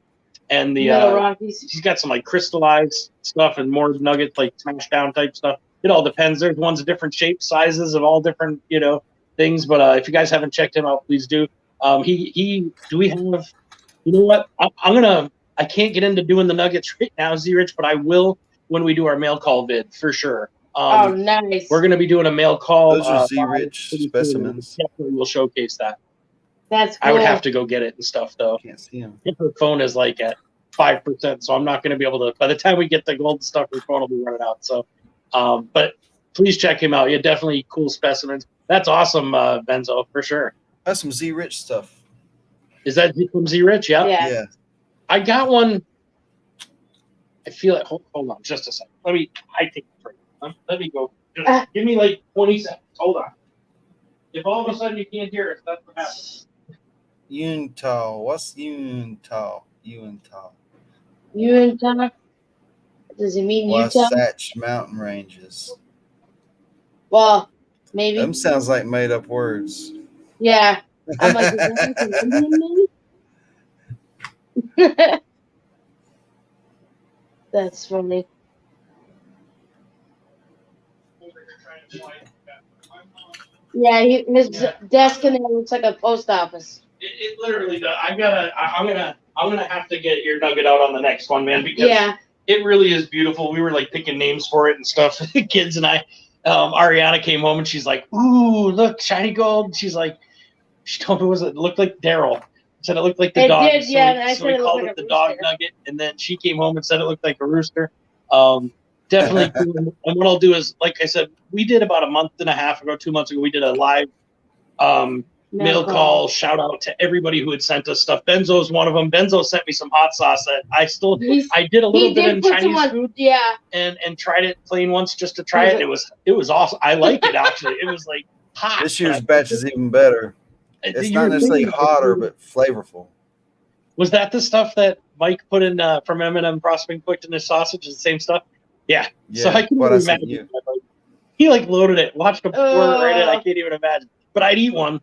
he's got some like crystallized stuff and more nuggets like smash down type stuff. It all depends. There's ones of different shapes, sizes, of all different things. But if you guys haven't checked him out, please do. Do we have? You know what? I can't get into doing the nuggets right now, Z-Rich, but I will when we do our mail call vid for sure. Nice. We're going to be doing a mail call. Those are Z-Rich specimens. Definitely will showcase that. That's cool. I would have to go get it and stuff, though. Can't see them. Her phone is like at 5%, so I'm not going to be able to. By the time we get the gold stuff, her phone will be running out. So, but please check him out. Yeah, definitely cool specimens. That's awesome, Benzo, for sure. That's some Z-Rich stuff. Is that from Z-Rich? Yeah. I got one. I feel it. Hold on just a second. I take it for you. Let me go. Just give me like 20 seconds. Hold on. If all of a sudden you can't hear us, that's what happens. Utah. What's Utah? Utah. Does it mean Utah? Wasatch Mountain Ranges. Well, maybe. Them sounds like made up words. Yeah. I'm like, is that an Indian maybe? That's funny. Yeah, his desk in there looks like a post office. It literally does. I'm gonna have to get your nugget out on the next one, man, because it really is beautiful. We were like picking names for it and stuff. The kids and I. Ariana came home and she's like, "Ooh, look, shiny gold." She's like, she told me it looked like Daryl. Said it looked like the dog. Did, yeah. So we called it the dog nugget, and then she came home and said it looked like a rooster. Definitely cool. And what I'll do is, like I said, we did about a month and a half ago, 2 months ago, we did a live mail call shout out to everybody who had sent us stuff. Benzo is one of them. Benzo sent me some hot sauce that I did a little bit in Chinese food. Yeah. And tried it plain once just to try it. It was awesome. I liked it actually. It was like hot. This year's batch is even better. It's not necessarily hotter, but flavorful. Was that the stuff that Mike put in from M&M Prospering put in his sausage? Is the same stuff? Yeah. So I can even imagine. He like loaded it, watched him pour it right in. I can't even imagine. But I'd eat one.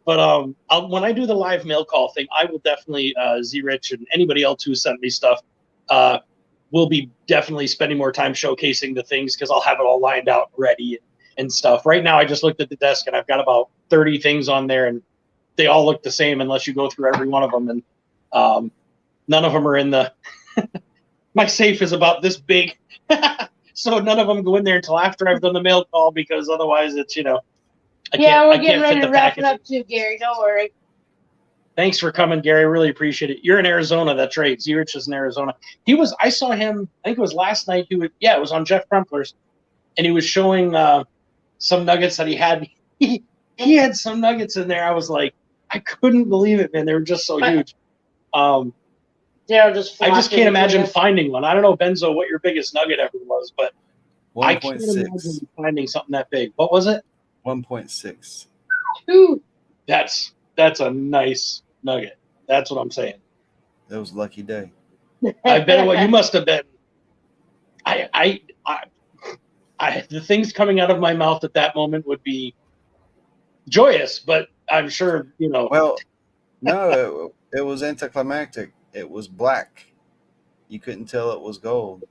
But when I do the live mail call thing, I will definitely Z-Rich and anybody else who sent me stuff will be definitely spending more time showcasing the things because I'll have it all lined out ready and stuff. Right now, I just looked at the desk and I've got about 30 things on there, and they all look the same unless you go through every one of them. And none of them are in the. My safe is about this big. So none of them go in there until after I've done the mail call because otherwise it's, we're getting ready to wrap it up too, Gary. Don't worry. Thanks for coming, Gary. Really appreciate it. You're in Arizona. That's right. Z-Rich is in Arizona. I saw him, I think it was last night. It was on Jeff Crumpler's, and he was showing some nuggets that he had. He had some nuggets in there. I was like, I couldn't believe it, man. They were just so huge. I just can't imagine finding one. I don't know, Benzo, what your biggest nugget ever was, but 1. I can't imagine finding something that big. What was it? 1.6. That's a nice nugget. That's what I'm saying. That was a lucky day. I bet what you must have been. The things coming out of my mouth at that moment would be joyous, but I'm sure, Well, no, it was anticlimactic. It was black. You couldn't tell it was gold.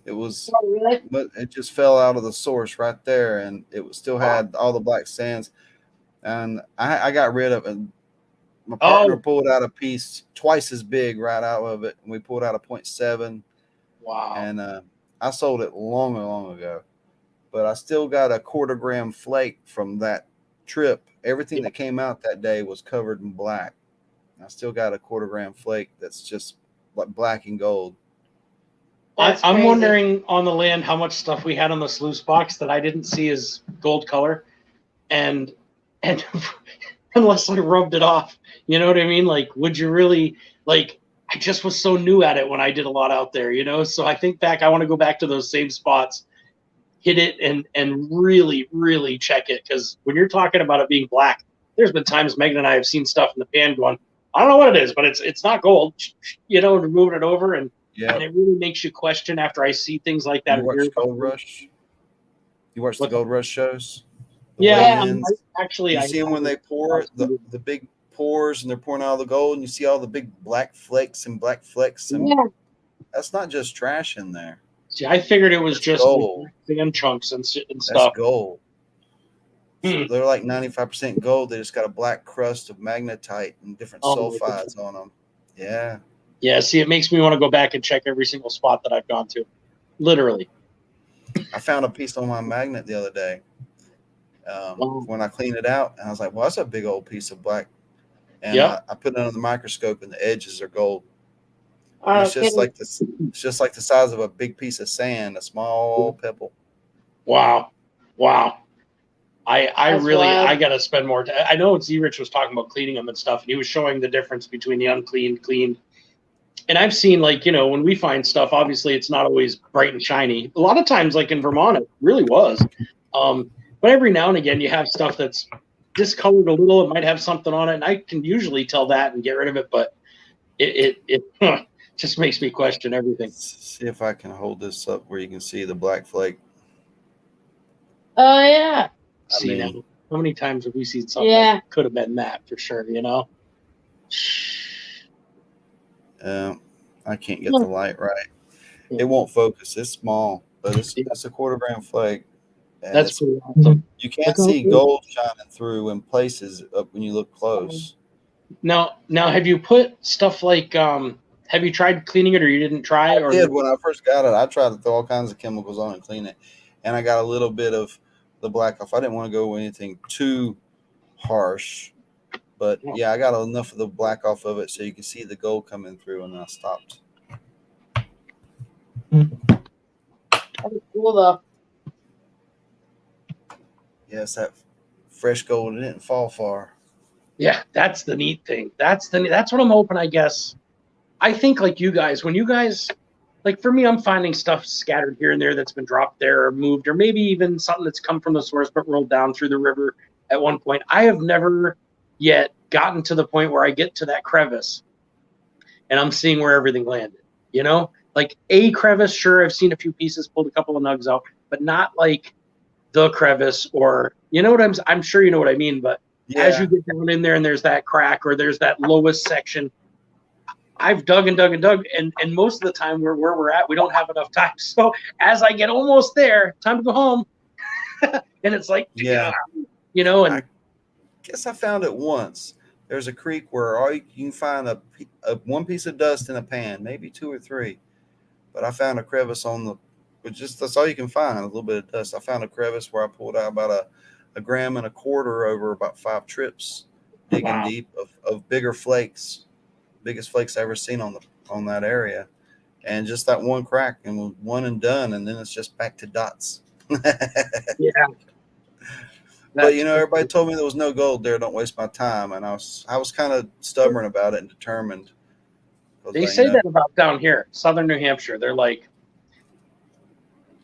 It was, Oh, really? but it just fell out of the source right there, and it was still had all the black sands. And I got rid of it. My partner pulled out a piece twice as big right out of it, and we pulled out a 0.7. Wow. And I sold it long ago, but I still got a 1/4 gram flake from that trip. Everything that came out that day was covered in black. I still got a 1/4 gram flake that's just like black and gold. I'm wondering on the land how much stuff we had on the sluice box that I didn't see as gold color, and unless I rubbed it off, you know what I mean? Like, would you really, like, I just was so new at it when I did a lot out there, you know? So I think back, I want to go back to those same spots, hit it, and really, really check it. Because when you're talking about it being black, there's been times Megan and I have seen stuff in the pan going, I don't know what it is, but it's not gold, you know, and moving it over. And it really makes you question after I see things like that. You watch Gold Rush? You watch the Gold Rush shows? Yeah, actually, you see them when they pour it, the big pours, and they're pouring out all the gold, and you see all the big black flakes and black flecks. And that's not just trash in there. See, I figured it was just gold, sand chunks and stuff. That's gold. So they're like 95% gold. They just got a black crust of magnetite and different sulfides on them. Yeah. Yeah. See, it makes me want to go back and check every single spot that I've gone to. Literally. I found a piece on my magnet the other day. When I cleaned it out, and I was like, well, that's a big old piece of black. And I put it under the microscope, and the edges are gold. It's just like this. It's just like the size of a big piece of sand, a small pebble. Wow. I really got to spend more time. I know Z-Rich was talking about cleaning them and stuff, and he was showing the difference between the uncleaned, cleaned. And I've seen, like, you know, when we find stuff, obviously it's not always bright and shiny. A lot of times, like in Vermont, it really was. But every now and again, you have stuff that's discolored a little. It might have something on it, and I can usually tell that and get rid of it. But it just makes me question everything. See if I can hold this up where you can see the black flake. Oh yeah. See, now, how many times have we seen something that could have been that for sure? You know. I can't get the light right. It won't focus. It's small, but it's a 1/4 gram flake. And that's pretty awesome. You can't see gold shining through in places when you look close. Now, have you put stuff like have you tried cleaning it, or you didn't try? I did when I first got it. I tried to throw all kinds of chemicals on and clean it, and I got a little bit of the black off. I didn't want to go with anything too harsh, but yeah, I got enough of the black off of it so you can see the gold coming through, and then I stopped. That's cool though. Yes, that fresh gold, it didn't fall far. Yeah, that's the neat thing. That's what I'm hoping, I guess. I think like you guys, when you guys, like for me, I'm finding stuff scattered here and there that's been dropped there or moved, or maybe even something that's come from the source but rolled down through the river at one point. I have never yet gotten to the point where I get to that crevice and I'm seeing where everything landed, you know? Like a crevice, sure, I've seen a few pieces, pulled a couple of nugs out, but not like the crevice, or you know what I'm sure you know what I mean, but as you get down in there and there's that crack or there's that lowest section, I've dug and dug and dug, and most of the time where we're at, we don't have enough time. So as I get almost there, time to go home, and it's like, you know. And I guess I found it once. There's a creek where you can find a one piece of dust in a pan, maybe 2 or 3, but I found a crevice on the. But that's all you can find, a little bit of dust. I found a crevice where I pulled out about a gram and a quarter over about 5 trips, digging deep of bigger flakes, biggest flakes I ever seen on that area, and just that one crack and one and done, and then it's just back to dots. Yeah. But you know, everybody told me there was no gold there. Don't waste my time, and I was kind of stubborn about it and determined. They say that about down here, southern New Hampshire. They're like,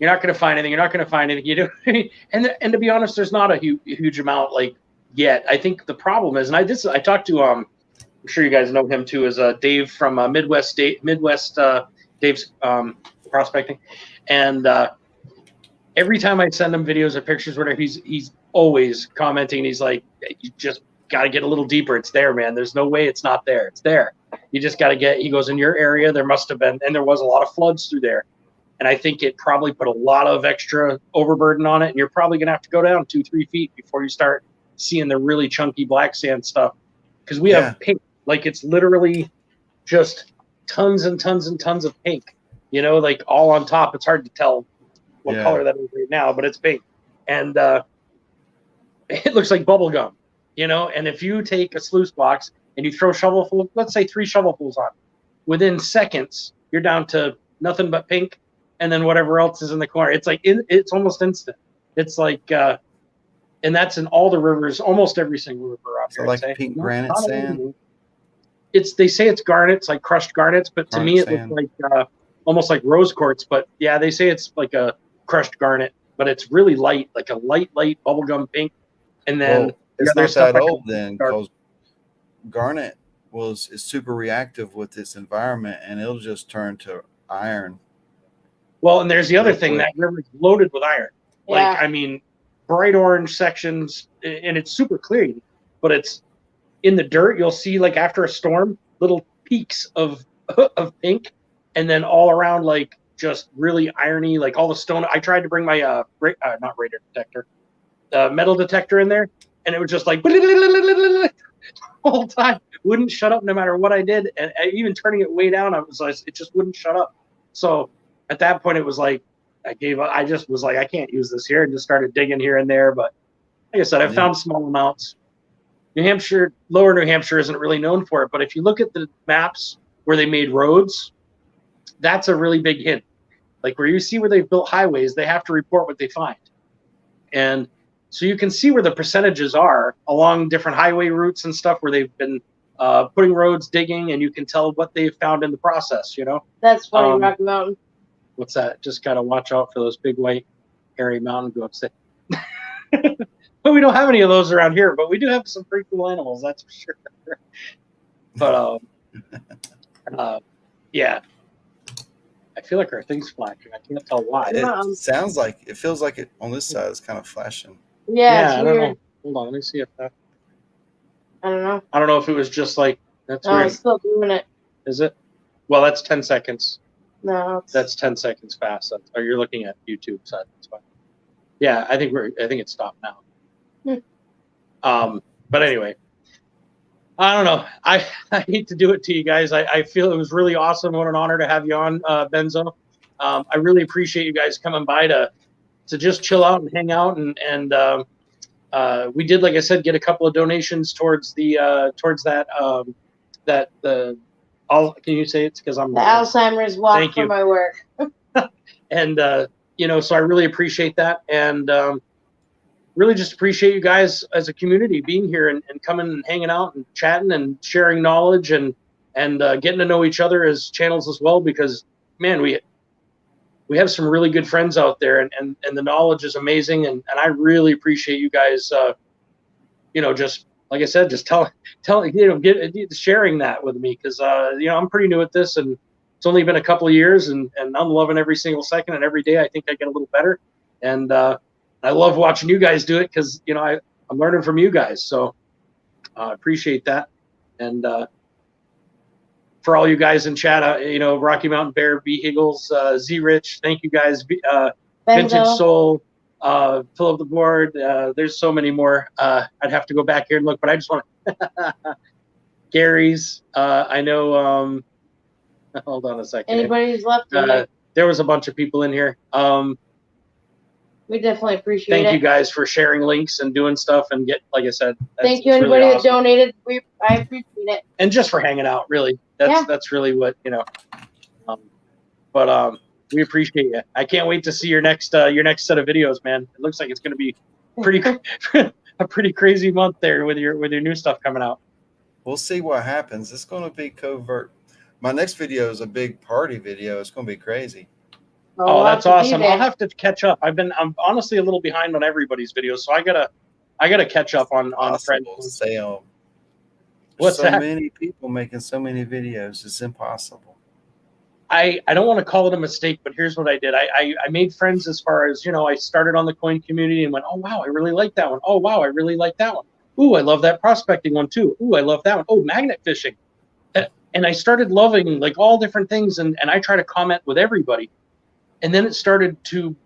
you're not going to find anything. You're not going to find anything. You do, and to be honest, there's not a huge amount like yet. I think the problem is, and I talked to I'm sure you guys know him too, is Dave from Midwest Dave's prospecting, and every time I send him videos or pictures, whatever, he's always commenting. He's like, you just got to get a little deeper. It's there, man. There's no way it's not there. It's there. You just got to get. He goes, in your area, there must have been, and there was a lot of floods through there. And I think it probably put a lot of extra overburden on it. And you're probably going to have to go down 2-3 feet before you start seeing the really chunky black sand stuff. Because we have pink, like it's literally just tons and tons and tons of pink, you know, like all on top. It's hard to tell what color that is right now, but it's pink. And it looks like bubble gum, you know. And if you take a sluice box and you throw shovelful, let's say 3 shovelfuls on, within seconds, you're down to nothing but pink. And then whatever else is in the corner, it's like it's almost instant. It's like, and that's in all the rivers, almost every single river out there. So like pink granite sand. They say it's garnets, like crushed garnets, but to me it looks like almost like rose quartz. But yeah, they say it's like a crushed garnet, but it's really light, like a light bubblegum pink. And then it's not that old then, because garnet is super reactive with this environment, and it'll just turn to iron. Well, and there's the other thing, that river is loaded with iron. Like, I mean, bright orange sections, and it's super clean, but it's in the dirt. You'll see, like, after a storm, little peaks of pink, and then all around, like, just really irony, like all the stone. I tried to bring my not radar detector, metal detector in there, and it was just like the whole time. Wouldn't shut up no matter what I did, and even turning it way down, it just wouldn't shut up. So at that point, it was like I gave up. I just was like, I can't use this here, and just started digging here and there. But like I said, I found small amounts. New Hampshire, lower New Hampshire isn't really known for it, but if you look at the maps where they made roads, that's a really big hint. Like where you see where they've built highways, they have to report what they find. And so you can see where the percentages are along different highway routes and stuff where they've been putting roads, digging, and you can tell what they've found in the process, you know? That's funny, Rocky Mountain. What's that? Just got to watch out for those big white hairy mountain goats. But we don't have any of those around here, but we do have some pretty cool animals, that's for sure. But yeah. I feel like our thing's flashing. I can't tell why. It feels like it on this side is kind of flashing. Yeah, it's weird. Know. Hold on, let me see if that. I don't know. I don't know if it was just like that's weird. It's still doing it. Is it? Well, that's 10 seconds. No, that's 10 seconds fast. Or you're looking at YouTube side. That's fine. Yeah, I think it stopped now. But anyway, I don't know. I hate to do it to you guys. I feel it was really awesome. What an honor to have you on, Benzo. I really appreciate you guys coming by to just chill out and hang out. And we did, like I said, get a couple of donations towards that. Can you say it's because I'm the Alzheimer's walk for my work. And so I really appreciate that, and really just appreciate you guys as a community being here and coming and hanging out and chatting and sharing knowledge and getting to know each other as channels as well, because man, we have some really good friends out there, and the knowledge is amazing, and I really appreciate you guys just like I said, just sharing that with me, because I'm pretty new at this, and it's only been a couple of years, and I'm loving every single second, and every day I think I get a little better, and I love watching you guys do it, because I'm learning from you guys, so I appreciate that. And for all you guys in chat, Rocky Mountain Bear, B Higgles, Z Rich, thank you guys, Vintage Soul, fill up the board. There's so many more. I'd have to go back here and look, but I just want to. Gary's. I know. Hold on a second. Anybody who's left? There was a bunch of people in here. We definitely appreciate it. Thank you guys for sharing links and doing stuff, and like I said. Thank you, anybody that donated. I appreciate it. And just for hanging out, really. That's really what But we appreciate you. I can't wait to see your next set of videos, man. It looks like it's going to be a pretty crazy month there with your new stuff coming out. We'll see what happens. It's going to be covert. My next video is a big party video. It's going to be crazy. Oh, that's awesome. I'll have to catch up. I'm honestly a little behind on everybody's videos, so I gotta catch up on friends. What's that? So many people making so many videos. It's impossible. I don't want to call it a mistake, but here's what I did. I made friends as far as, I started on the coin community and went, oh, wow, I really like that one. Oh, wow, I really like that one. Ooh, I love that prospecting one too. Ooh, I love that one. Oh, magnet fishing. And I started loving like all different things, and I try to comment with everybody. And then it started to,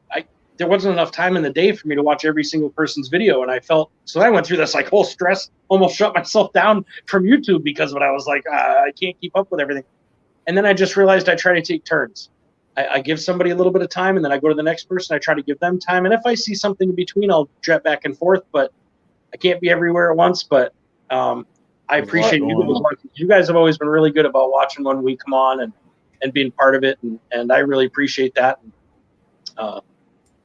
there wasn't enough time in the day for me to watch every single person's video. And I felt, so I went through this like whole stress, almost shut myself down from YouTube because of it. I was like, I can't keep up with everything. And then I just realized I try to take turns. I give somebody a little bit of time, and then I go to the next person. I try to give them time. And if I see something in between, I'll jet back and forth, but I can't be everywhere at once. But I appreciate you guys watching. You guys have always been really good about watching when we come on and being part of it. And I really appreciate that.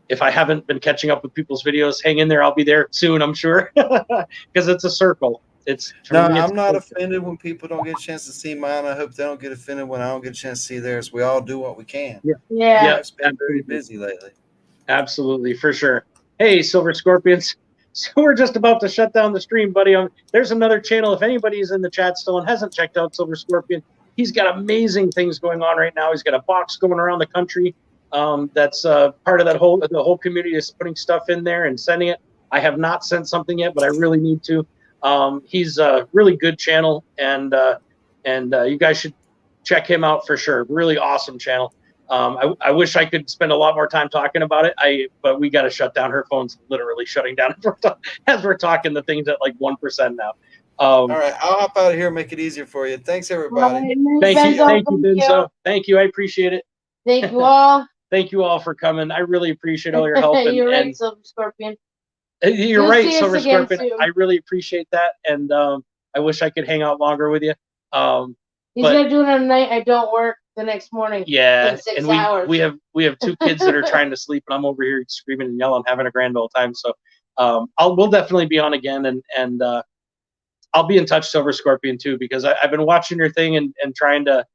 If I haven't been catching up with people's videos, hang in there. I'll be there soon, I'm sure, because it's a circle. I'm not offended when people don't get a chance to see mine. I hope they don't get offended when I don't get a chance to see theirs. We all do what we can. Yeah. I've been very busy lately. Absolutely, for sure. Hey, Silver Scorpions. So we're just about to shut down the stream, buddy. There's another channel. If anybody's in the chat still and hasn't checked out Silver Scorpion, he's got amazing things going on right now. He's got a box going around the country. That's part of the whole community is putting stuff in there and sending it. I have not sent something yet, but I really need to. He's a really good channel, and you guys should check him out for sure. Really awesome channel. I wish I could spend a lot more time talking about it. But we got to shut down. Her phone's literally shutting down as we're talking. The thing's at like 1% now. All right, I'll hop out of here and make it easier for you. Thanks, everybody. Thank you, Benzo. Thank you. I appreciate it. Thank you all. Thank you all for coming. I really appreciate all your help. You're right, Silver Scorpion. You're right, Silver Scorpion. I really appreciate that, and I wish I could hang out longer with you. He's gonna do it on a night I don't work the next morning. Yeah, and we have two kids that are trying to sleep, and I'm over here screaming and yelling, having a grand old time. So we'll definitely be on again, and I'll be in touch, Silver Scorpion, too, because I've been watching your thing and trying to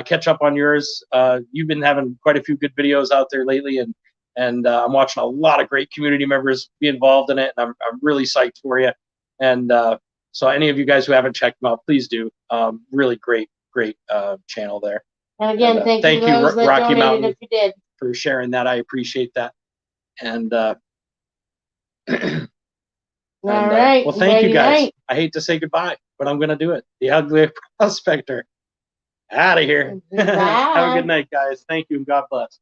catch up on yours. You've been having quite a few good videos out there lately, and I'm watching a lot of great community members be involved in it, and I'm really psyched for you. And so any of you guys who haven't checked them out, please do. Really great channel there. And again, thank you to those that Rocky donated Mountain, if you did. for sharing that. I appreciate that. And all right. Well, thank you guys. I hate to say goodbye, but I'm going to do it. The Ugly Prospector. Out of here. Have a good night, guys. Thank you, and God bless.